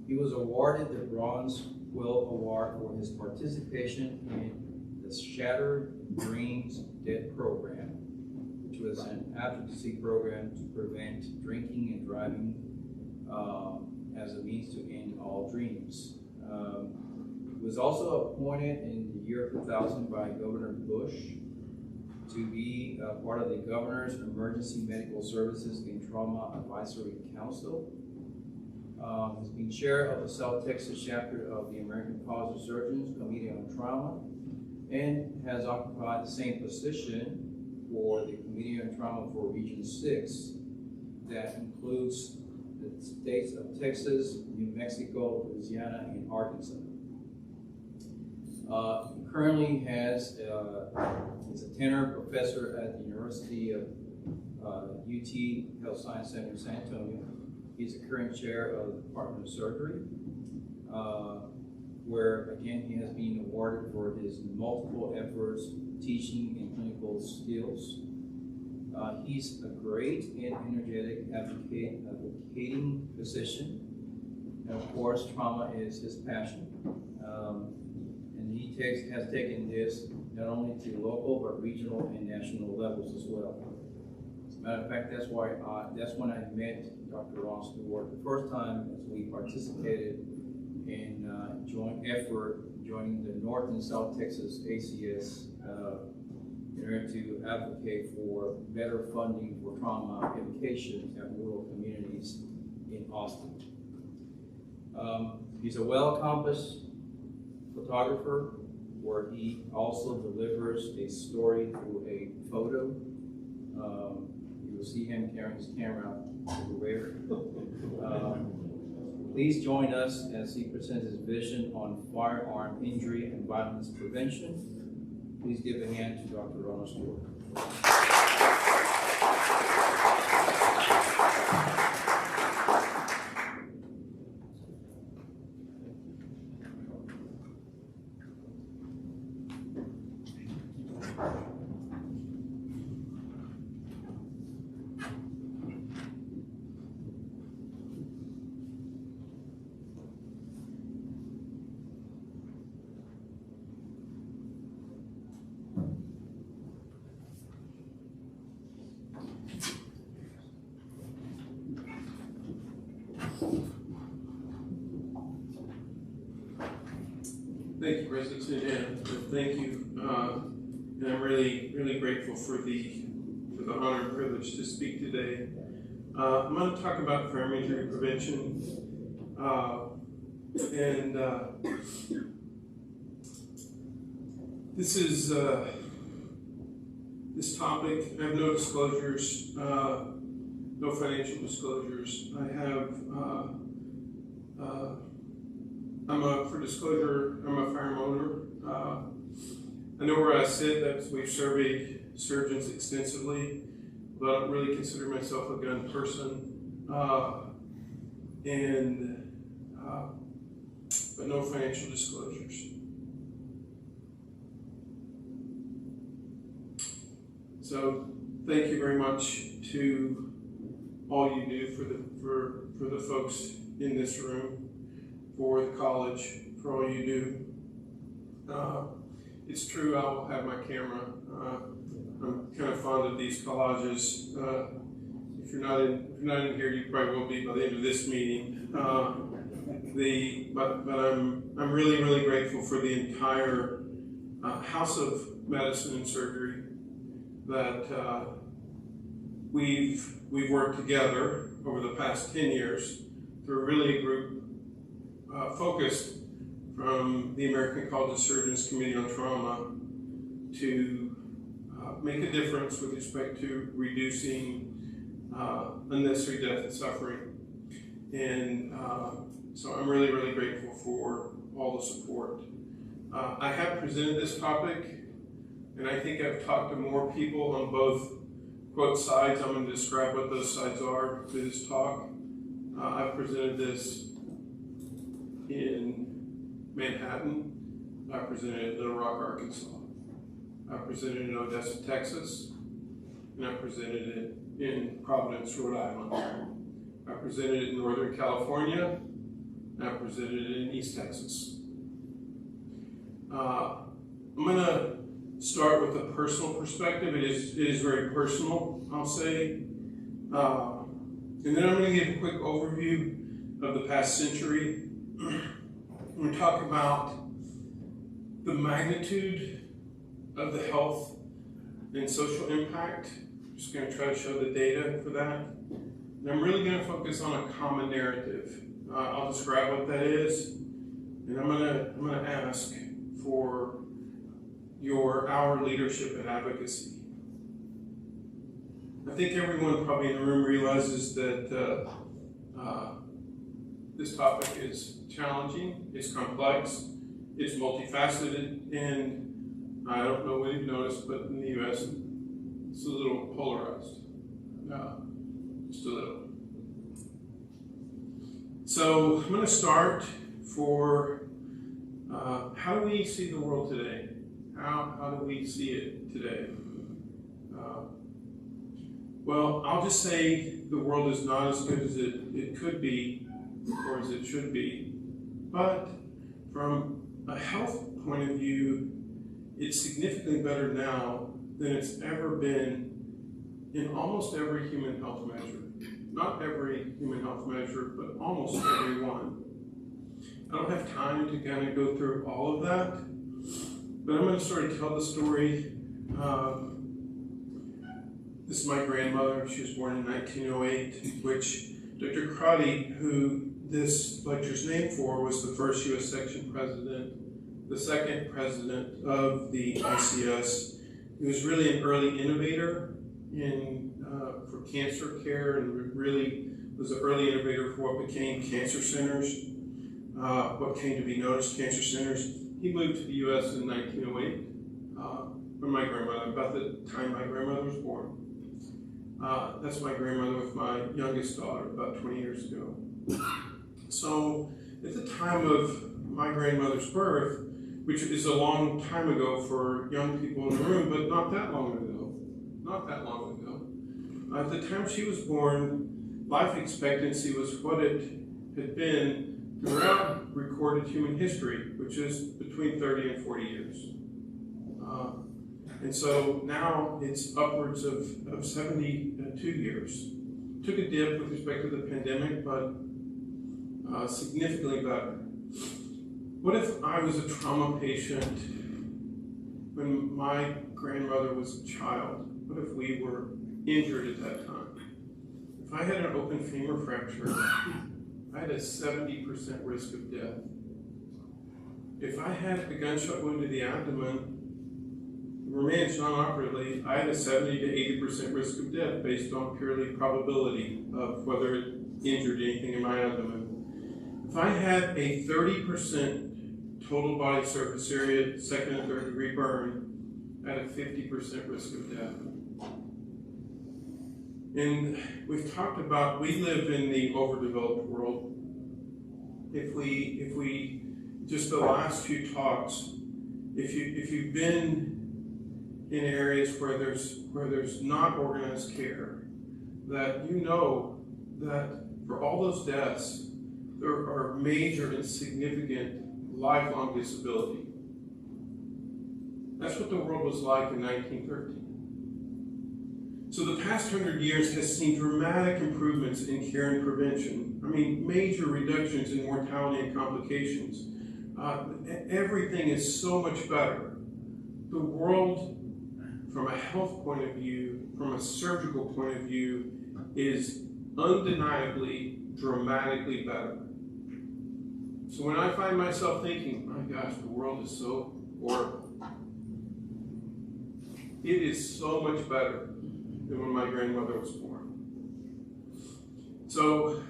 He was awarded the Bronze Quill Award for his participation in the Shattered Dreams Dead program, which was an advocacy program to prevent drinking and driving as a means to end all dreams. He was also appointed in the year 2000 by Governor Bush to be part of the Governor's Emergency Medical Services and Trauma Advisory Council. He's been chair of the South Texas chapter of the American College of Surgeons Committee on Trauma, and has occupied the same position for the Committee on Trauma for Region 6, that includes the states of Texas, New Mexico, Louisiana, and Arkansas. He currently is a tenor professor at the University of UT Health Science Center in San Antonio. He's a current chair of the Department of Surgery, where again he has been awarded for his multiple efforts teaching and clinical skills. He's a great and energetic advocating physician. And of course, trauma is his passion. And he has taken this not only to local, but regional and national levels as well. As a matter of fact, that's when I met Dr. Ron Stewart the first time, as we participated in joint effort joining the North and South Texas ACS in order to advocate for better funding for trauma education at rural communities in Austin. He's a well-accomplished photographer, where he also delivers a story through a photo. You will see him carrying his camera everywhere. Please join us as he presents his vision on firearm injury and violence prevention. Please give a hand to Dr. Ronald Stewart. Thank you, President, and thank you. And I'm really grateful for the honor and privilege to speak today. I'm going to talk about firearm injury prevention, this topic. I have no disclosures, no financial disclosures. For disclosure, I'm a firearm owner. I know where I sit. We've surveyed surgeons extensively, but I don't really consider myself a gun person. But no financial disclosures. So thank you very much to all you do for the folks in this room, for the college, for all you do. It's true, I will have my camera. I'm kind of fond of these collages. If you're not in here, you probably will be by the end of this meeting. But I'm really grateful for the entire House of Medicine and Surgery that we've worked together over the past 10 years through really a group focused from the American College of Surgeons Committee on Trauma to make a difference with respect to reducing unnecessary death and suffering. And so I'm really, really grateful for all the support. I have presented this topic, and I think I've talked to more people on both quote sides. I'm going to describe what those sides are through this talk. I've presented this in Manhattan. I presented it in Little Rock, Arkansas. I presented it in Odessa, Texas. And I presented it in Providence, Rhode Island. I presented it in Northern California. And I presented it in East Texas. I'm going to start with a personal perspective. It is very personal, I'll say. And then I'm going to give a quick overview of the past century. I'm going to talk about the magnitude of the health and social impact. I'm just going to try to show the data for that. And I'm really going to focus on a common narrative. I'll describe what that is, and I'm going to ask for our leadership and advocacy. I think everyone probably in the room realizes that this topic is challenging, it's complex, it's multifaceted, and I don't know what you've noticed, but in the US, it's a little polarized. Just a little. So I'm going to start for how do we see the world today? How do we see it today? Well, I'll just say the world is not as good as it could be or as it should be. But from a health point of view, it's significantly better now than it's ever been in almost every human health measure. Not every human health measure, but almost every one. I don't have time to kind of go through all of that, but I'm going to sort of tell the story. This is my grandmother. She was born in 1908, which Dr. Crotti, who this lecture is named for, was the first U.S. section president, the second president of the ICS. He was really an early innovator for cancer care, and really was an early innovator for what became cancer centers, what came to be known as cancer centers. He moved to the U.S. in 1908, when my grandmother, about the time my grandmother was born. That's my grandmother with my youngest daughter about 20 years ago. So at the time of my grandmother's birth, which is a long time ago for young people in the room, but not that long ago, at the time she was born, life expectancy was what it had been throughout recorded human history, which is between 30 and 40 years. And so now it's upwards of 72 years. Took a dip with respect to the pandemic, but significantly better. What if I was a trauma patient when my grandmother was a child? What if we were injured at that time? If I had an open femur fracture, I had a 70% risk of death. If I had a gunshot wound to the abdomen, remains non-operatively, I had a 70 to 80% risk of death based on purely probability of whether it injured anything in my abdomen. If I had a 30% total body surface area, second and third degree burn, I had a 50% risk of death. And we've talked about, we live in the overdeveloped world. If we just the last few talks, if you've been in areas where there's not organized care, that you know that for all those deaths, there are major and significant lifelong disability. That's what the world was like in 1913. So the past 100 years has seen dramatic improvements in care and prevention. I mean, major reductions in mortality and complications. Everything is so much better. The world, from a health point of view, from a surgical point of view, is undeniably dramatically better. So when I find myself thinking, my gosh, the world is so horrible, it is so much better than when my grandmother was born. So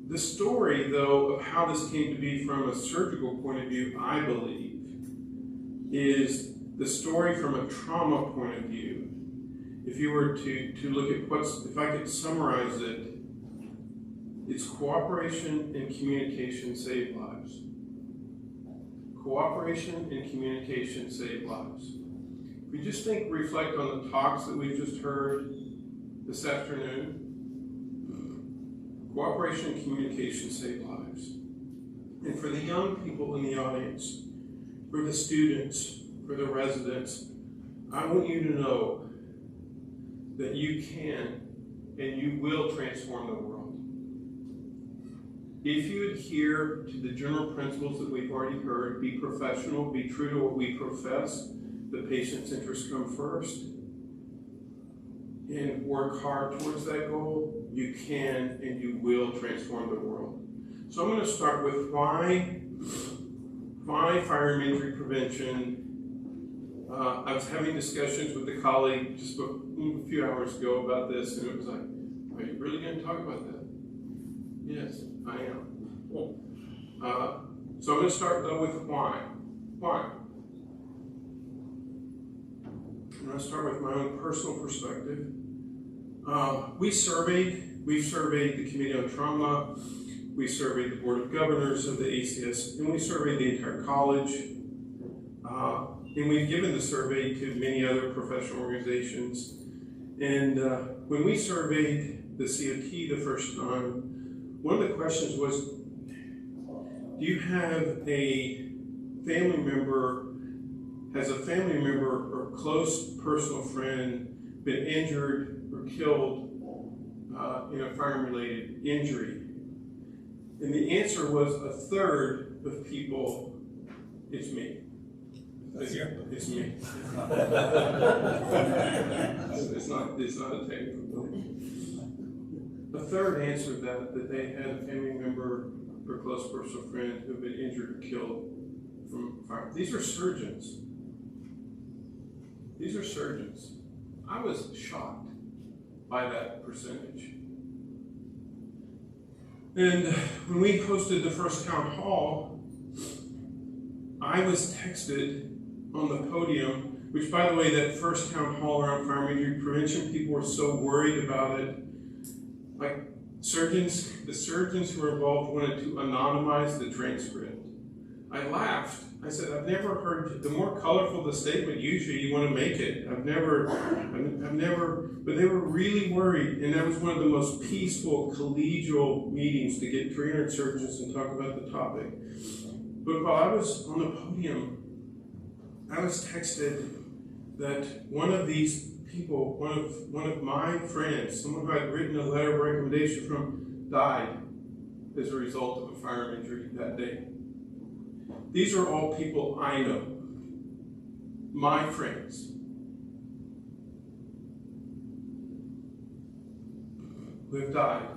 the story, though, of how this came to be from a surgical point of view, I believe, is the story from a trauma point of view. If you were to look at if I could summarize it, it's cooperation and communication save lives. Cooperation and communication save lives. If we just reflect on the talks that we've just heard this afternoon, cooperation and communication save lives. And for the young people in the audience, for the students, for the residents, I want you to know that you can and you will transform the world. If you adhere to the general principles that we've already heard, be professional, be true to what we profess, the patient's interests come first, and work hard towards that goal, you can and you will transform the world. So I'm going to start with why firearm injury prevention. I was having discussions with a colleague just a few hours ago about this, and it was like, are you really going to talk about that? Yes, I am. So I'm going to start though with why. Why? I'm going to start with my own personal perspective. We've surveyed the Committee on Trauma, we surveyed the Board of Governors of the ACS, and we surveyed the entire college. And we've given the survey to many other professional organizations. And when we surveyed the COT the first time, one of the questions was, do you have a family member, has a family member or close personal friend been injured or killed in a fire-related injury? And the answer was a third of people, it's me. It's me. It's not a technical thing. A third answered that they had a family member or close personal friend who had been injured or killed from fire. These are surgeons. These are surgeons. I was shocked by that percentage. And when we hosted the first town hall, I was texted on the podium, which, by the way, that first town hall around firearm injury prevention, people were so worried about it. Like the surgeons who were involved wanted to anonymize the transcript. I laughed. I said, I've never heard, the more colorful the statement, usually you want to make it. I've never, but they were really worried, and that was one of the most peaceful, collegial meetings to get 300 surgeons and talk about the topic. But while I was on the podium, I was texted that one of these people, one of my friends, someone who I'd written a letter of recommendation from, died as a result of a firearm injury that day. These are all people I know, my friends. Who have died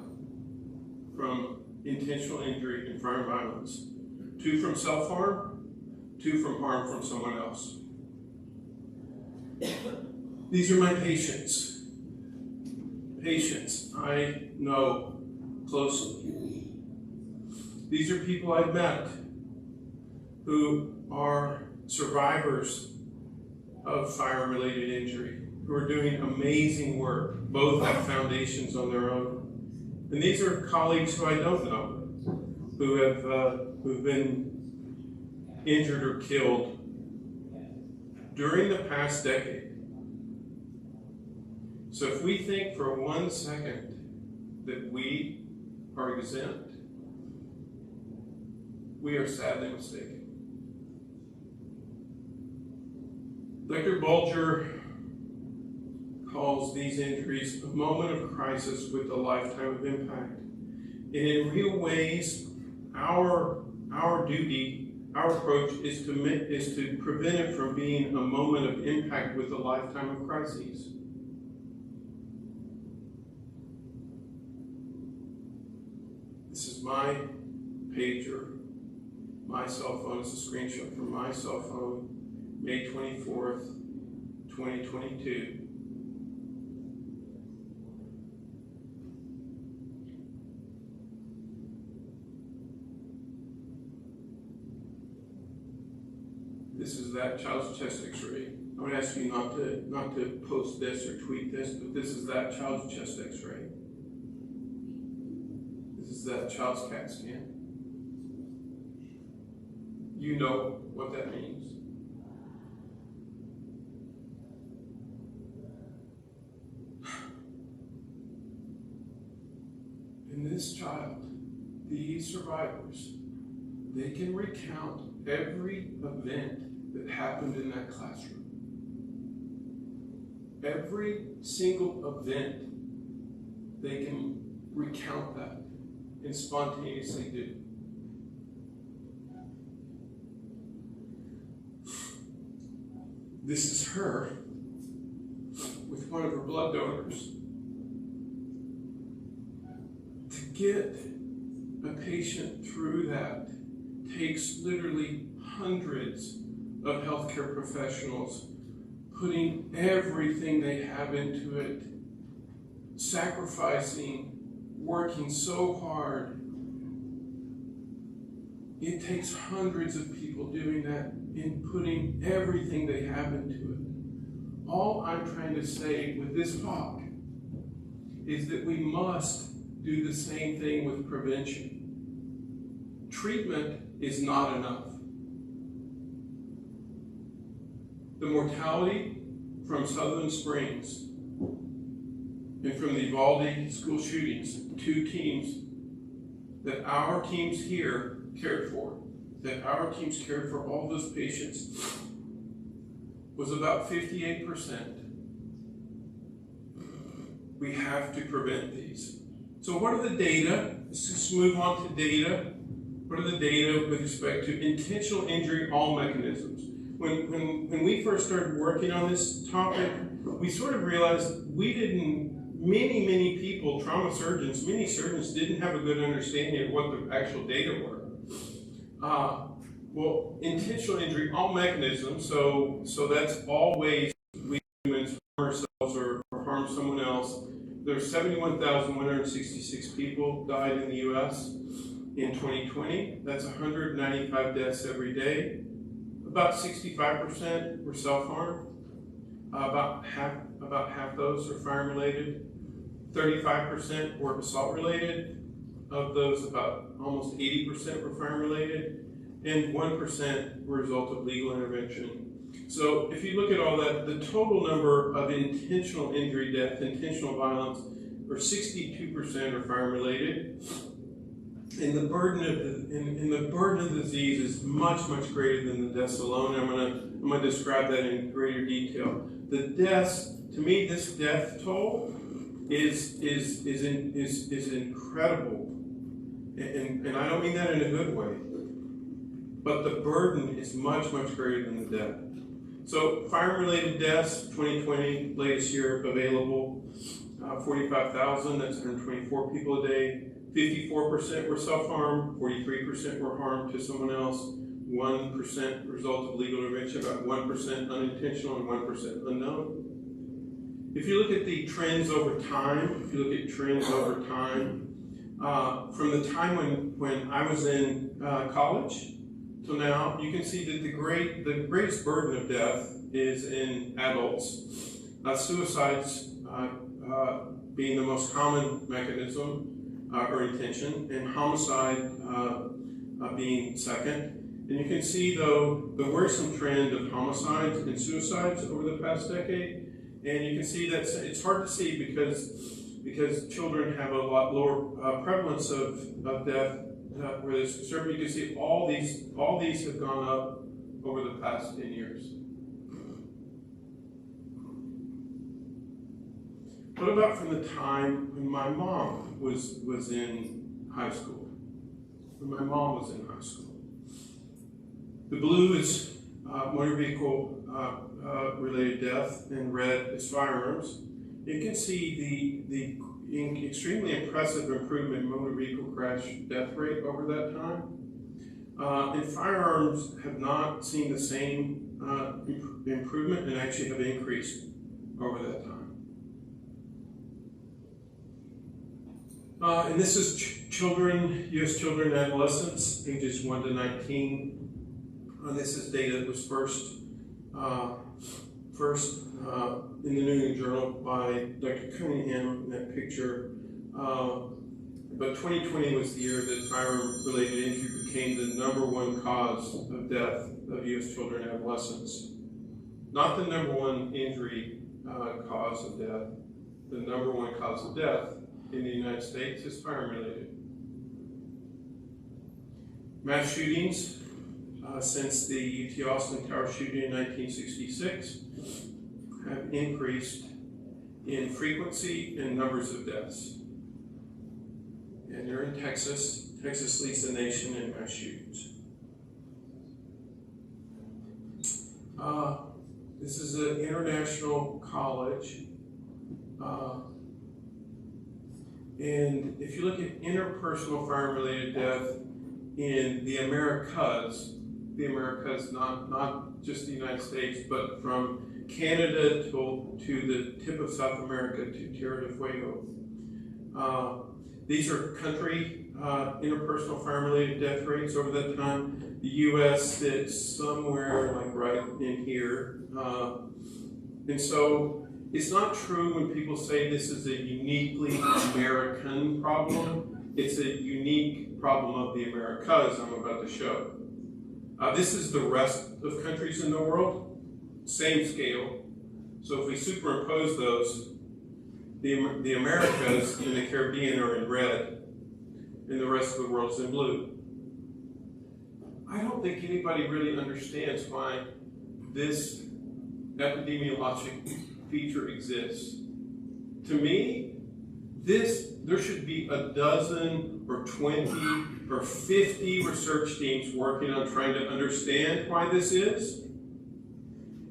from intentional injury and firearm violence. 2 from self-harm, 2 from harm from someone else. These are my patients. Patients I know closely. These are people I've met who are survivors of fire-related injury, who are doing amazing work, both have foundations on their own. And these are colleagues who I don't know, who've been injured or killed during the past decade. So if we think for 1 second that we are exempt, we are sadly mistaken. Dr. Bulger calls these injuries a moment of crisis with a lifetime of impact. And in real ways, our duty, our approach is to prevent it from being a moment of impact with a lifetime of crises. This is my pager, my cell phone. It's a screenshot from my cell phone, May 24th, 2022. This is that child's chest x-ray. I would ask you not to post this or tweet this, but this is that child's chest x-ray. This is that child's CAT scan. You know what that means. And this child, these survivors, they can recount every event that happened in that classroom. Every single event, they can recount that and spontaneously do. This is her with one of her blood donors. To get a patient through that takes literally hundreds of healthcare professionals putting everything they have into it, sacrificing, working so hard. It takes hundreds of people doing that and putting everything they have into it. All I'm trying to say with this talk is that we must do the same thing with prevention. Treatment is not enough. The mortality from Sutherland Springs and from the Uvalde school shootings, two teams that our teams here cared for, that our teams cared for all those patients, was about 58%. We have to prevent these. So what are the data? Let's just move on to data. What are the data with respect to intentional injury, all mechanisms? When we first started working on this topic, we sort of realized many people, trauma surgeons, many surgeons didn't have a good understanding of what the actual data were. Well, intentional injury, all mechanisms, so that's all ways we humans harm ourselves or harm someone else. There's 71,166 people died in the US in 2020. That's 195 deaths every day. About 65% were self-harm. About half those are fire-related. 35% were assault-related. Of those, about almost 80% were fire-related. And 1% were a result of legal intervention. So if you look at all that, the total number of intentional injury, death, intentional violence, or 62% are fire-related. And the burden of the disease is much greater than the deaths alone. I'm gonna describe that in greater detail. The deaths, to me, this death toll is incredible, and I don't mean that in a good way. But the burden is much greater than the death. So fire-related deaths, 2020, latest year available, 45,000. That's 124 people a day. 54% were self-harm, 43% were harmed to someone else, 1% result of legal intervention, about 1% unintentional, and 1% unknown. If you look at the trends over time, from the time when I was in college till now, you can see that the greatest burden of death is in adults. Suicides being the most common mechanism, or intention, and homicide being second. And you can see, though, the worrisome trend of homicides and suicides over the past decade. And you can see that it's hard to see because children have a lot lower prevalence of death where there's concern. You can see all these have gone up over the past 10 years. What about from the time when my mom was in high school? The blue is motor vehicle related death, and red is firearms. You can see extremely impressive improvement in motor vehicle crash death rate over that time. And firearms have not seen the same improvement and actually have increased over that time. And this is children, U.S. children and adolescents, ages 1 to 19. This is data that was first in the New England Journal by Dr. Cunningham in that picture. But 2020 was the year that firearm-related injury became the #1 cause of death of U.S. children and adolescents. Not the #1 injury cause of death. The #1 cause of death in the United States is firearm-related. Mass shootings since the UT Austin Tower shooting in 1966 have increased in frequency and numbers of deaths. And they're in Texas. Texas leads the nation in mass shootings. This is an international college. And if you look at interpersonal fire-related death in the Americas, not just the United States, but from Canada to the tip of South America to Tierra del Fuego. These are country interpersonal fire-related death rates over that time. The U.S. sits somewhere like right in here. And so it's not true when people say this is a uniquely American problem. It's a unique problem of the Americas, I'm about to show. This is the rest of countries in the world, same scale. So if we superimpose those, the Americas and the Caribbean are in red, and the rest of the world's in blue. I don't think anybody really understands why this epidemiologic feature exists. To me, there should be a dozen or 20 or 50 research teams working on trying to understand why this is.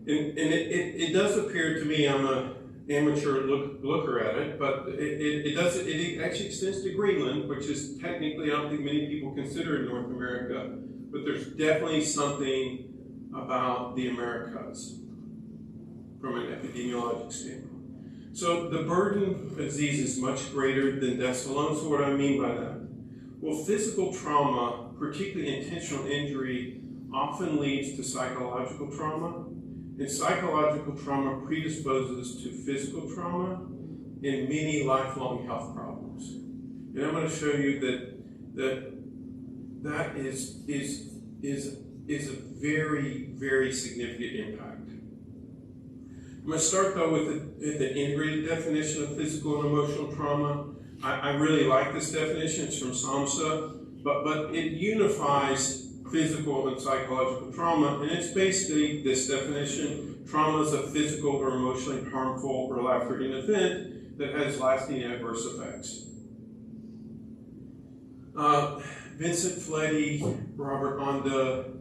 And it does appear to me, I'm an amateur looker at it, but it actually extends to Greenland, which is technically, I don't think many people consider in North America, but there's definitely something about the Americas from an epidemiologic standpoint. So the burden of disease is much greater than deaths alone. So what do I mean by that? Well, physical trauma, particularly intentional injury, often leads to psychological trauma. And psychological trauma predisposes to physical trauma and many lifelong health problems. And I'm going to show you that is a very, very significant impact. I'm going to start though with the integrated definition of physical and emotional trauma. I really like this definition. It's from SAMHSA, but it unifies physical and psychological trauma, and it's basically this definition: trauma is a physical or emotionally harmful or life-threatening event that has lasting adverse effects. Vincent Fleddy, Robert Onda,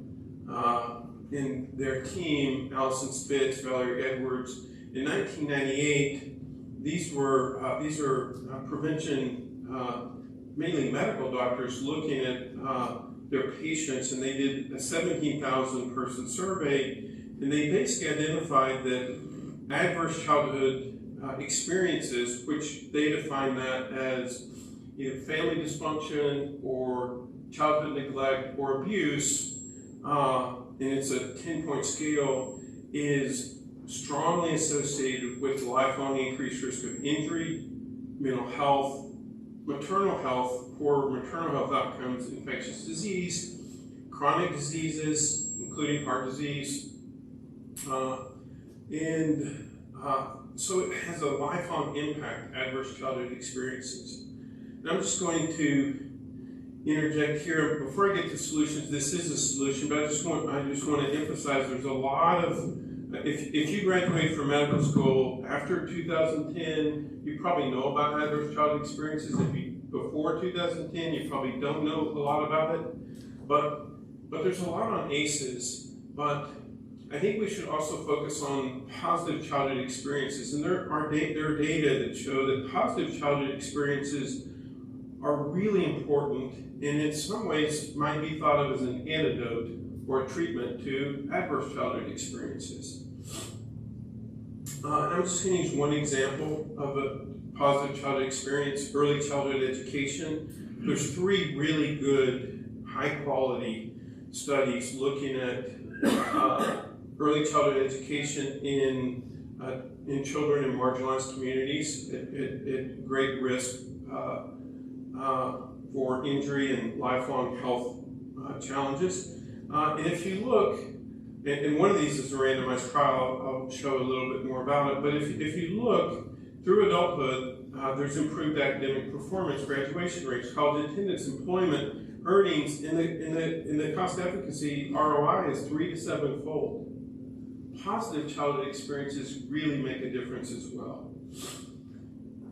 and their team, Allison Spitz, Valerie Edwards, in 1998, these are prevention, mainly medical doctors looking at their patients, and they did a 17,000 person survey, and they basically identified that adverse childhood experiences, which they define that as either family dysfunction or childhood neglect or abuse, and it's a 10-point scale, is strongly associated with lifelong increased risk of injury, mental health, maternal health, poor maternal health outcomes, infectious disease, chronic diseases, including heart disease, so it has a lifelong impact, adverse childhood experiences. And I'm just going to interject here before I get to solutions. This is a solution, but I just want to emphasize there's a lot of, if you graduate from medical school after 2010, you probably know about adverse childhood experiences. If you before 2010, you probably don't know a lot about it, but there's a lot on ACEs. But I think we should also focus on positive childhood experiences. And there are data that show that positive childhood experiences are really important and in some ways might be thought of as an antidote or a treatment to adverse childhood experiences. I'm just going to use one example of a positive childhood experience, early childhood education. There's 3 really good, high-quality studies looking at early childhood education in children in marginalized communities at great risk for injury and lifelong health challenges. And if you look, and one of these is a randomized trial, I'll show a little bit more about it, but if you look through adulthood, there's improved academic performance, graduation rates, college attendance, employment, earnings, in the cost efficacy ROI is 3 to 7-fold. Positive childhood experiences really make a difference as well.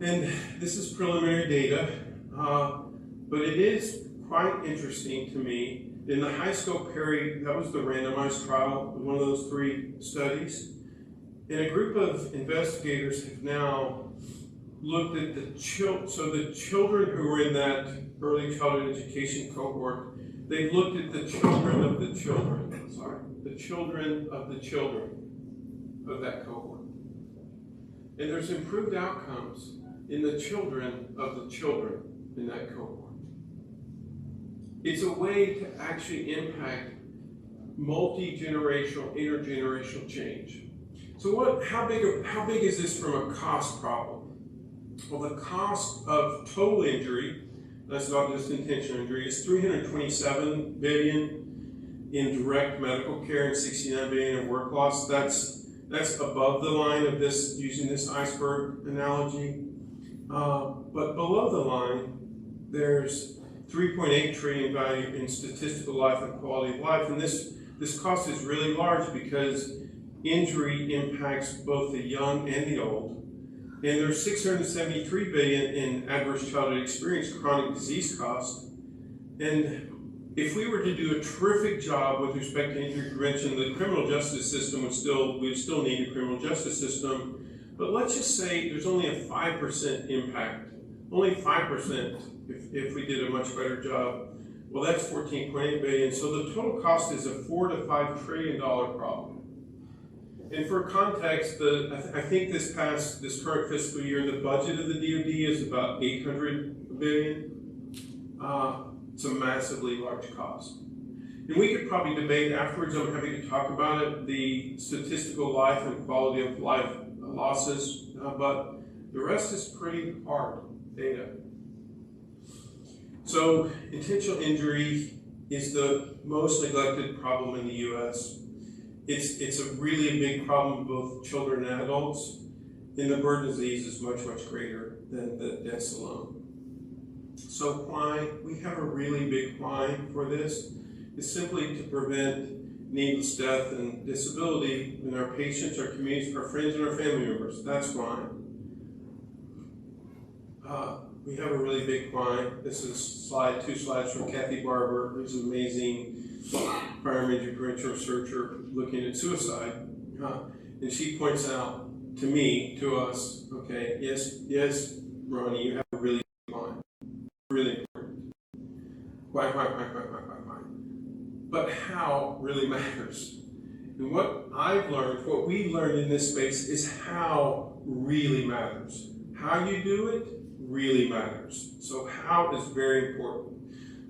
And this is preliminary data, but it is quite interesting to me. In the high scope Perry, that was the randomized trial, one of those 3 studies. And a group of investigators have now looked at the children who were in that early childhood education cohort. They've looked at the children of the children, the children of the children of that cohort. And there's improved outcomes in the children of the children in that cohort. It's a way to actually impact multi-generational, intergenerational change. So how big is this from a cost problem? Well, the cost of total injury, that's not just intentional injury, is $327 billion in direct medical care and $69 billion in work loss. That's above the line of this, using this iceberg analogy. But below the line, there's 3.8 trillion value in statistical life and quality of life. And this cost is really large because injury impacts both the young and the old. And there's $673 billion in adverse childhood experience, chronic disease cost. And if we were to do a terrific job with respect to injury prevention, the criminal justice system we'd still need a criminal justice system. But let's just say there's only a 5% impact, only 5% if we did a much better job. Well, that's $14.8 billion. So the total cost is a $4 to $5 trillion problem. And for context, I think this current fiscal year, the budget of the DoD is about $800 billion. It's a massively large cost. And we could probably debate afterwards, I'm happy to talk about it, the statistical life and quality of life losses, but the rest is pretty hard data. So intentional injury is the most neglected problem in the US. It's a really big problem with both children and adults, and the burden of disease is much, much greater than the deaths alone. So why? We have a really big why for this. It's simply to prevent needless death and disability in our patients, our communities, our friends, and our family members. That's why. We have a really big why. This is 2 slides from Kathy Barber, who's an amazing firearm injury prevention researcher looking at suicide. And she points out to me, to us, okay, yes, Ronnie, you have a really big why. Really important. Why? But how really matters. And what I've learned, what we've learned in this space is how really matters. How you do it really matters. So how is very important.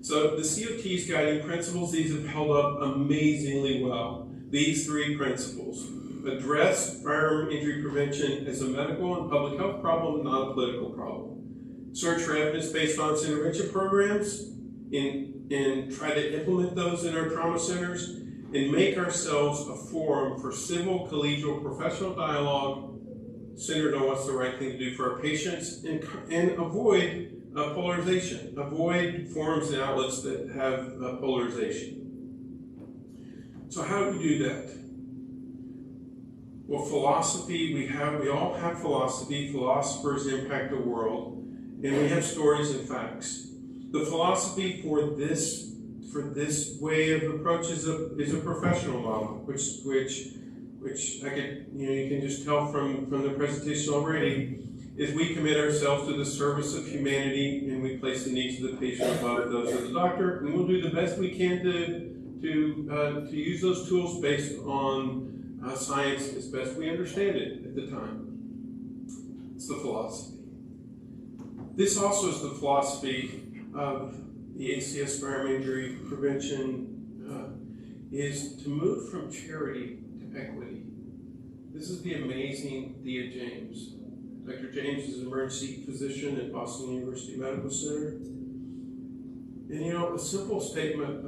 So the COT's guiding principles, these have held up amazingly well. These 3 principles. Address firearm injury prevention as a medical and public health problem, not a political problem. Search for evidence-based violence intervention programs and try to implement those in our trauma centers and make ourselves a forum for civil, collegial, professional dialogue centered on what's the right thing to do for our patients and avoid polarization. Avoid forums and outlets that have polarization. So how do we do that? Well, philosophy, we all have philosophy. Philosophers impact the world, and we have stories and facts. The philosophy for for this way of approach is a professional model, which I could, you can just tell from the presentation already, is we commit ourselves to the service of humanity and we place the needs of the patient above those of the doctor, and we'll do the best we can to use those tools based on science as best we understand it at the time. It's the philosophy. This also is the philosophy of the ACS firearm injury prevention, is to move from charity to equity. This is the amazing Thea James. Dr. James is an emergency physician at Boston University Medical Center. And a simple statement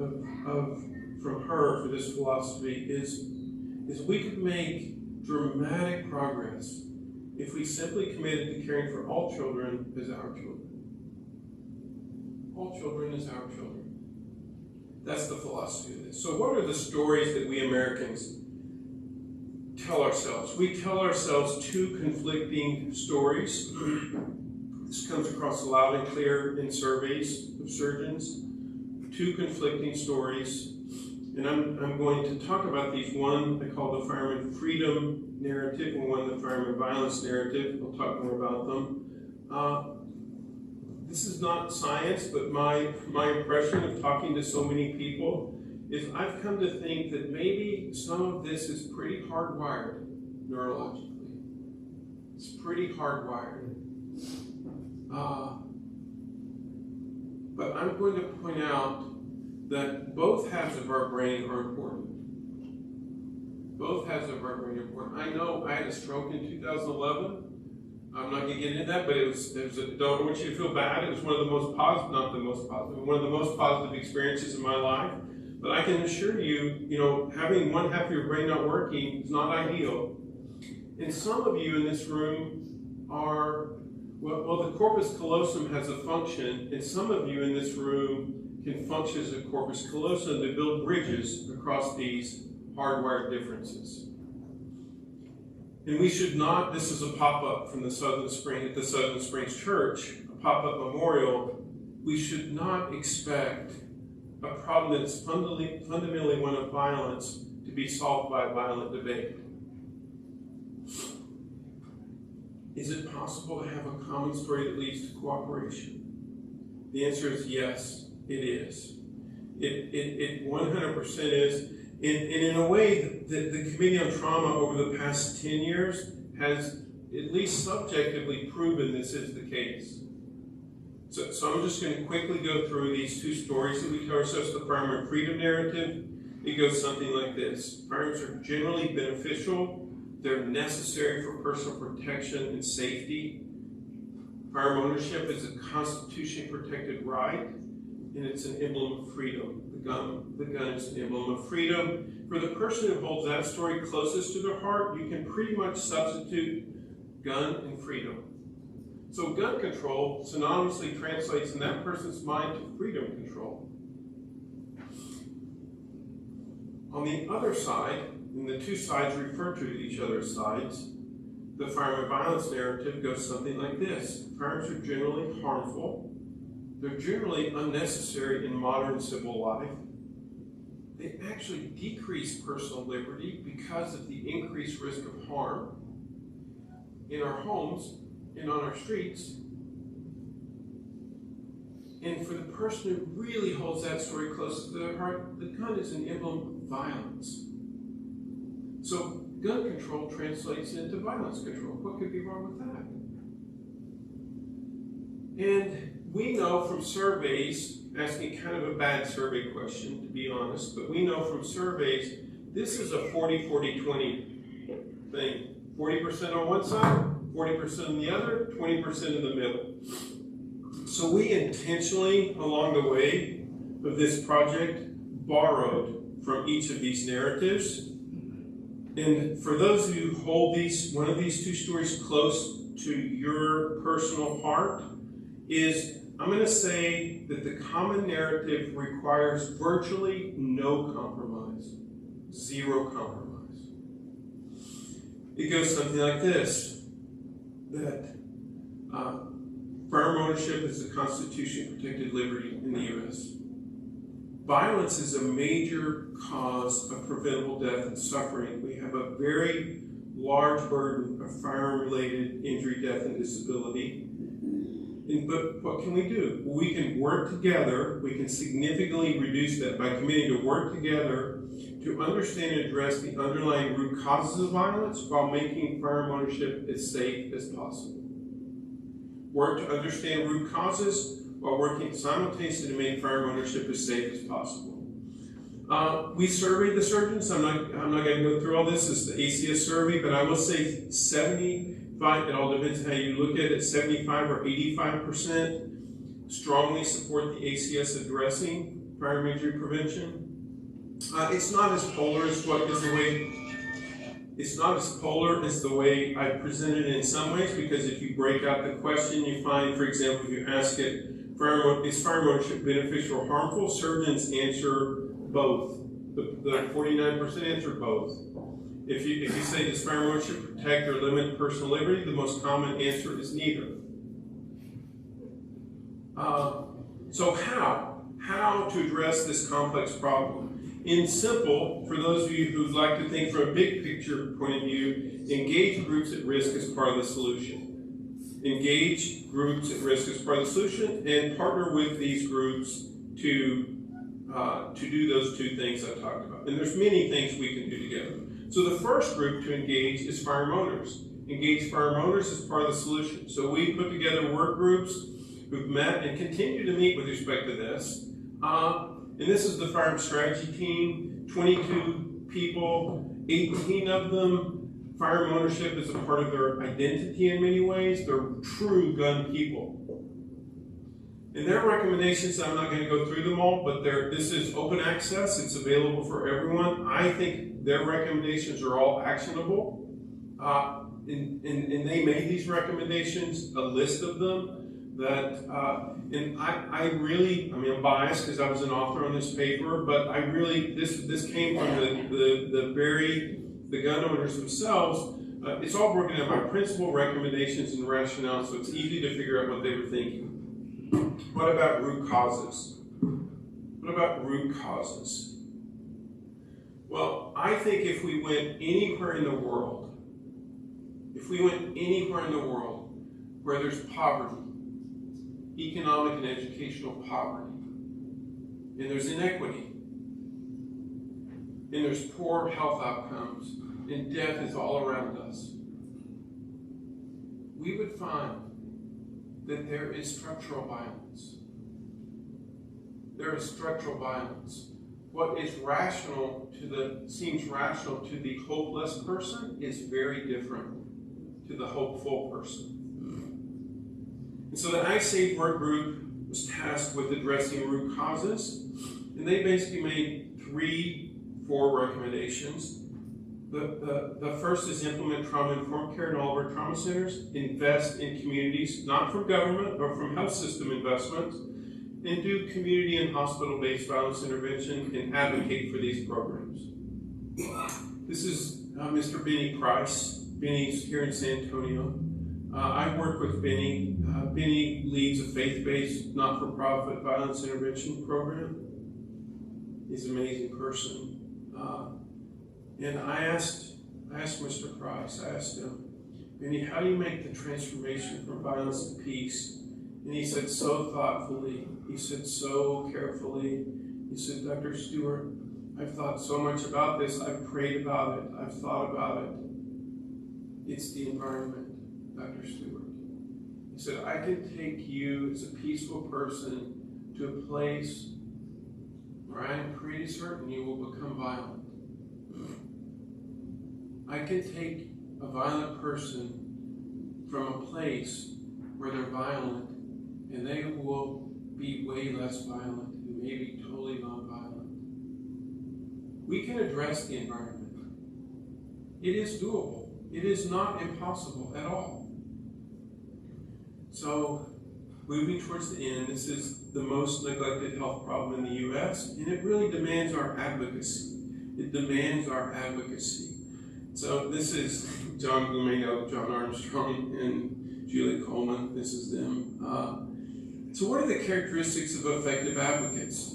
from her for this philosophy is we could make dramatic progress if we simply committed to caring for all children as our children. All children as our children. That's the philosophy of this. So what are the stories that we Americans tell ourselves? We tell ourselves two conflicting stories. This comes across loud and clear in surveys of surgeons. Two conflicting stories. And I'm going to talk about these. One I call the fireman freedom narrative, and one the fireman violence narrative. We'll talk more about them. This is not science, but my impression of talking to so many people is I've come to think that maybe some of this is pretty hardwired neurologically. It's pretty hardwired. But I'm going to point out that both halves of our brain are important. Both halves of our brain are important. I know I had a stroke in 2011. I'm not going to get into that, but don't want you to feel bad. It was one of the most positive, not the most positive, one of the most positive experiences in my life. But I can assure you, having one half of your brain not working is not ideal. And some of you in this room are, well, the corpus callosum has a function, and some of you in this room can function as a corpus callosum to build bridges across these hardwired differences. And we should not, this is a pop-up from the Southern Springs, at the Southern Springs Church, a pop-up memorial. We should not expect a problem that's fundamentally one of violence to be solved by violent debate. Is it possible to have a common story that leads to cooperation? The answer is yes, it is. It 100% is. And in a way, the Committee on Trauma over the past 10 years has at least subjectively proven this is the case. So I'm just going to quickly go through these two stories that we tell ourselves. The firearm freedom narrative, it goes something like this. Firearms are generally beneficial. They're necessary for personal protection and safety. Firearm ownership is a Constitution-protected right, and it's an emblem of freedom. The gun is an emblem of freedom. For the person who holds that story closest to their heart, you can pretty much substitute gun and freedom. So gun control synonymously translates in that person's mind to freedom control. On the other side, and the two sides refer to each other's sides, the firearm violence narrative goes something like this. Firearms are generally harmful. They're generally unnecessary in modern civil life. They actually decrease personal liberty because of the increased risk of harm in our homes and on our streets. And for the person who really holds that story close to their heart, the gun is an emblem of violence. So gun control translates into violence control. What could be wrong with that? And we know from surveys, asking kind of a bad survey question, to be honest, but we know from surveys, this is a 40-40-20 thing. 40% on one side, 40% on the other, 20% in the middle. So we intentionally, along the way of this project, borrowed from each of these narratives. And for those who hold one of these two stories close to your personal heart, is I'm going to say that the common narrative requires virtually no compromise, zero compromise. It goes something like this, that firearm ownership is a Constitution-protected liberty in the U.S. violence is a major cause of preventable death and suffering. We have a very large burden of firearm-related injury, death, and disability. But what can we do? We can work together. We can significantly reduce that by committing to work together to understand and address the underlying root causes of violence while making firearm ownership as safe as possible. Work to understand root causes while working simultaneously to make firearm ownership as safe as possible. We surveyed the surgeons. I'm not going to go through all this. It's the ACS survey, but I will say 75, it all depends how you look at it, 75 or 85% strongly support the ACS addressing firearm injury prevention. It's not as polar as the way I presented it in some ways, because if you break out the question, you find, for example, if you ask it, is firearm ownership beneficial or harmful? Surgeons answer both. The 49% answer both. If you say, does firearm ownership protect or limit personal liberty, the most common answer is neither. So how to address this complex problem? In simple, for those of you who'd like to think from a big picture point of view, engage groups at risk as part of the solution. Engage groups at risk as part of the solution, and partner with these groups to do those two things I talked about. And there's many things we can do together. So the first group to engage is firearm owners. Engage firearm owners as part of the solution. So we put together work groups who've met and continue to meet with respect to this. And this is the firearm strategy team, 22 people, 18 of them, firearm ownership is a part of their identity in many ways. They're true gun people. And their recommendations, I'm not going to go through them all, but this is open access. It's available for everyone. I think their recommendations are all actionable. And they made these recommendations, a list of them, that, and I'm biased because I was an author on this paper, but this came from the gun owners themselves. It's all broken down by principle, recommendations, and rationale, so it's easy to figure out what they were thinking. What about root causes? What about root causes? Well, I think if we went anywhere in the world where there's poverty, economic and educational poverty, and there's inequity, and there's poor health outcomes, and death is all around us, we would find that there is structural violence. There is structural violence. What is seems rational to the hopeless person is very different to the hopeful person. And so the iSafe work group was tasked with addressing root causes, and they basically made 4 recommendations. The first is implement trauma-informed care in all of our trauma centers, invest in communities, not from government, but from health system investments, and do community and hospital-based violence intervention and advocate for these programs. This is Mr. Benny Price. Benny's here in San Antonio. I work with Benny. Benny leads a faith-based, not-for-profit violence intervention program. He's an amazing person. And I asked Mr. Price, I asked him, Benny, how do you make the transformation from violence to peace? And he said so thoughtfully, he said so carefully, he said, Dr. Stewart, I've thought so much about this, I've prayed about it, I've thought about it. It's the environment, Dr. Stewart. He said, I can take you as a peaceful person to a place where I'm pretty certain you will become violent. I can take a violent person from a place where they're violent and they will be way less violent and maybe totally non-violent. We can address the environment. It is doable. It is not impossible at all. So, moving towards the end, this is the most neglected health problem in the U.S., and it really demands our advocacy. It demands our advocacy. So this is John Gumeo, John Armstrong, and Julie Coleman. This is them. So what are the characteristics of effective advocates?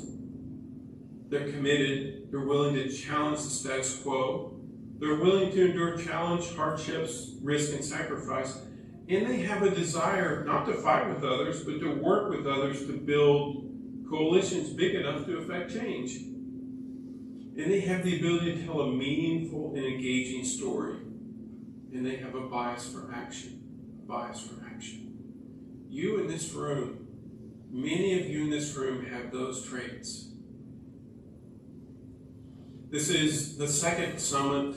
they're committed, they're willing to challenge the status quo, they're willing to endure challenge, hardships, risk, and sacrifice, and they have a desire not to fight with others, but to work with others to build coalitions big enough to affect change. And they have the ability to tell a meaningful and engaging story. And they have a bias for action. A bias for action. You in this room, many of you in this room have those traits. This is the second summit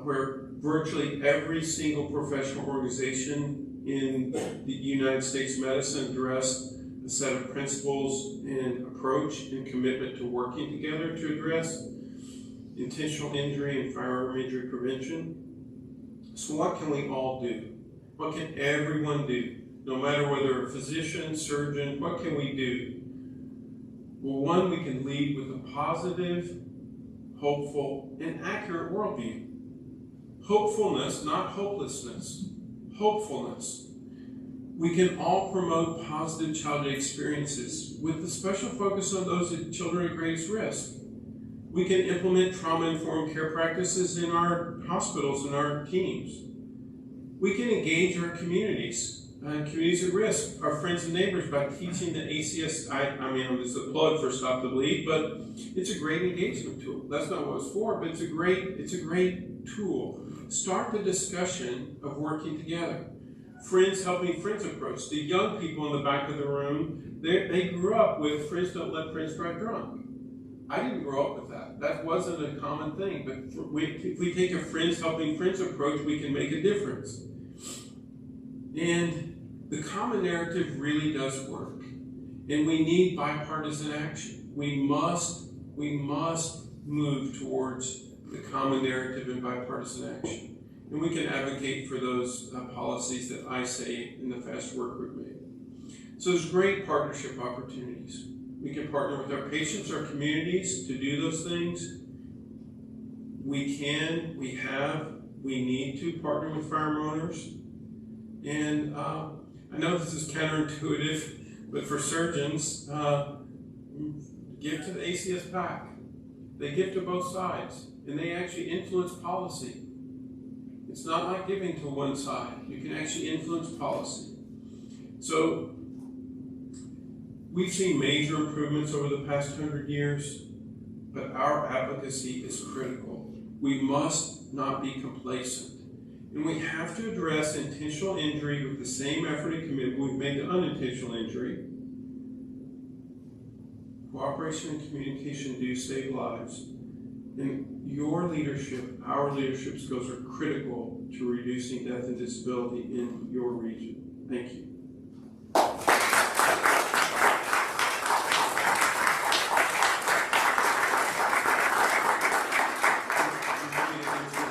where virtually every single professional organization in the United States medicine addressed a set of principles and approach and commitment to working together to address intentional injury and firearm injury prevention. So what can we all do? What can everyone do? No matter whether a physician, surgeon, what can we do? Well, one, we can lead with a positive, hopeful, and accurate worldview. Hopefulness, not hopelessness. Hopefulness. We can all promote positive childhood experiences with the special focus on those children at greatest risk. We can implement trauma-informed care practices in our hospitals and our teams. We can engage our communities, communities at risk, our friends and neighbors by teaching the ACS. I mean, this is a plug for Stop the Bleed, but it's a great engagement tool. That's not what it's for, but it's a great tool. Start the discussion of working together. Friends helping friends approach. The young people in the back of the room, they grew up with friends don't let friends drive drunk. I didn't grow up with that. That wasn't a common thing. But if we take a friends helping friends approach, we can make a difference. And the common narrative really does work. And we need bipartisan action. We must move towards the common narrative and bipartisan action. And we can advocate for those policies that I say in the Fast Work Group made. So there's great partnership opportunities. We can partner with our patients, our communities to do those things. We can, we have, we need to partner with firearm owners. And I know this is counterintuitive, but for surgeons, give to the ACS PAC. They give to both sides, and they actually influence policy. It's not like giving to one side. You can actually influence policy. So we've seen major improvements over the past 100 years, but our advocacy is critical. We must not be complacent. And we have to address intentional injury with the same effort and commitment we've made to unintentional injury. Cooperation and communication do save lives. And your leadership, our leadership skills are critical to reducing death and disability in your region. Thank you.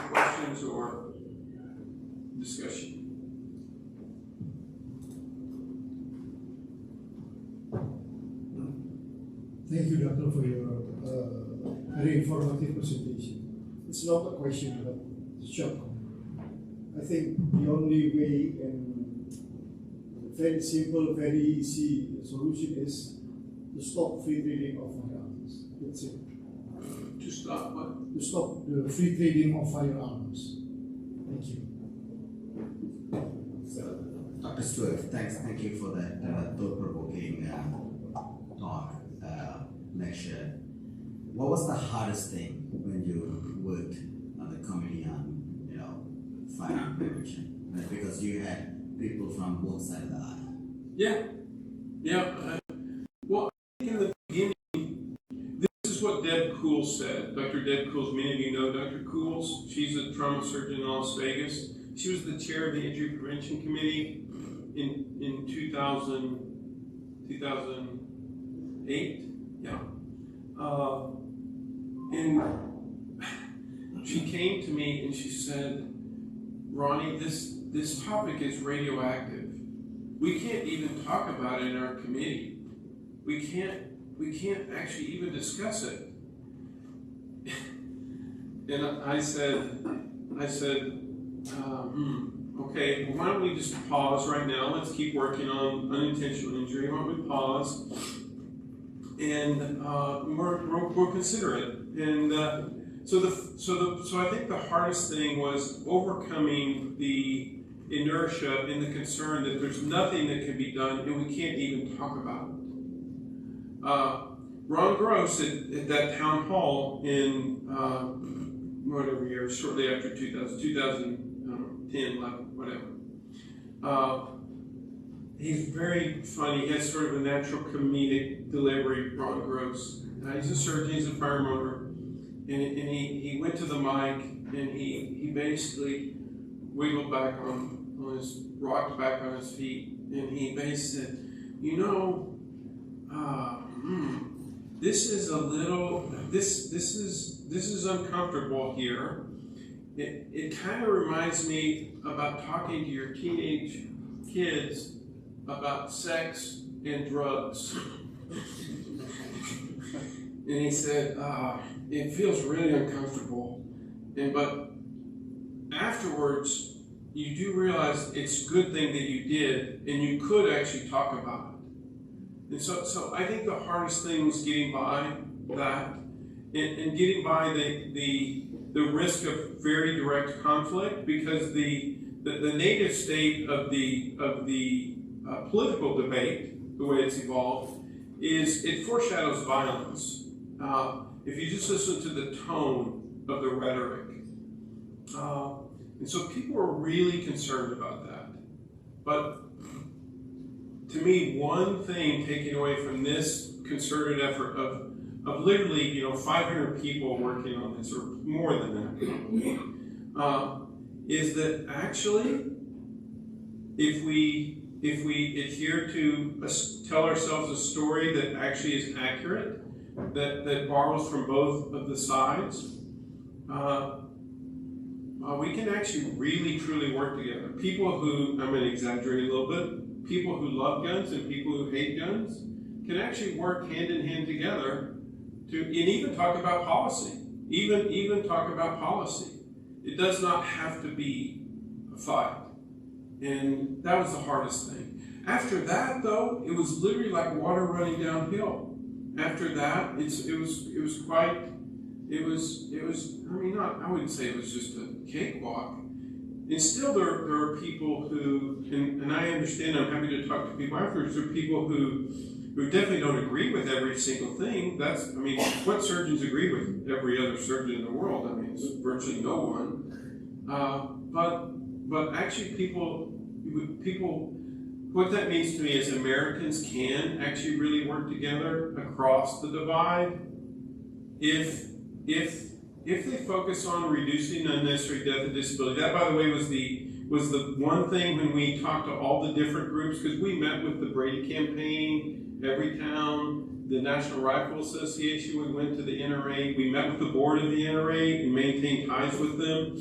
Questions or discussion? Thank you, Doctor, for your very informative presentation. It's not a question, but it's a short comment. I think the only way and very simple, very easy solution is to stop free trading of firearms. That's it. To stop what? To stop the free trading of firearms. Thank you. So, Dr. Stewart, thank you for that thought-provoking talk, lecture. What was the hardest thing when you worked on the committee on, firearm prevention? Because you had people from both sides of the aisle. Yeah. Well, I think in the beginning, this is what Deb Cools said. Dr. Deb Cools, many of you know Dr. Cools. She's a trauma surgeon in Las Vegas. She was the chair of the Injury Prevention Committee in 2008. Yeah. And she came to me and she said, Ronnie, this topic is radioactive. We can't even talk about it in our committee. We can't actually even discuss it. And I said, okay, well, why don't we just pause right now? Let's keep working on unintentional injury. Why don't we pause? and we're considerate. And so I think the hardest thing was overcoming the inertia and the concern that there's nothing that can be done and we can't even talk about it. Ron Gross at that town hall in whatever year, shortly after 2010, 11, whatever. He's very funny. He has sort of a natural comedic delivery, Ron Gross. He's a surgeon, he's a fire motor. And he went to the mic and he basically wiggled back rocked back on his feet, and he basically said, you know, this is a little, this is uncomfortable here. It kind of reminds me about talking to your teenage kids about sex and drugs. And he said, it feels really uncomfortable. But afterwards, you do realize it's a good thing that you did, and you could actually talk about it. And so I think the hardest thing was getting by that, and getting by the risk of very direct conflict, because the native state of the political debate, the way it's evolved, is it foreshadows violence. If you just listen to the tone of the rhetoric. And so people are really concerned about that. But to me, one thing taken away from this concerted effort of literally, 500 people working on this, or more than that, is that actually, if we adhere to tell ourselves a story that actually is accurate, that borrows from both of the sides, we can actually really truly work together. People who, I'm going to exaggerate a little bit, people who love guns and people who hate guns can actually work hand in hand together and even talk about policy. Even talk about policy. It does not have to be a fight. And that was the hardest thing. After that, though, it was literally like water running downhill. After that, I wouldn't say it was just a cakewalk. And still there are people who, and I understand, I'm happy to talk to people afterwards, there are people who definitely don't agree with every single thing. What surgeons agree with every other surgeon in the world? It's virtually no one. But actually people, what that means to me is Americans can actually really work together across the divide if they focus on reducing unnecessary death and disability. That, by the way, was the one thing when we talked to all the different groups, because we met with the Brady campaign, every town, the National Rifle Association, we went to the NRA, we met with the board of the NRA and maintained ties with them.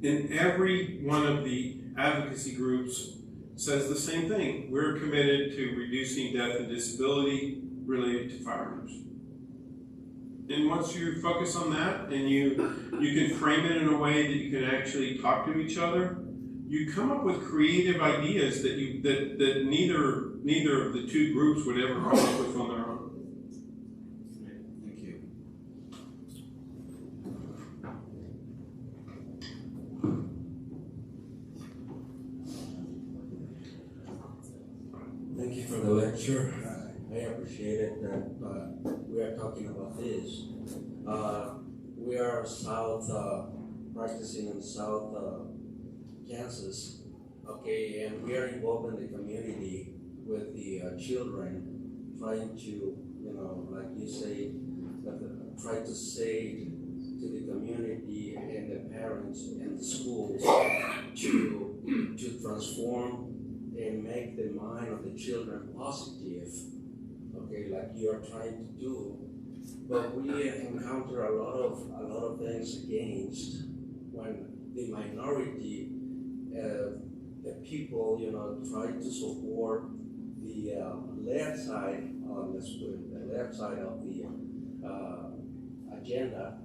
And every one of the advocacy groups says the same thing. We're committed to reducing death and disability related to firearms. And once you focus on that and you can frame it in a way that you can actually talk to each other, you come up with creative ideas that neither of the two groups would ever come up with on their own. Thank you. Thank you for the lecture. I appreciate it that we are talking about this. We are practicing in South Kansas, okay, and we are involved in the community with the children, trying to, like you say, try to say to the community and the parents and the schools to transform and make the mind of the children positive, okay, like you are trying to do. But we encounter a lot of things against when the minority, the people, try to support the left side, let's put it, the left side of the agenda.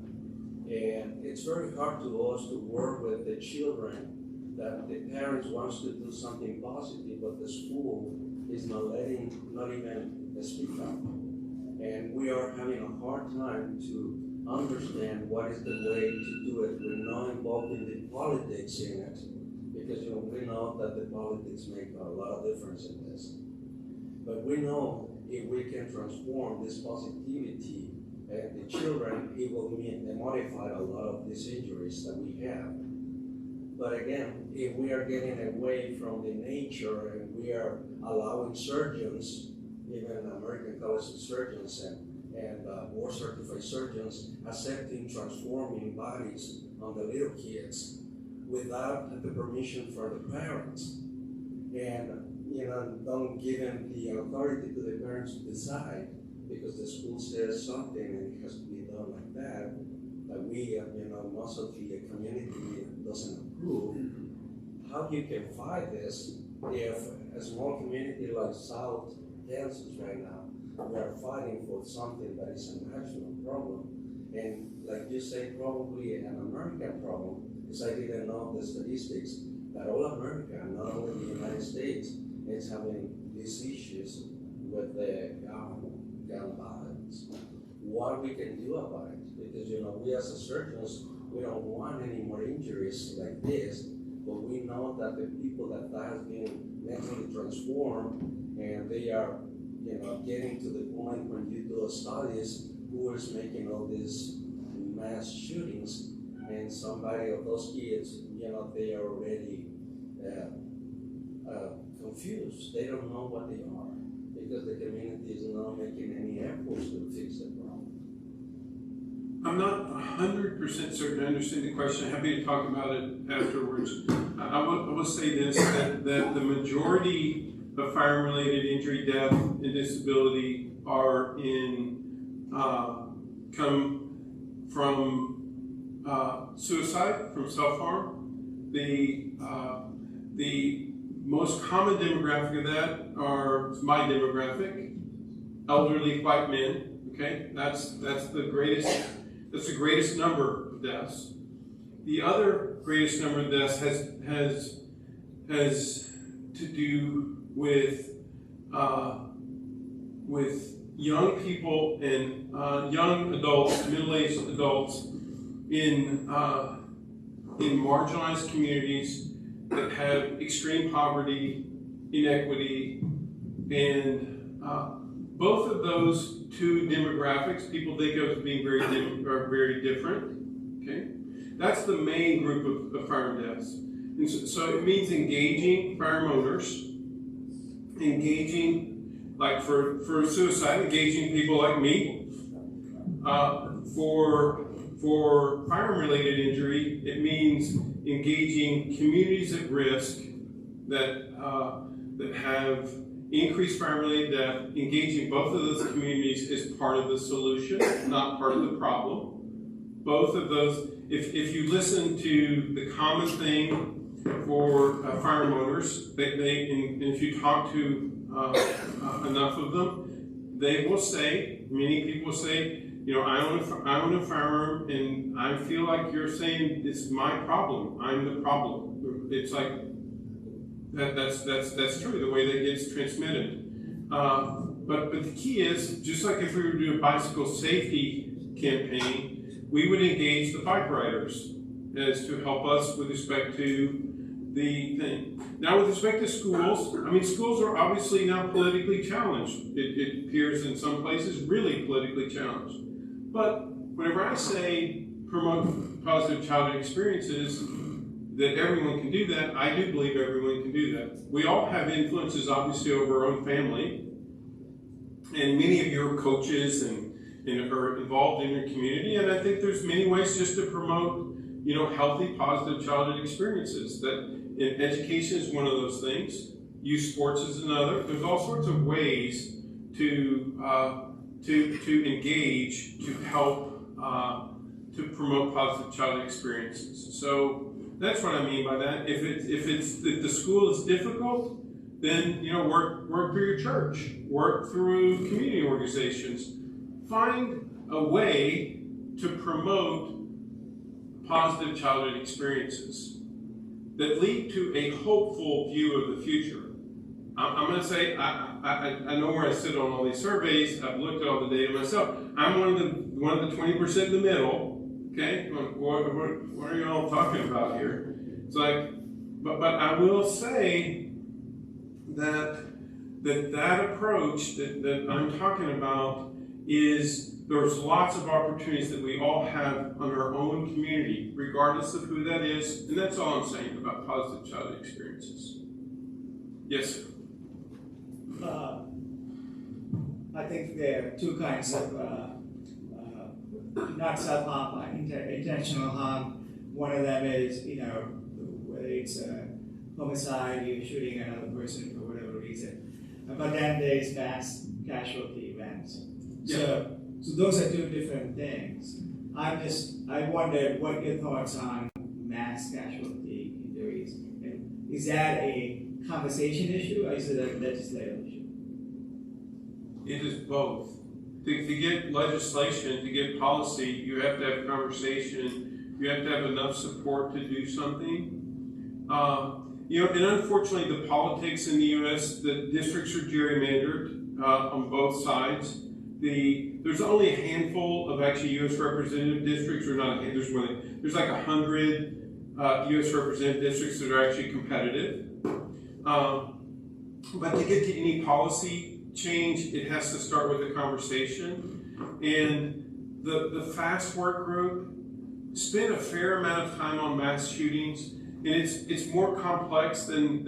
And it's very hard to us to work with the children that the parents wants to do something positive, but the school is not even speak up. And we are having a hard time to understand what is the way to do it. We're not involved in the politics in it, because we know that the politics make a lot of difference in this. But we know if we can transform this positivity and the children, it will modify a lot of these injuries that we have. But again, if we are getting away from the nature and we are allowing surgeons, even American College of Surgeons and board certified surgeons, accepting transforming bodies on the little kids without the permission from the parents, and don't give them the authority to the parents to decide, because the school says something and it has to be done like that, that we, most of the community doesn't approve. How you can fight this if a small community like South Kansas right now, we are fighting for something that is a national problem, and like you say, probably an American problem, because I didn't know the statistics, that all America, not only the United States, is having these issues with the gun violence. What we can do about it, because we as surgeons, we don't want any more injuries like this, but we know that the people that has been mentally transformed, and they are getting to the point when you do studies who is making all these mass shootings, and somebody of those kids, they are already confused. They don't know what they are, because the community is not making any efforts to fix the problem. I'm not 100% certain I understand the question. Happy to talk about it afterwards. I will say this, that the majority of fire-related injury, death, and disability are come from suicide, from self-harm. The most common demographic of that is my demographic, elderly white men. Okay, that's the greatest number of deaths. The other greatest number of deaths has to do with young people and young adults, middle-aged adults in marginalized communities that have extreme poverty, inequity, and both of those two demographics people think of as being are very different. Okay, that's the main group of firearm deaths, and so it means engaging firearm owners, engaging, like for suicide, engaging people like me. For firearm-related injury, it means engaging communities at risk that have increased fire-related death, engaging both of those communities is part of the solution, not part of the problem. Both of those, if you listen to the common thing for firearm owners, and if you talk to enough of them, they will say, many people say, I own a firearm, and I feel like you're saying it's my problem. I'm the problem. It's like that's true. The way that gets transmitted. But the key is, just like if we were to do a bicycle safety campaign, we would engage the bike riders as to help us with respect to the thing. Now, with respect to schools, schools are obviously now politically challenged. It appears in some places really politically challenged. But whenever I say promote positive childhood experiences, that everyone can do that, I do believe everyone can do that. We all have influences, obviously, over our own family. And many of you are coaches and are involved in your community. And I think there's many ways just to promote, healthy, positive childhood experiences. That education is one of those things. Youth sports is another. There's all sorts of ways to engage, to help, to promote positive childhood experiences. So that's what I mean by that. If the school is difficult, then work through your church, work through community organizations. Find a way to promote positive childhood experiences that lead to a hopeful view of the future. I'm going to say I know where I sit on all these surveys. I've looked at all the data myself. I'm one of the 20% in the middle. Okay, what are y'all talking about here? It's like, but I will say that approach that I'm talking about is there's lots of opportunities that we all have on our own community, regardless of who that is, and that's all I'm saying about positive childhood experiences. Yes, sir. I think there are two kinds of not self-harm, but intentional harm. One of them is, whether it's a homicide, you're shooting another person for whatever reason. But then there's mass casualty events. So those are two different things. I wondered what your thoughts on mass casualty injuries. And is that a conversation issue or is it a legislative issue? It is both. To get legislation, to get policy, you have to have conversation. You have to have enough support to do something. And unfortunately, the politics in the U.S., the districts are gerrymandered on both sides. There's only a handful of actually U.S. representative districts, or not. There's like 100 U.S. representative districts that are actually competitive. But to get to any policy change, it has to start with a conversation. And the FAST work group spent a fair amount of time on mass shootings, and it's more complex than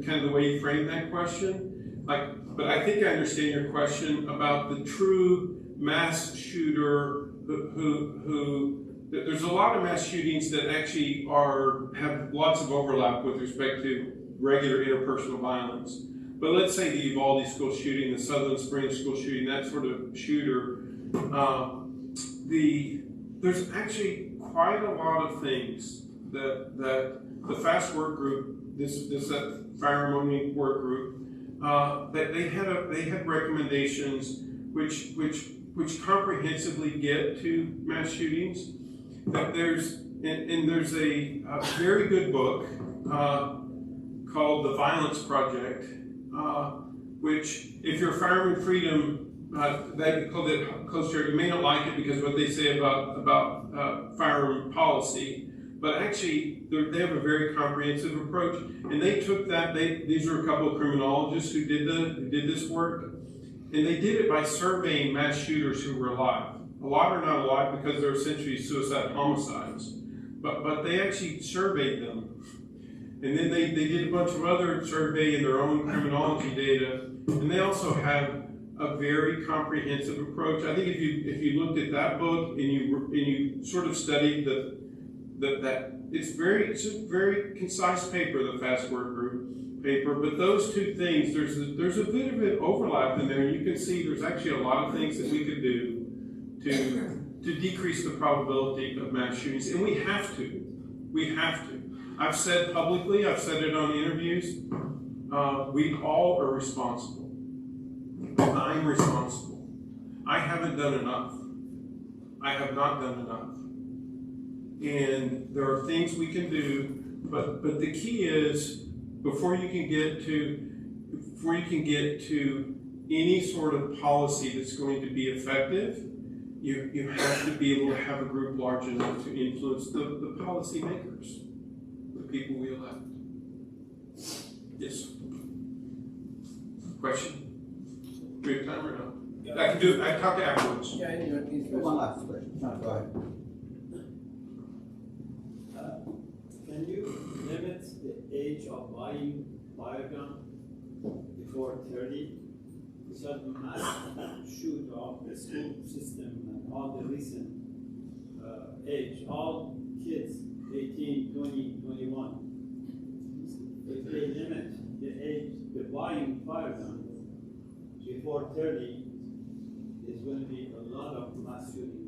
kind of the way you frame that question. But I think I understand your question about the true mass shooter who there's a lot of mass shootings that actually have lots of overlap with respect to regular interpersonal violence. But let's say the Uvalde school shooting, the Sutherland Springs school shooting, that sort of shooter, there's actually quite a lot of things that the FAST work group, this firearm only work group, that they had recommendations which comprehensively get to mass shootings. That there's a very good book called The Violence Project, which, if you're Firearm and Freedom, they called it closer. You may not like it because of what they say about firearm policy, but actually they have a very comprehensive approach. And they took that. These are a couple of criminologists who did this work, and they did it by surveying mass shooters who were alive. A lot are not alive because they're essentially suicide homicides, but they actually surveyed them. And then they did a bunch of other survey in their own criminology data, and they also have a very comprehensive approach. I think if you looked at that book and you sort of studied that it's a very concise paper, the FAST work group paper. But those two things, there's a bit of an overlap in there, and you can see there's actually a lot of things that we could do to decrease the probability of mass shootings, and we have to. We have to. I've said publicly, I've said it on interviews, we all are responsible. I'm responsible. I haven't done enough. I have not done enough. And there are things we can do, but the key is before you can get to any sort of policy that's going to be effective, you have to be able to have a group large enough to influence the policy makers. People we elect. Yes. Question? Do we have time or no? I can do it. I can talk afterwards. Yeah, one last question. Go ahead. Can you limit the age of buying biogun before 30? Because the mass shoot of the school system and all the recent age, all kids 18, 20, 21. If they limit the age, the buying firearm before 30, there's going to be a lot of mass shooting.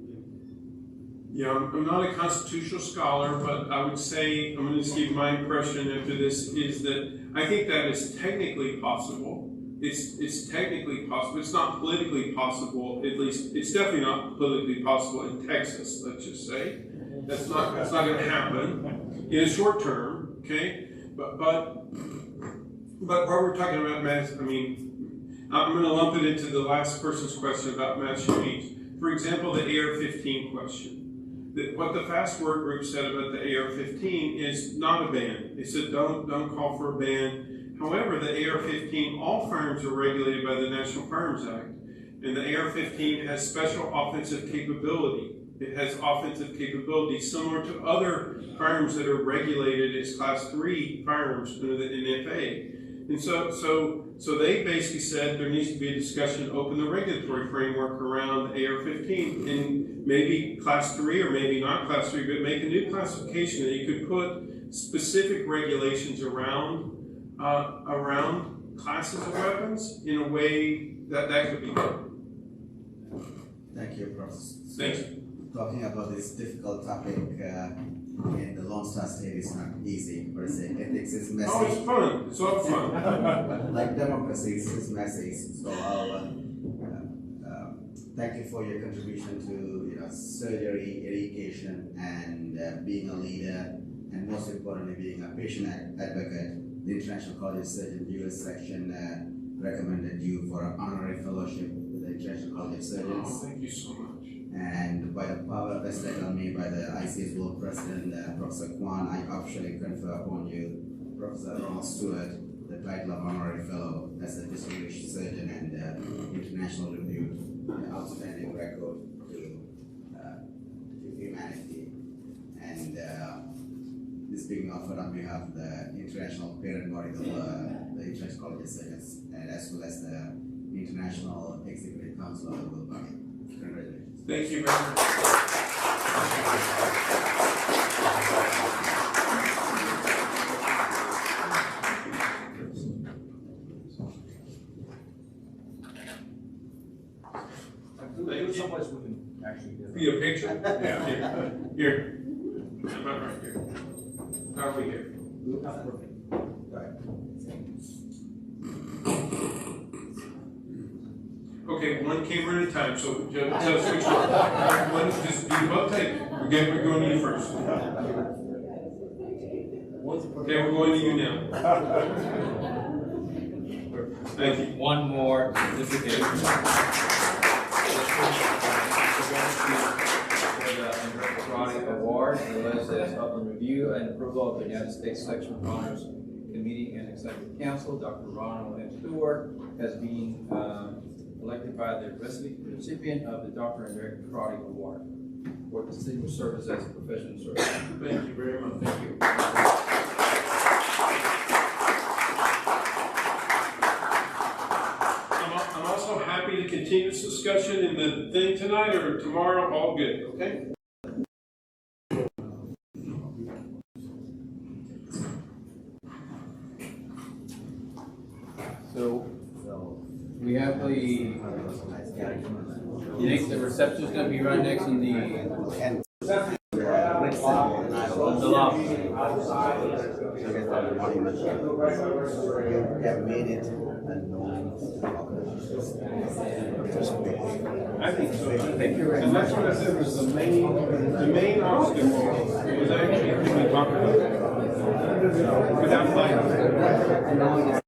Yeah, I'm not a constitutional scholar, but I would say, I'm going to just give my impression after this, is that I think that is technically possible. It's technically possible. It's not politically possible, at least, it's definitely not politically possible in Texas, let's just say. That's not going to happen in the short term, okay? But But while we're talking about mass, I mean, I'm going to lump it into the last person's question about mass shootings. For example, the AR-15 question. What the Fast Work Group said about the AR-15 is not a ban. They said don't call for a ban. However, the AR-15, all firearms are regulated by the National Firearms Act. And the AR-15 has special offensive capability. It has offensive capability similar to other firearms that are regulated as Class 3 firearms under the NFA. And so they basically said there needs to be a discussion, open the regulatory framework around the AR-15 and maybe Class 3 or maybe not Class 3, but make a new classification that you could put specific regulations around classes of weapons in a way that could be done. Thank you, Professor. Thank you. Talking about this difficult topic in the Lone Star State is not easy, per se. Ethics is messy. Oh, it's fun. It's all fun. Like democracy is messy. So I'll thank you for your contribution to surgery, education, and being a leader, and most importantly, being a patient advocate. The International College of Surgeons US section recommended you for an honorary fellowship with the International College of Surgeons. Oh, thank you so much. And by the power vested on me by the ICS World President, Professor Kwan, I officially confer upon you, Professor Ronald Stewart, the title of Honorary Fellow as a distinguished surgeon and international reviewed outstanding record to humanity. And this being offered on behalf of the International Parent Body, the International College of Surgeons, and as well as the International Executive Council of the World Body. Congratulations. Thank you very much. Someplace we can actually get Be a picture? Yeah. Here. How about right here? How are we here? Okay, one camera at a time, so tell us which one. One, just do both take. We're going to you first. Okay, we're going to you now. Thank you. One more certificate. For the Robotic Award, the list is upon review and approval of the United States Selection of Honors Committee and Executive Council. Dr. Ronald M. Stewart has been elected by the recipient of the Dr. and Eric Crotti Award for distinguished service as a professional surgeon. Thank you very much. Thank you. I'm also happy to continue this discussion in the thing tonight or tomorrow, all good, okay? So we have the reception is going to be right next in the lobby. Have made it I think so. Thank you. And that's what I said was the main obstacle was actually talking without fighting.